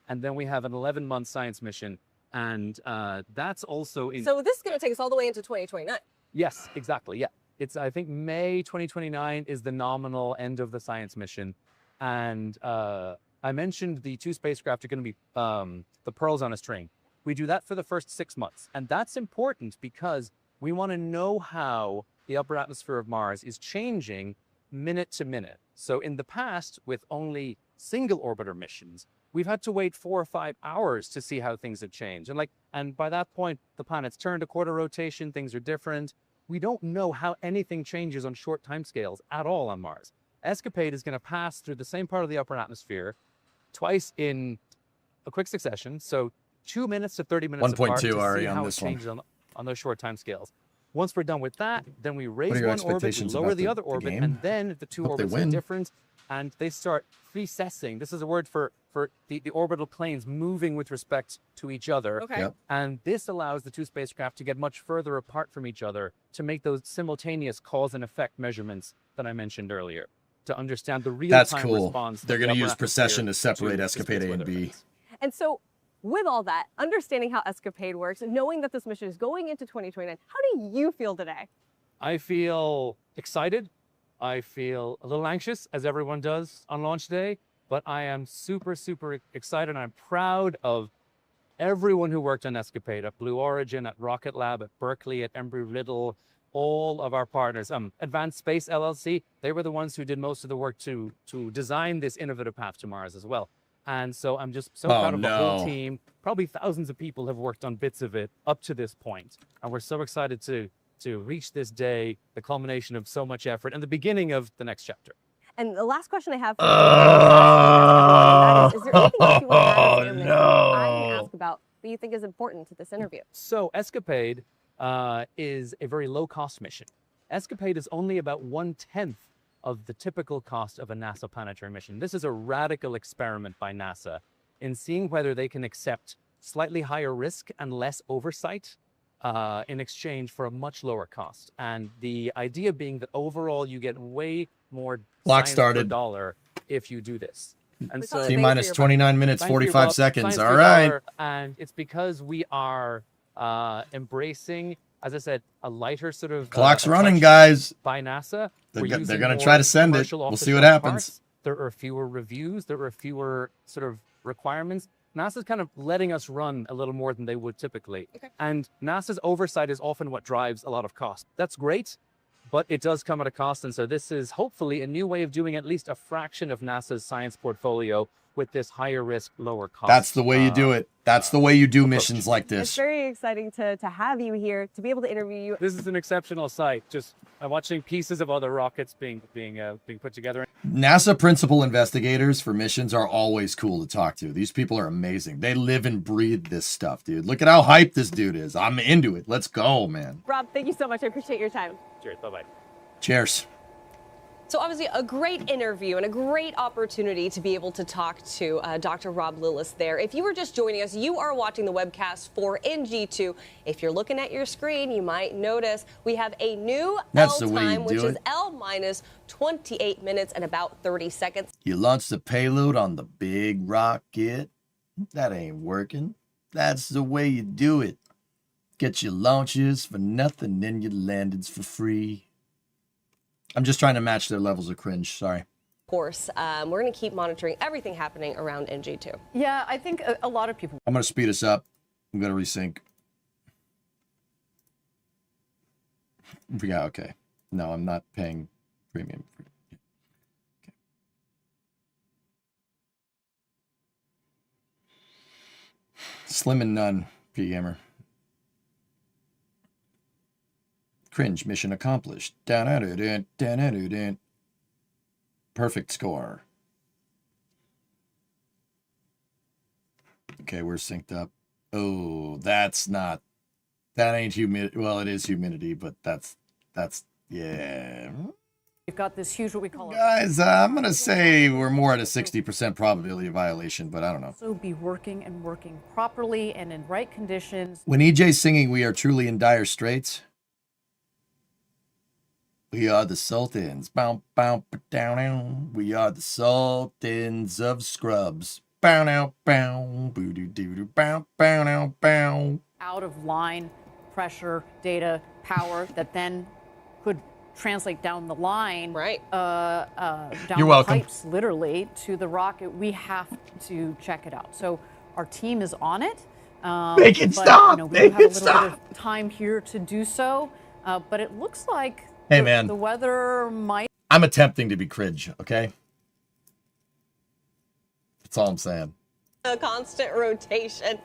And then we have an 11-month science mission, and that's also in... So this is going to take us all the way into 2029. Yes, exactly, yeah. It's, I think, May 2029 is the nominal end of the science mission. And I mentioned the 2 spacecraft are going to be the pearls on a string. We do that for the first 6 months. And that's important because we want to know how the upper atmosphere of Mars is changing minute to minute. So in the past, with only single orbiter missions, we've had to wait 4 or 5 hours to see how things have changed. And by that point, the planet's turned a quarter rotation, things are different. We don't know how anything changes on short timescales at all on Mars. ESCAPADE is going to pass through the same part of the upper atmosphere twice in a quick succession. So 2 minutes to 30 minutes 1.2 apart to already see on how this it changes on those short time scales. Once we're done with that, then we raise your one orbit, we expectations lower about the the other orbit, game? and then the two Hope they orbits are win. different, and they start precessing. This is a word for the orbital planes moving with respect to each other. Okay. Yep. And this allows the two spacecraft to get much further apart from each other to make those simultaneous cause and effect measurements that I mentioned earlier, to understand the real-time That's cool. response. They're of the going to upper use precession to atmosphere separate to Escapade A space and weather B. events. And so, with all that, understanding how ESCAPADE works, knowing that this mission is going into 2029, how do you feel today? I feel excited. I feel a little anxious, as everyone does on launch day, but I am super, super excited. I'm proud of everyone who worked on ESCAPADE at Blue Origin, at Rocket Lab, at Berkeley, at Embry-Riddle, all of our partners. Advanced Space LLC, they were the ones who did most of the work to design this innovative path to Mars as well. And so I'm just so proud of the whole team. Probably thousands of people have worked on bits of it up to this point. And we're so excited to reach this day, the culmination of so much effort and the beginning of the next chapter. And the last question I have for you is there anything else you want to add as airman I can ask about that you think is important to this interview? So ESCAPADE is a very low-cost mission. ESCAPADE is only about 1/10 of the typical cost of a NASA planetary mission. This is a radical experiment by NASA in seeing whether they can accept slightly higher risk and less oversight in exchange for a much lower cost. And the idea being that overall you get way more Clock science started. per dollar if you do this. And so T-minus 29 minutes, Thank you, 45 Bob. seconds. Science All per right. dollar, and it's because we are embracing, as I said, a lighter sort of Clock's running, approach guys. by NASA. They're We're go- they're using gonna more try to send it. commercial We'll off-the-shelf see what happens. parts. There are fewer reviews. There are fewer sort of requirements. NASA's kind of letting us run a little more than they would typically. And NASA's oversight is often what drives a lot of cost. That's great, but it does come at a cost. And so this is hopefully a new way of doing at least a fraction of NASA's science portfolio with this higher risk, lower cost. That's the way you do it. That's the way you do missions like It's this. very exciting to have you here, to be able to interview you. This is an exceptional sight. Just watching pieces of other rockets being put together. NASA principal investigators for missions are always cool to talk to. These people are amazing. They live and breathe this stuff, dude. Look at how hyped this dude is. I'm into it. Let's go, man. Rob, thank you so much. I appreciate your time. Cheers. Bye-bye. Cheers. So obviously a great interview and a great opportunity to be able to talk to Dr. Rob Lillis there. If you were just joining us, you are watching the webcast for NG2. If you're looking at your screen, you might notice we have a new L time, which is L minus 28 minutes and about 30 seconds. You launch the payload on the big rocket. That ain't working. That's the way you do it. Get your launches for nothing, then your landings for free. I'm just trying to match their levels of cringe. Sorry. Of course, we're going to keep monitoring everything happening around NG2. Yeah, I think a lot of people. I'm going to speed us up. I'm going to resync. Yeah, okay. No, I'm not paying premium. Okay. Slim and none, P-Gamer. Cringe, mission accomplished. Perfect score. Okay, we're synced up. Oh, that's not. That ain't humidity. Well, it is humidity, but that's yeah. We've got this huge, what we call Guys, I'm going to say we're more at a 60% probability of violation, but I don't know. also be working and working properly and in right conditions. When EJ's singing, we are truly in dire straits. We are the Sultans. Bow, bow, down, down. We are the Sultans of Scrubs. Bow, now, bow. Boo, doo, doo, doo, bow, bow, now, bow. Out of line pressure, data, power that then could translate down the line, right? Down You're the welcome. pipes, literally, to the rocket. We have to check it out. So our team is on it. Make it but, stop! You know, we Make have a it little stop! bit of time here to do so, but it looks like Hey, man. the weather might. I'm attempting to be cringe, okay? That's all I'm saying. A constant rotation.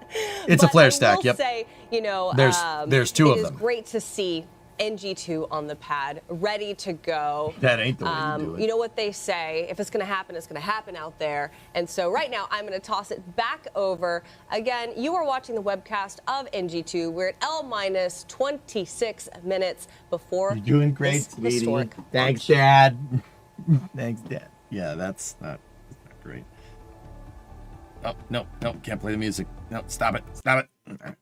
It's a But flare I stack, will yep. say, you know, There's two of it them. is great to see NG2 on the pad, ready to go. That ain't the way you do it. You know what they say, if it's going to happen out there. And so right now, I'm going to toss it back over. Again, you are watching the webcast of NG2. We're at L minus 26 minutes before You're doing great, sweetie. historic Thanks, launch. Dad. Thanks, Dad. Yeah, that's not great. Oh, no, can't play the music. No, stop it. All right.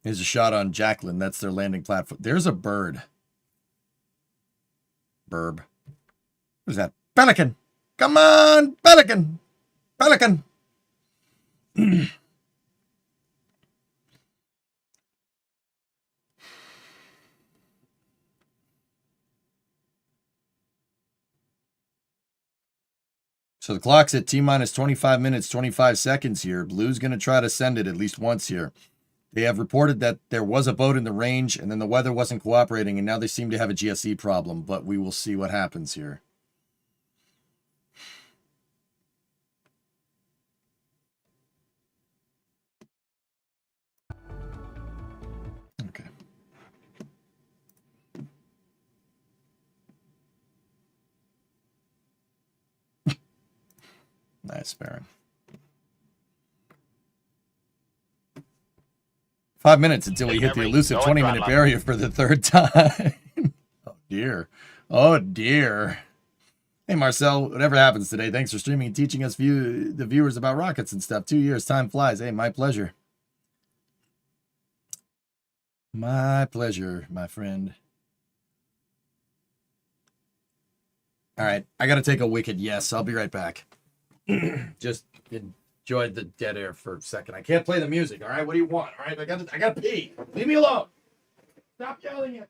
Here's a shot on Jacqueline. That's their landing platform. There's a bird. Burb. Who's that? Pelican. Come on, Pelican. Pelican. So the clock's at T-minus 25 minutes, 25 seconds here. Blue's going to try to send it at least once here. They have reported that there was a boat in the range, and then the weather wasn't cooperating, and now they seem to have a GSE problem, but we will see what happens here. Okay. Nice, Baron. 5 minutes until we hit the elusive 20-minute barrier for the third time. Oh, dear. Oh, dear. Hey, Marcel, whatever happens today, thanks for streaming and teaching us the viewers about rockets and stuff. 2 years, time flies. Hey, my pleasure. My pleasure, my friend. All right, I got to take a wicked yes. I'll be right back. Just enjoy the dead air for a second. I can't play the music. All right, what do you want? All right, I got to pee. Leave me alone. Stop yelling at me.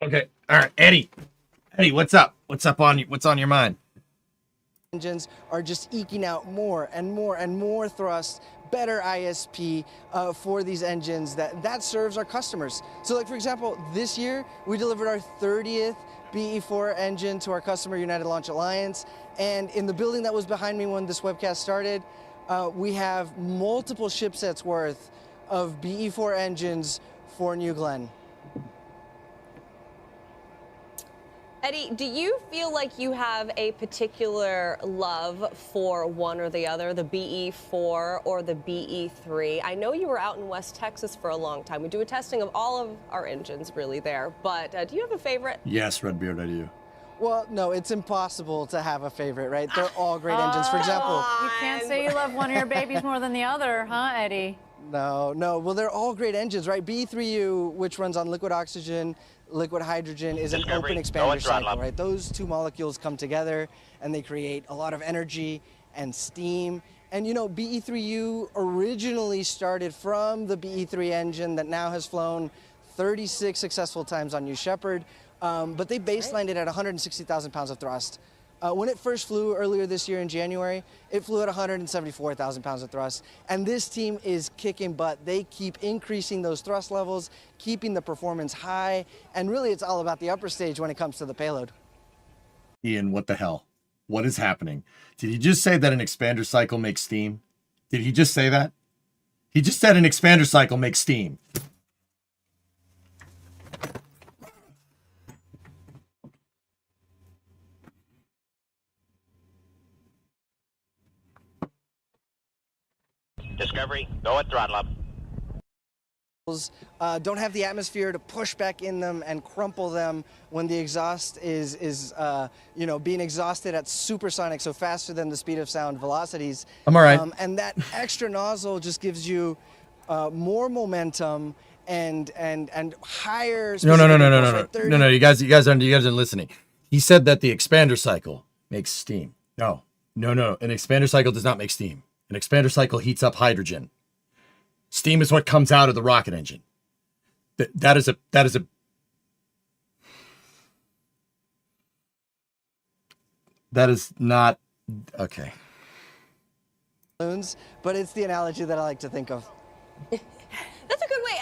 Okay. All right, Eddie. Eddie, what's up? What's on your mind? Engines are just eking out more and more and more thrust, better ISP for these engines that serves our customers. So like, for example, this year we delivered our 30th BE4 engine to our customer, United Launch Alliance. And in the building that was behind me when this webcast started, we have multiple shipsets worth of BE4 engines for New Glenn. Eddie, do you feel like you have a particular love for one or the other, the BE4 or the BE3? I know you were out in West Texas for a long time. We do a testing of all of our engines really there, but do you have a favorite? Yes, Redbeard, I do. Well, no, it's impossible to have a favorite, right? They're all great engines. For example, You can't say you love one of your babies more than the other, huh, Eddie? No. Well, they're all great engines, right? BE3U, which runs on liquid oxygen, liquid hydrogen, is an open expander cycle, right? Those two molecules come together and they create a lot of energy and steam. And you know, BE3U originally started from the BE3 engine that now has flown 36 successful times on New Shepard, but they baselined it at 160,000 pounds of thrust. When it first flew earlier this year in January, it flew at 174,000 pounds of thrust. And this team is kicking butt. They keep increasing those thrust levels, keeping the performance high, and really it's all about the upper stage when it comes to the payload. Ian, what the hell? What is happening? Did he just say that an expander cycle makes steam? Did he just say that? He just said an expander cycle makes steam. Discovery, go at throttle up. Don't have the atmosphere to push back in them and crumple them when the exhaust is being exhausted at supersonic, so faster than the speed of sound velocities. I'm all right. And that extra nozzle just gives you more momentum and higher. No. You guys aren't listening. He said that the expander cycle makes steam. No. An expander cycle does not make steam. An expander cycle heats up hydrogen. Steam is what comes out of the rocket engine. That is not okay. But it's the analogy that I like to think of. That's a good way.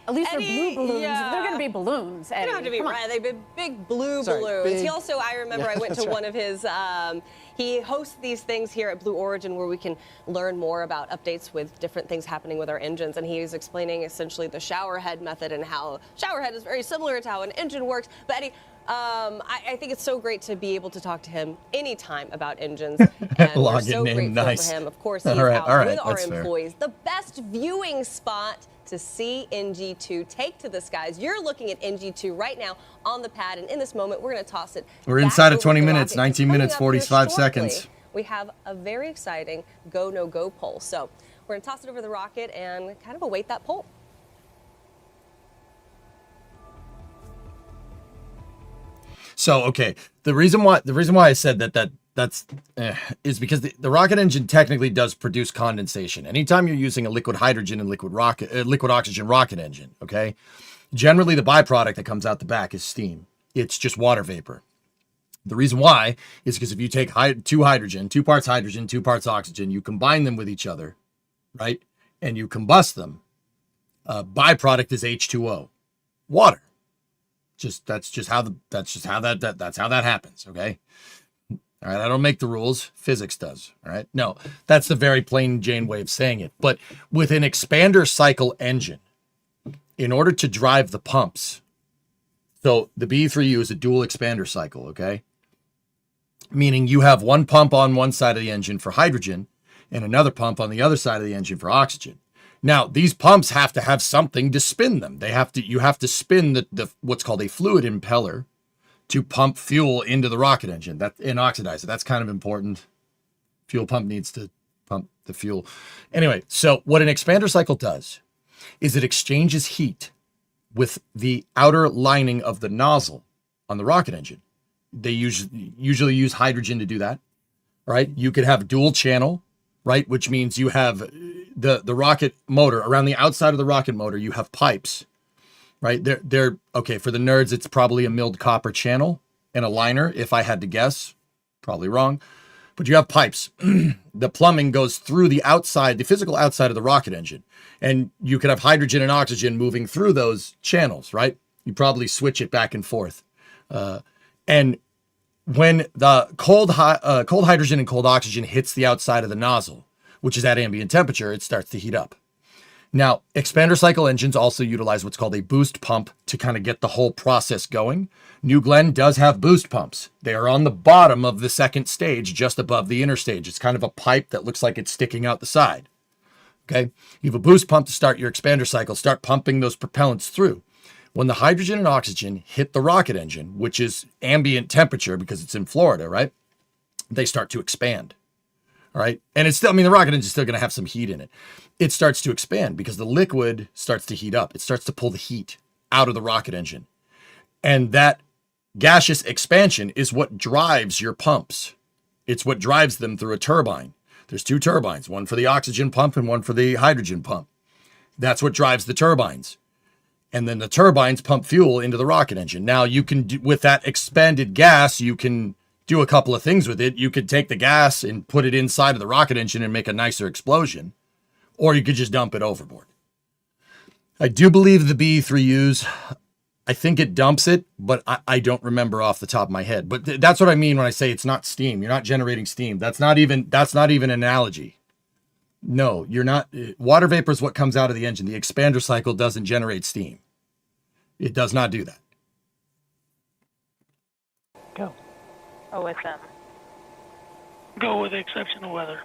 At least Eddie, they're blue balloons. yeah. They're going to be balloons, Eddie. They don't have to be Come on. red. They've been big blue balloons. Big. He also, I remember, I went to one of his. He hosts these things here at Blue Origin where we can learn more about updates with different things happening with our engines. And he was explaining essentially the shower head method and how shower head is very similar to how an engine works. But Eddie, I think it's so great to be able to talk to him anytime about engines. And we're so grateful nice. for him. Of course, he's all right, with our that's employees. Fair. The best viewing spot to see NG2 take to the skies. You're looking at NG2 right now on the pad, and in this moment, we're going to toss it. We're inside of 20 minutes, 19 minutes, 45 seconds. We have a very exciting go, no go poll. So we're going to toss it over the rocket and kind of await that poll. So, okay, the reason why I said that's is because the rocket engine technically does produce condensation. Anytime you're using a liquid hydrogen and liquid oxygen rocket engine, okay, generally the byproduct that comes out the back is steam. It's just water vapor. The reason why is because if you take two parts hydrogen, 2 parts oxygen, you combine them with each other, right, and you combust them, byproduct is H2O, water. That's how that happens. Okay. All right. I don't make the rules. Physics does. All right. No, that's the very plain Jane way of saying it. But with an expander cycle engine, in order to drive the pumps, so the B3U is a dual expander cycle. Okay. Meaning you have one pump on one side of the engine for hydrogen and another pump on the other side of the engine for oxygen. Now, these pumps have to have something to spin them. You have to spin the what's called a fluid impeller to pump fuel into the rocket engine and oxidize it. That's kind of important. Fuel pump needs to pump the fuel. Anyway, so what an expander cycle does is it exchanges heat with the outer lining of the nozzle on the rocket engine. They usually use hydrogen to do that, right? You could have dual channel, right? Which means you have the rocket motor around the outside of the rocket motor. You have pipes, right? They're okay. For the nerds, it's probably a milled copper channel and a liner. If I had to guess, probably wrong, but you have pipes. The plumbing goes through the physical outside of the rocket engine, and you could have hydrogen and oxygen moving through those channels, right? You probably switch it back and forth, and when the cold hydrogen and cold oxygen hits the outside of the nozzle, which is at ambient temperature, it starts to heat up. Now, expander cycle engines also utilize what's called a boost pump to kind of get the whole process going. New Glenn does have boost pumps. They are on the bottom of the second stage, just above the inner stage. It's kind of a pipe that looks like it's sticking out the side. Okay? You have a boost pump to start your expander cycle, start pumping those propellants through. When the hydrogen and oxygen hit the rocket engine, which is ambient temperature because it's in Florida, right? They start to expand. All right. And it's still, the rocket engine is still going to have some heat in it. It starts to expand because the liquid starts to heat up. It starts to pull the heat out of the rocket engine. And that gaseous expansion is what drives your pumps. It's what drives them through a turbine. There's 2 turbines, one for the oxygen pump and one for the hydrogen pump. That's what drives the turbines. And then the turbines pump fuel into the rocket engine. Now you can, with that expanded gas, you can do a couple of things with it. You could take the gas and put it inside of the rocket engine and make a nicer explosion, or you could just dump it overboard. I do believe the B3Us, I think it dumps it, but I don't remember off the top of my head. But that's what I mean when I say it's not steam. You're not generating steam. That's not even an analogy. No, you're not. Water vapor is what comes out of the engine. The expander cycle doesn't generate steam. It does not do that. Go. OSM. Go with the exception of weather.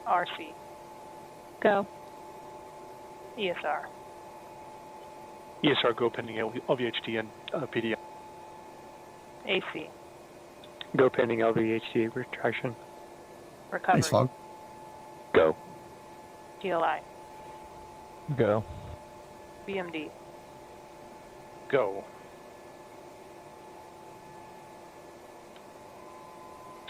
RC. Go. ESR. ESR go pending LVHT and PDI. AC. Go pending LVHT retraction. Recovery. Thanks, Fog. Go. GLI. Go. BMD. Go.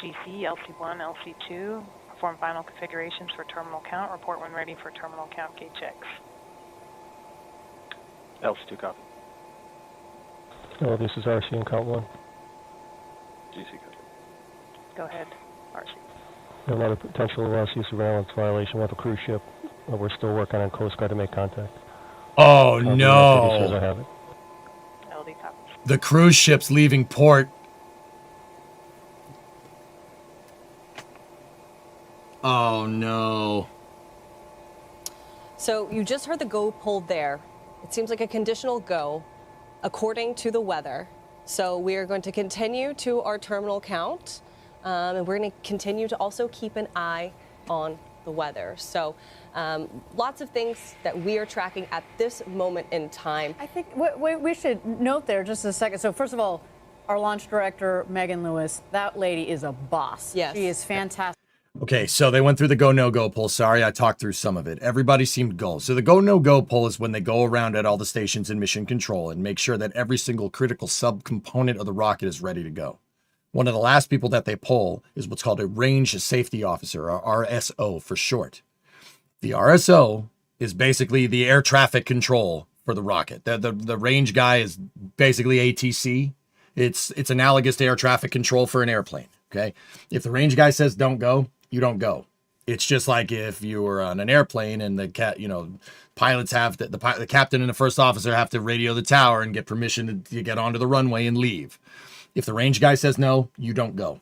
GC, LC1, LC2. Perform final configurations for terminal count. Report when ready for terminal count gate checks. LC2 copy. Hello, this is RC in count 1. GC copy. Go ahead, RC. Another potential sea surveillance violation with a cruise ship. We're still working on Coast Guard to make contact. Oh, Says I no. have it. LD copies. The cruise ship's leaving port. Oh, no. So you just heard the go pulled there. It seems like a conditional go according to the weather. So we are going to continue to our terminal count, and we're going to continue to also keep an eye on the weather. So lots of things that we are tracking at this moment in time. I think we should note there just a second. So first of all, our launch director, Megan Lewis, that lady is a boss. Yes. She is fantastic. Okay, so they went through the go, no go poll. Sorry, I talked through some of it. Everybody seemed go. So the go, no go poll is when they go around at all the stations in mission control and make sure that every single critical subcomponent of the rocket is ready to go. One of the last people that they poll is what's called a range safety officer, or RSO for short. The RSO is basically the air traffic control for the rocket. The range guy is basically ATC. It's analogous to air traffic control for an airplane. Okay, if the range guy says don't go, you don't go. It's just like if you were on an airplane and pilots have to, the captain and the first officer have to radio the tower and get permission to get onto the runway and leave. If the range guy says no, you don't go.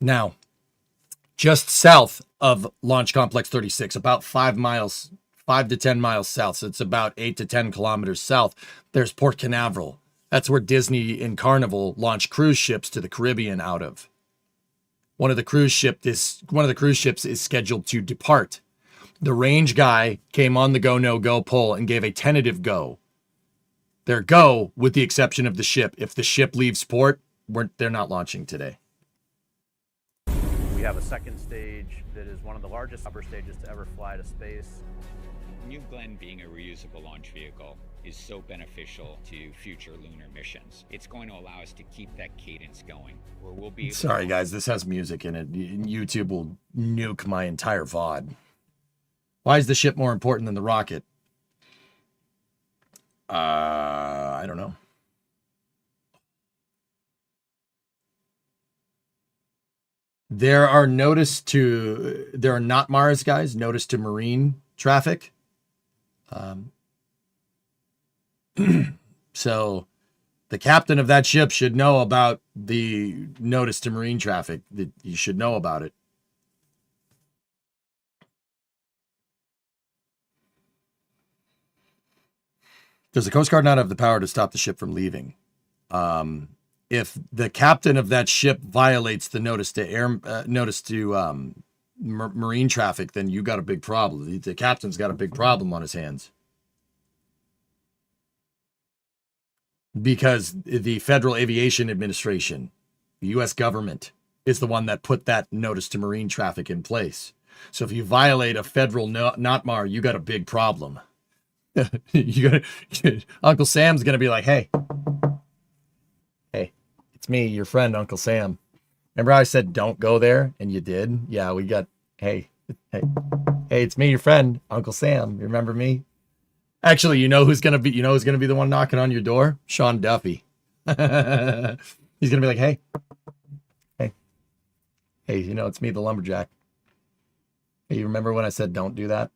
Now, just south of Launch Complex 36, about 5 to 10 miles south, so it's about 8 to 10 kilometers south, there's Port Canaveral. That's where Disney and Carnival launch cruise ships to the Caribbean out of. One of the cruise ships is scheduled to depart. The range guy came on the go, no go poll and gave a tentative go. Their go, with the exception of the ship. If the ship leaves port, they're not launching today. We have a second stage that is one of the largest upper stages to ever fly to space. New Glenn being a reusable launch vehicle is so beneficial to future lunar missions. It's going to allow us to keep that cadence going, where we'll be. Sorry, guys, this has music in it. YouTube will nuke my entire VOD. Why is the ship more important than the rocket? I don't know. There are not Mars guys, notice to marine traffic. So the captain of that ship should know about the notice to marine traffic. That you should know about it. Does the Coast Guard not have the power to stop the ship from leaving? If the captain of that ship violates the notice to marine traffic, then you got a big problem. The captain's got a big problem on his hands. Because the Federal Aviation Administration, the U.S. government, is the one that put that notice to marine traffic in place. So if you violate a federal NOTMAR, you got a big problem. Uncle Sam's going to be like, hey, it's me, your friend, Uncle Sam. Remember how I said don't go there? And you did? Yeah, we got, hey, it's me, your friend, Uncle Sam. You remember me? Actually, you know who's gonna be the one knocking on your door? Sean Duffy. He's gonna be like, hey, it's me, the lumberjack. Hey, you remember when I said don't do that?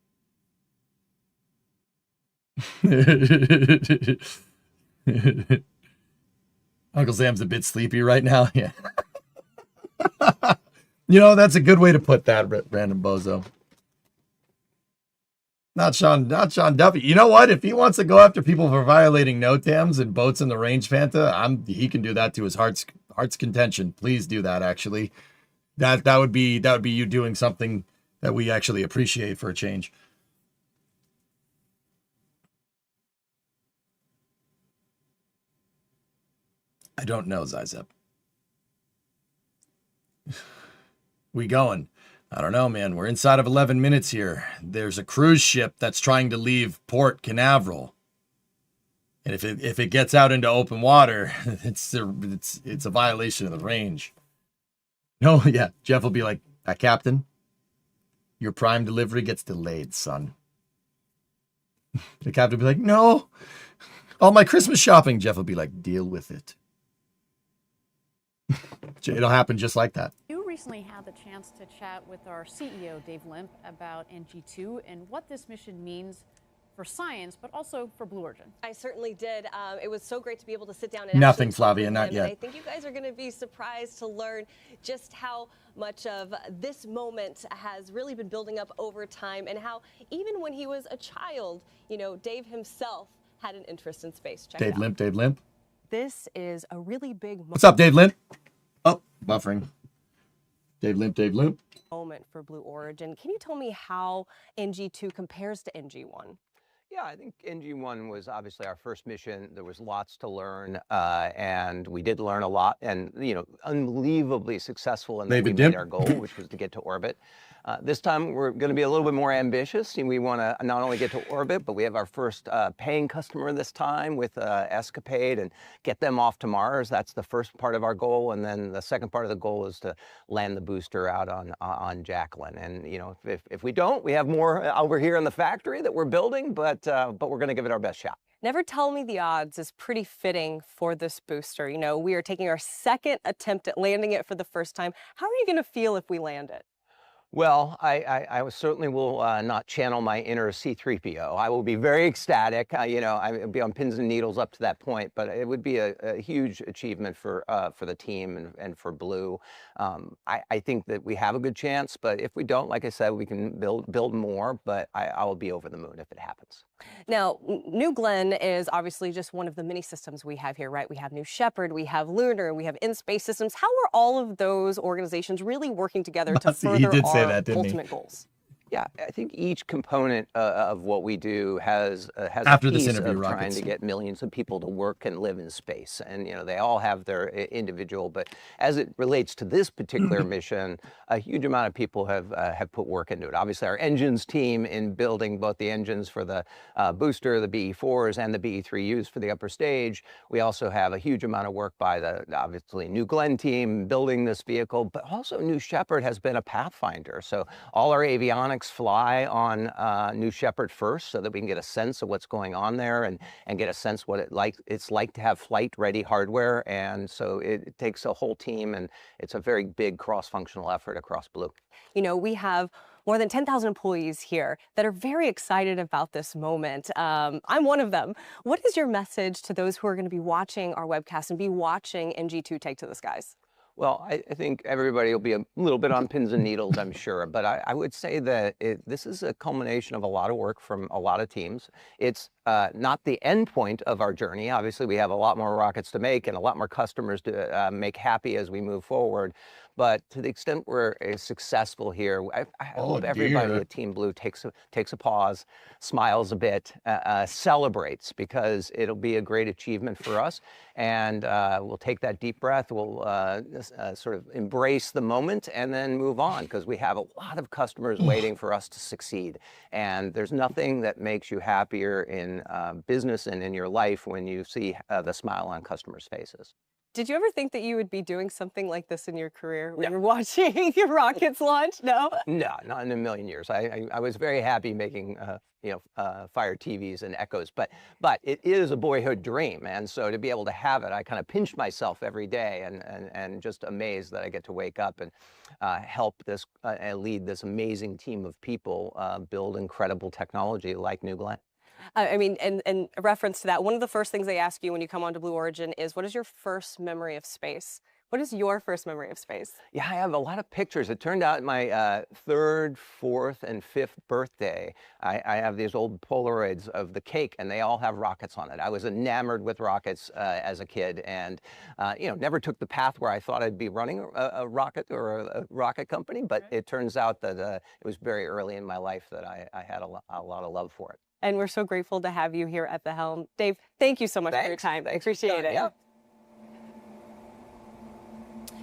Uncle Sam's a bit sleepy right now. Yeah. That's a good way to put that, random bozo. Not Sean Duffy. You know what? If he wants to go after people for violating NOTAMs and boats in the range, Fanta, he can do that to his heart's contention. Please do that. Actually, that would be you doing something that we actually appreciate for a change. I don't know, Zizep. We going? I don't know, man. We're inside of 11 minutes here. There's a cruise ship that's trying to leave Port Canaveral. And if it gets out into open water, it's a violation of the range. No, yeah. Jeff will be like, Captain, your Prime delivery gets delayed, son. The captain will be like, no, all my Christmas shopping. Jeff will be like, deal with it. It'll happen just like that. You recently had the chance to chat with our CEO, Dave Limp, about NG2 and what this mission means for science, but also for Blue Origin. I certainly did. It was so great to be able to sit down and Nothing, actually Flavia, talk with not him. yet. And I think you guys are going to be surprised to learn just how much of this moment has really been building up over time, and how even when he was a child, you know, Dave himself had an interest in space. Check it out. Dave Limp. This is a really big moment. What's up, Dave Limp? Oh, buffering. Dave Limp. Moment for Blue Origin. Can you tell me how NG2 compares to NG1? Yeah, I think NG1 was obviously our first mission. There was lots to learn, and we did learn a lot, and unbelievably successful. And then we made our goal, which was to get to orbit. This time we're going to be a little bit more ambitious, and we want to not only get to orbit, but we have our first paying customer this time with ESCAPADE, and get them off to Mars. That's the first part of our goal, and then the second part of the goal is to land the booster out on Jacqueline. And if we don't, we have more over here in the factory that we're building, but we're going to give it our best shot. Never Tell Me the Odds is pretty fitting for this booster. You know, we are taking our second attempt at landing it for the first time. How are you going to feel if we land it? Well, I certainly will not channel my inner C-3PO. I will be very ecstatic. I'll be on pins and needles up to that point, but it would be a huge achievement for the team and for Blue. I think that we have a good chance, but if we don't, like I said, we can build more, but I will be over the moon if it happens. Now, New Glenn is obviously just one of the many systems we have here, right? We have New Shepard, we have Lunar, we have In-Space Systems. How are all of those organizations really working together to further our ultimate goals? Yeah, I think each component of what we do has After a this piece interview, of trying Rockets. to get millions of people to work and live in space, and they all have their individual. But as it relates to this particular mission, a huge amount of people have put work into it. Obviously, our engines team in building both the engines for the booster, the BE-4s, and the BE-3Us for the upper stage. We also have a huge amount of work by the obviously New Glenn team building this vehicle, but also New Shepard has been a pathfinder. So all our avionics fly on New Shepard first, so that we can get a sense of what's going on there and get a sense what it's like to have flight-ready hardware. And so it takes a whole team, and it's a very big cross-functional effort across Blue. We have more than 10,000 employees here that are very excited about this moment. I'm one of them. What is your message to those who are going to be watching our webcast and be watching NG2 take to the skies? Well, I think everybody will be a little bit on pins and needles, I'm sure. But I would say that this is a culmination of a lot of work from a lot of teams. It's not the end point of our journey. Obviously, we have a lot more rockets to make and a lot more customers to make happy as we move forward. But to the extent we're successful here, I hope everybody at Team Blue takes a pause, smiles a bit, celebrates, because it'll be a great achievement for us. And we'll take that deep breath. We'll sort of embrace the moment and then move on, because we have a lot of customers waiting for us to succeed. And there's nothing that makes you happier in business and in your life when you see the smile on customers' faces. Did you ever think that you would be doing something like this in your career when you're watching your rockets launch? No? No, not in a million years. I was very happy making Fire TVs and Echoes, but it is a boyhood dream, and so to be able to have it, I kind of pinch myself every day and just amazed that I get to wake up and help this and lead this amazing team of people build incredible technology like New Glenn. I mean, and in reference to that, one of the first things they ask you when you come onto Blue Origin is, what is your first memory of space? What is your first memory of space? Yeah, I have a lot of pictures. It turned out my third, fourth, and fifth birthday, I have these old Polaroids of the cake, and they all have rockets on it. I was enamored with rockets as a kid, and never took the path where I thought I'd be running a rocket or a rocket company. But it turns out that it was very early in my life that I had a lot of love for it. And we're so grateful to have you here at the helm. Dave, thank you so much for your time. I appreciate it. Yeah.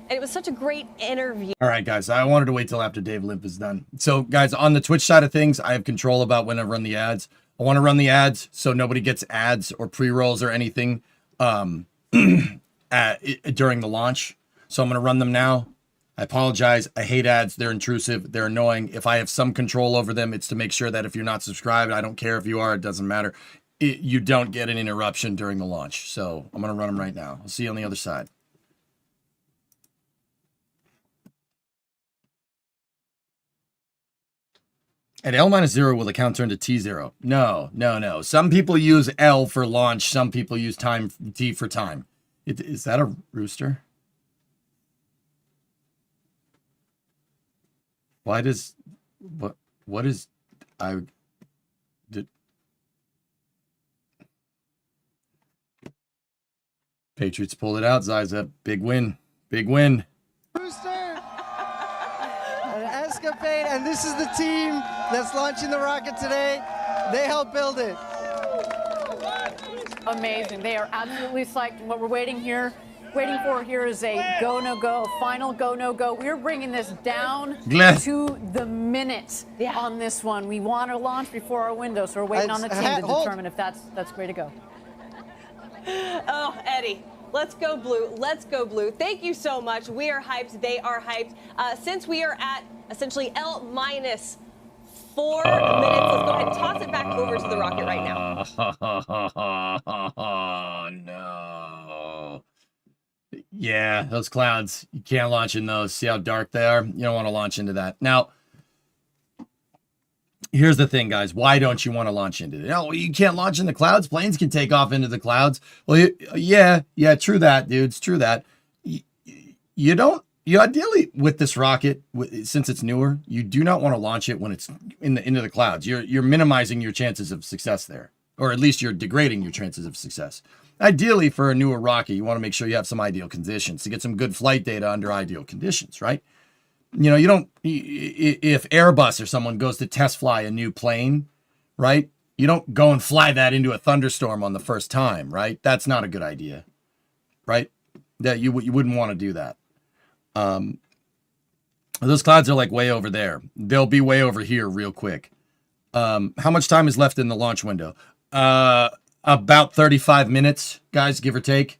And it was such a great interview. All right, guys, I wanted to wait till after Dave Limp is done. So, guys, on the Twitch side of things, I have control about when I run the ads. I want to run the ads so nobody gets ads or pre-rolls or anything during the launch. So I'm going to run them now. I apologize. I hate ads. They're intrusive. They're annoying. If I have some control over them, it's to make sure that if you're not subscribed, I don't care if you are, it doesn't matter. You don't get an interruption during the launch. So I'm going to run them right now. I'll see you on the other side. At L-0, will the count turn to T0? No. Some people use L for launch. Some people use T for time. Is that a rooster? Why does... What is... Patriots pulled it out, Zyza. Big win. Big win. Booster! An ESCAPADE, and this is the team that's launching the rocket today. They helped build it. Amazing. They are absolutely psyched. What we're waiting for here is a go, no go, final go, no go. We're bringing this down to the minute on this one. We want to launch before our window, so we're waiting on the team to determine if that's great to go. Oh, Eddie. Let's go blue. Let's go blue. Thank you so much. We are hyped. They are hyped. Since we are at essentially L-4 minutes, let's go ahead and toss it back over to the rocket right now. Oh, no. Yeah, those clouds. You can't launch in those. See how dark they are? You don't want to launch into that. Now, here's the thing, guys. Why don't you want to launch into it? No, you can't launch in the clouds. Planes can take off into the clouds. Well, yeah, true that, dudes. True that. You ideally, with this rocket, since it's newer, you do not want to launch it when it's into the clouds. You're minimizing your chances of success there, or at least you're degrading your chances of success. Ideally, for a newer rocket, you want to make sure you have some ideal conditions to get some good flight data under ideal conditions, right? You don't, if Airbus or someone goes to test fly a new plane, right? You don't go and fly that into a thunderstorm on the first time, right? That's not a good idea, right? That you wouldn't want to do that. Those clouds are like way over there. They'll be way over here real quick. How much time is left in the launch window? About 35 minutes, guys, give or take.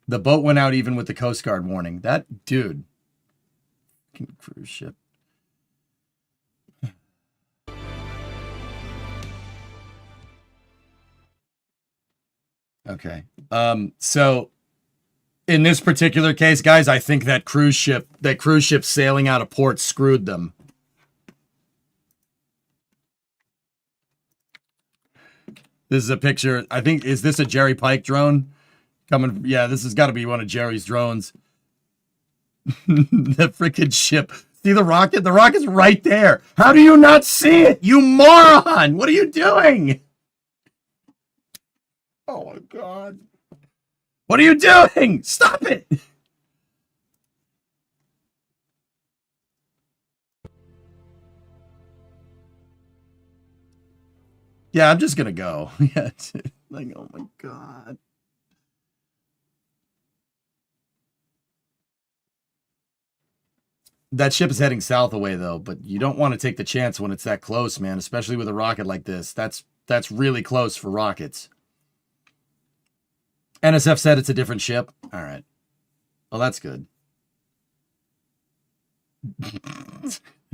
The boat went out even with the Coast Guard warning. That dude. Cruise ship. Okay. So in this particular case, guys, I think that cruise ship sailing out of port screwed them. This is a picture. I think, is this a Jerry Pike drone? Coming, yeah, this has got to be one of Jerry's drones. The freaking ship. See the rocket? The rocket's right there. How do you not see it, you moron? What are you doing? Oh, my God. What are you doing? Stop it. Yeah, I'm just going to go. Yeah, like, oh, my God. That ship is heading south away, though, but you don't want to take the chance when it's that close, man, especially with a rocket like this. That's really close for rockets. NSF said it's a different ship. All right. Well, that's good.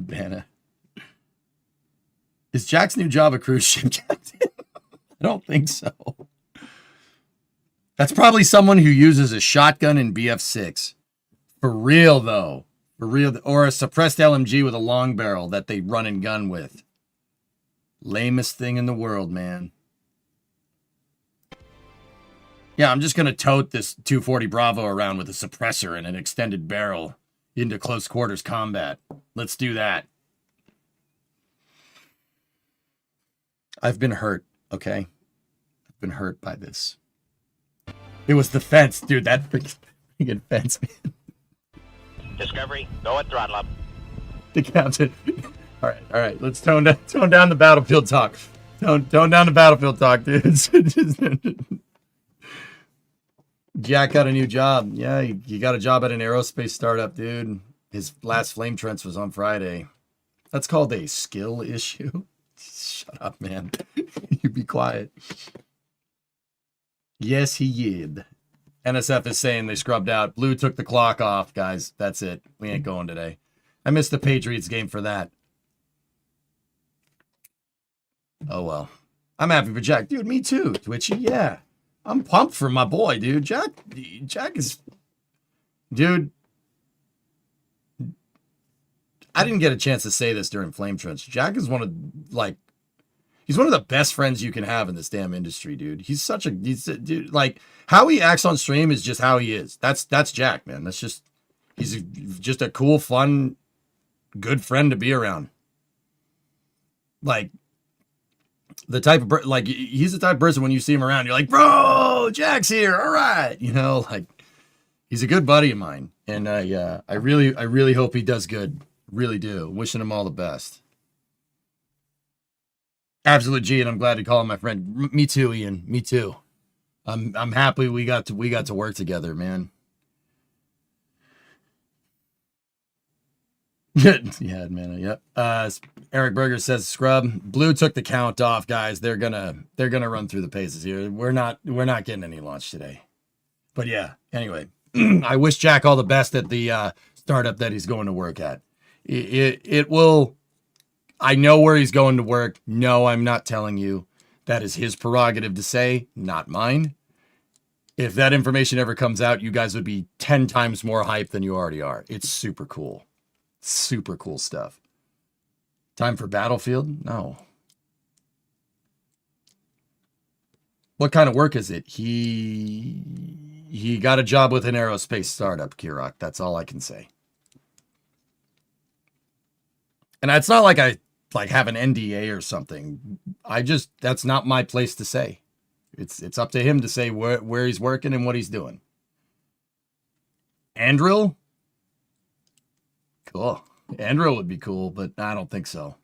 Banna. Is Jack's new job a cruise ship captain? I don't think so. That's probably someone who uses a shotgun in BF6. For real, though. For real. Or a suppressed LMG with a long barrel that they run and gun with. Lamest thing in the world, man. Yeah, I'm just going to tote this 240 Bravo around with a suppressor and an extended barrel into close quarters combat. Let's do that. I've been hurt, okay? I've been hurt by this. It was the fence, dude. That freaking fence, man. Discovery, go at throttle up. The captain. All right. Let's tone down the battlefield talk. Tone down the battlefield talk, dudes. Jack got a new job. Yeah, he got a job at an aerospace startup, dude. His last flame trench was on Friday. That's called a skill issue. Shut up, man. You be quiet. Yes, he did. NSF is saying they scrubbed out. Blue took the clock off, guys. That's it. We ain't going today. I missed the Patriots game for that. Oh, well. I'm happy for Jack. Dude, me too. Twitchy, yeah. I'm pumped for my boy, dude. Jack is... Dude. I didn't get a chance to say this during Flame Trench. Jack is one of, like... He's one of the best friends you can have in this damn industry, dude. He's such a... dude, like, how he acts on stream is just how he is. That's Jack, man. That's just... He's just a cool, fun, good friend to be around. Like... The type of like he's the type of person when you see him around, you're like, bro, Jack's here. All right, you know, like he's a good buddy of mine, and I really hope he does good. Really do. Wishing him all the best. Absolute G, and I'm glad to call him my friend. Me too, Ian. Me too. I'm happy we got to work together, man. Yeah, man. Yep. Eric Berger says scrub. Blue took the count off, guys. They're gonna run through the paces here. We're not getting any launch today. But yeah, anyway. I wish Jack all the best at the startup that he's going to work at. It will. I know where he's going to work. No, I'm not telling you. That is his prerogative to say, not mine. If that information ever comes out, you guys would be 10 times more hyped than you already are. It's super cool. Super cool stuff. Time for Battlefield? No. What kind of work is it? He got a job with an aerospace startup, Kirok. That's all I can say. And it's not like I have an NDA or something. That's not my place to say. It's up to him to say where he's working and what he's doing. Andril? Cool. Andrew would be cool, but I don't think so.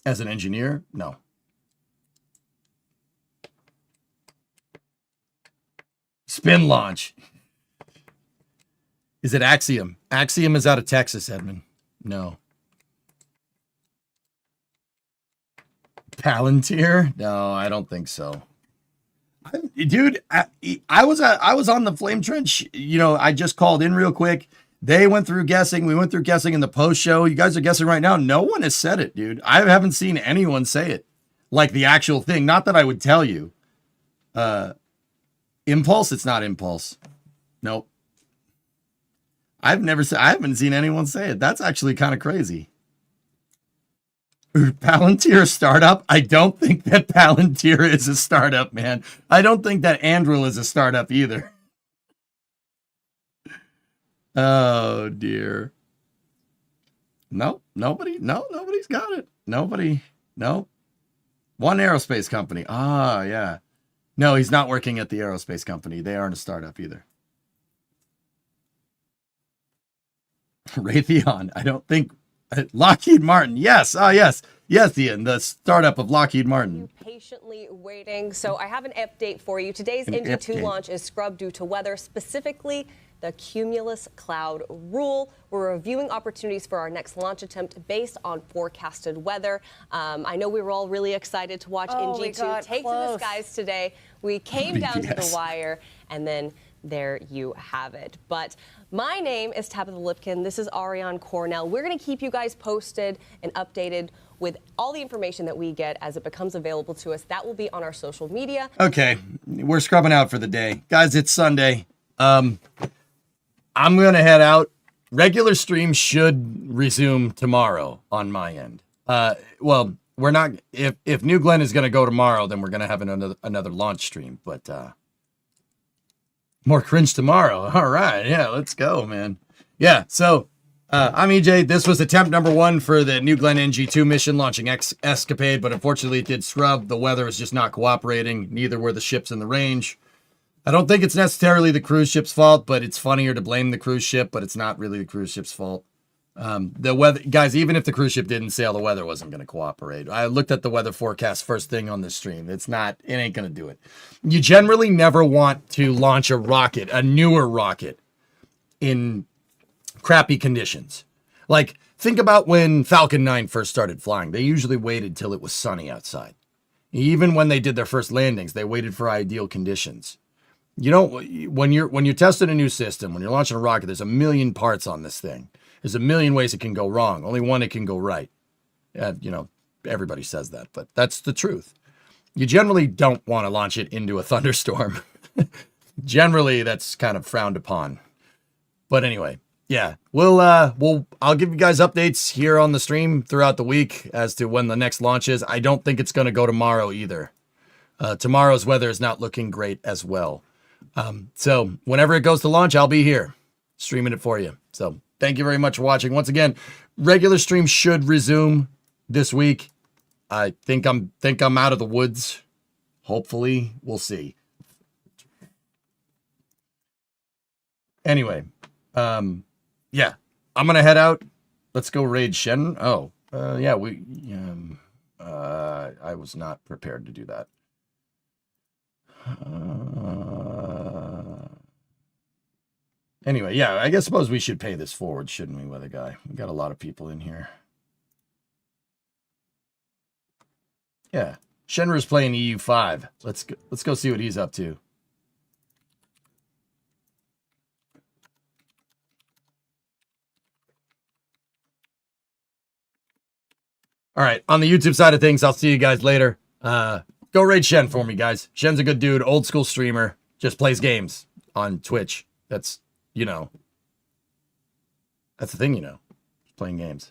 As an engineer, no. Spin launch. Is it Axiom? Axiom is out of Texas, Edmund. No. Palantir? No, I don't think so. Dude, I was on the Flame Trench. You know, I just called in real quick. They went through guessing. We went through guessing in the post show. You guys are guessing right now. No one has said it, dude. I haven't seen anyone say it. Like the actual thing. Not that I would tell you. Impulse? It's not Impulse. Nope. I haven't seen anyone say it. That's actually kind of crazy. Palantir startup? I don't think that Palantir is a startup, man. I don't think that Andril is a startup either. Oh dear. Nobody's got it. Nobody. No. One aerospace company. Ah, yeah. No, he's not working at the aerospace company. They aren't a startup either. Raytheon. I don't think. Lockheed Martin. Yes. Ah, yes. Yes, Ian, the startup of Lockheed Martin. Patiently waiting. So I have an update for you. Today's NG2 launch is scrubbed due to weather, specifically the cumulus cloud rule. We're reviewing opportunities for our next launch attempt based on forecasted weather. I know we were all really excited to watch NG2 take to the skies today. We came down to the wire, and then there you have it. But my name is Tabitha Lipkin. This is Ariane Cornell. We're going to keep you guys posted and updated with all the information that we get as it becomes available to us. That will be on our social media. Okay, we're scrubbing out for the day. Guys, it's Sunday. I'm going to head out. Regular stream should resume tomorrow on my end. Well, we're not, if New Glenn is going to go tomorrow, then we're going to have another launch stream, but more cringe tomorrow. All right. Yeah, let's go, man. Yeah. So I'm EJ. This was attempt number 1 for the New Glenn NG2 mission launching ESCAPADE, but unfortunately it did scrub. The weather is just not cooperating. Neither were the ships in the range. I don't think it's necessarily the cruise ship's fault, but it's funnier to blame the cruise ship, but it's not really the cruise ship's fault. The weather, guys, even if the cruise ship didn't sail, the weather wasn't going to cooperate. I looked at the weather forecast first thing on this stream. It ain't going to do it. You generally never want to launch a rocket, a newer rocket, in crappy conditions. Like, think about when Falcon 9 first started flying. They usually waited till it was sunny outside. Even when they did their first landings, they waited for ideal conditions. You know, when you're testing a new system, when you're launching a rocket, there's a million parts on this thing. There's a million ways it can go wrong. Only one it can go right. You know, everybody says that, but that's the truth. You generally don't want to launch it into a thunderstorm. Generally, that's kind of frowned upon. But anyway, yeah, I'll give you guys updates here on the stream throughout the week as to when the next launch is. I don't think it's going to go tomorrow either. Tomorrow's weather is not looking great as well. So whenever it goes to launch, I'll be here streaming it for you. So thank you very much for watching. Once again, regular stream should resume this week. I think I'm out of the woods. Hopefully, we'll see. Anyway, yeah, I'm gonna head out. Let's go raid Shen. Oh, yeah, I was not prepared to do that. Anyway, yeah, I suppose we should pay this forward, shouldn't we, Weather Guy? We got a lot of people in here. Yeah, Shenru's playing EU5. Let's go see what he's up to. All right, on the YouTube side of things, I'll see you guys later. Go raid Shen for me, guys. Shen's a good dude, old school streamer, just plays games on Twitch. That's, you know, that's the thing, you know, playing games.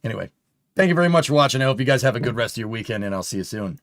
Anyway, thank you very much for watching. I hope you guys have a good rest of your weekend, and I'll see you soon.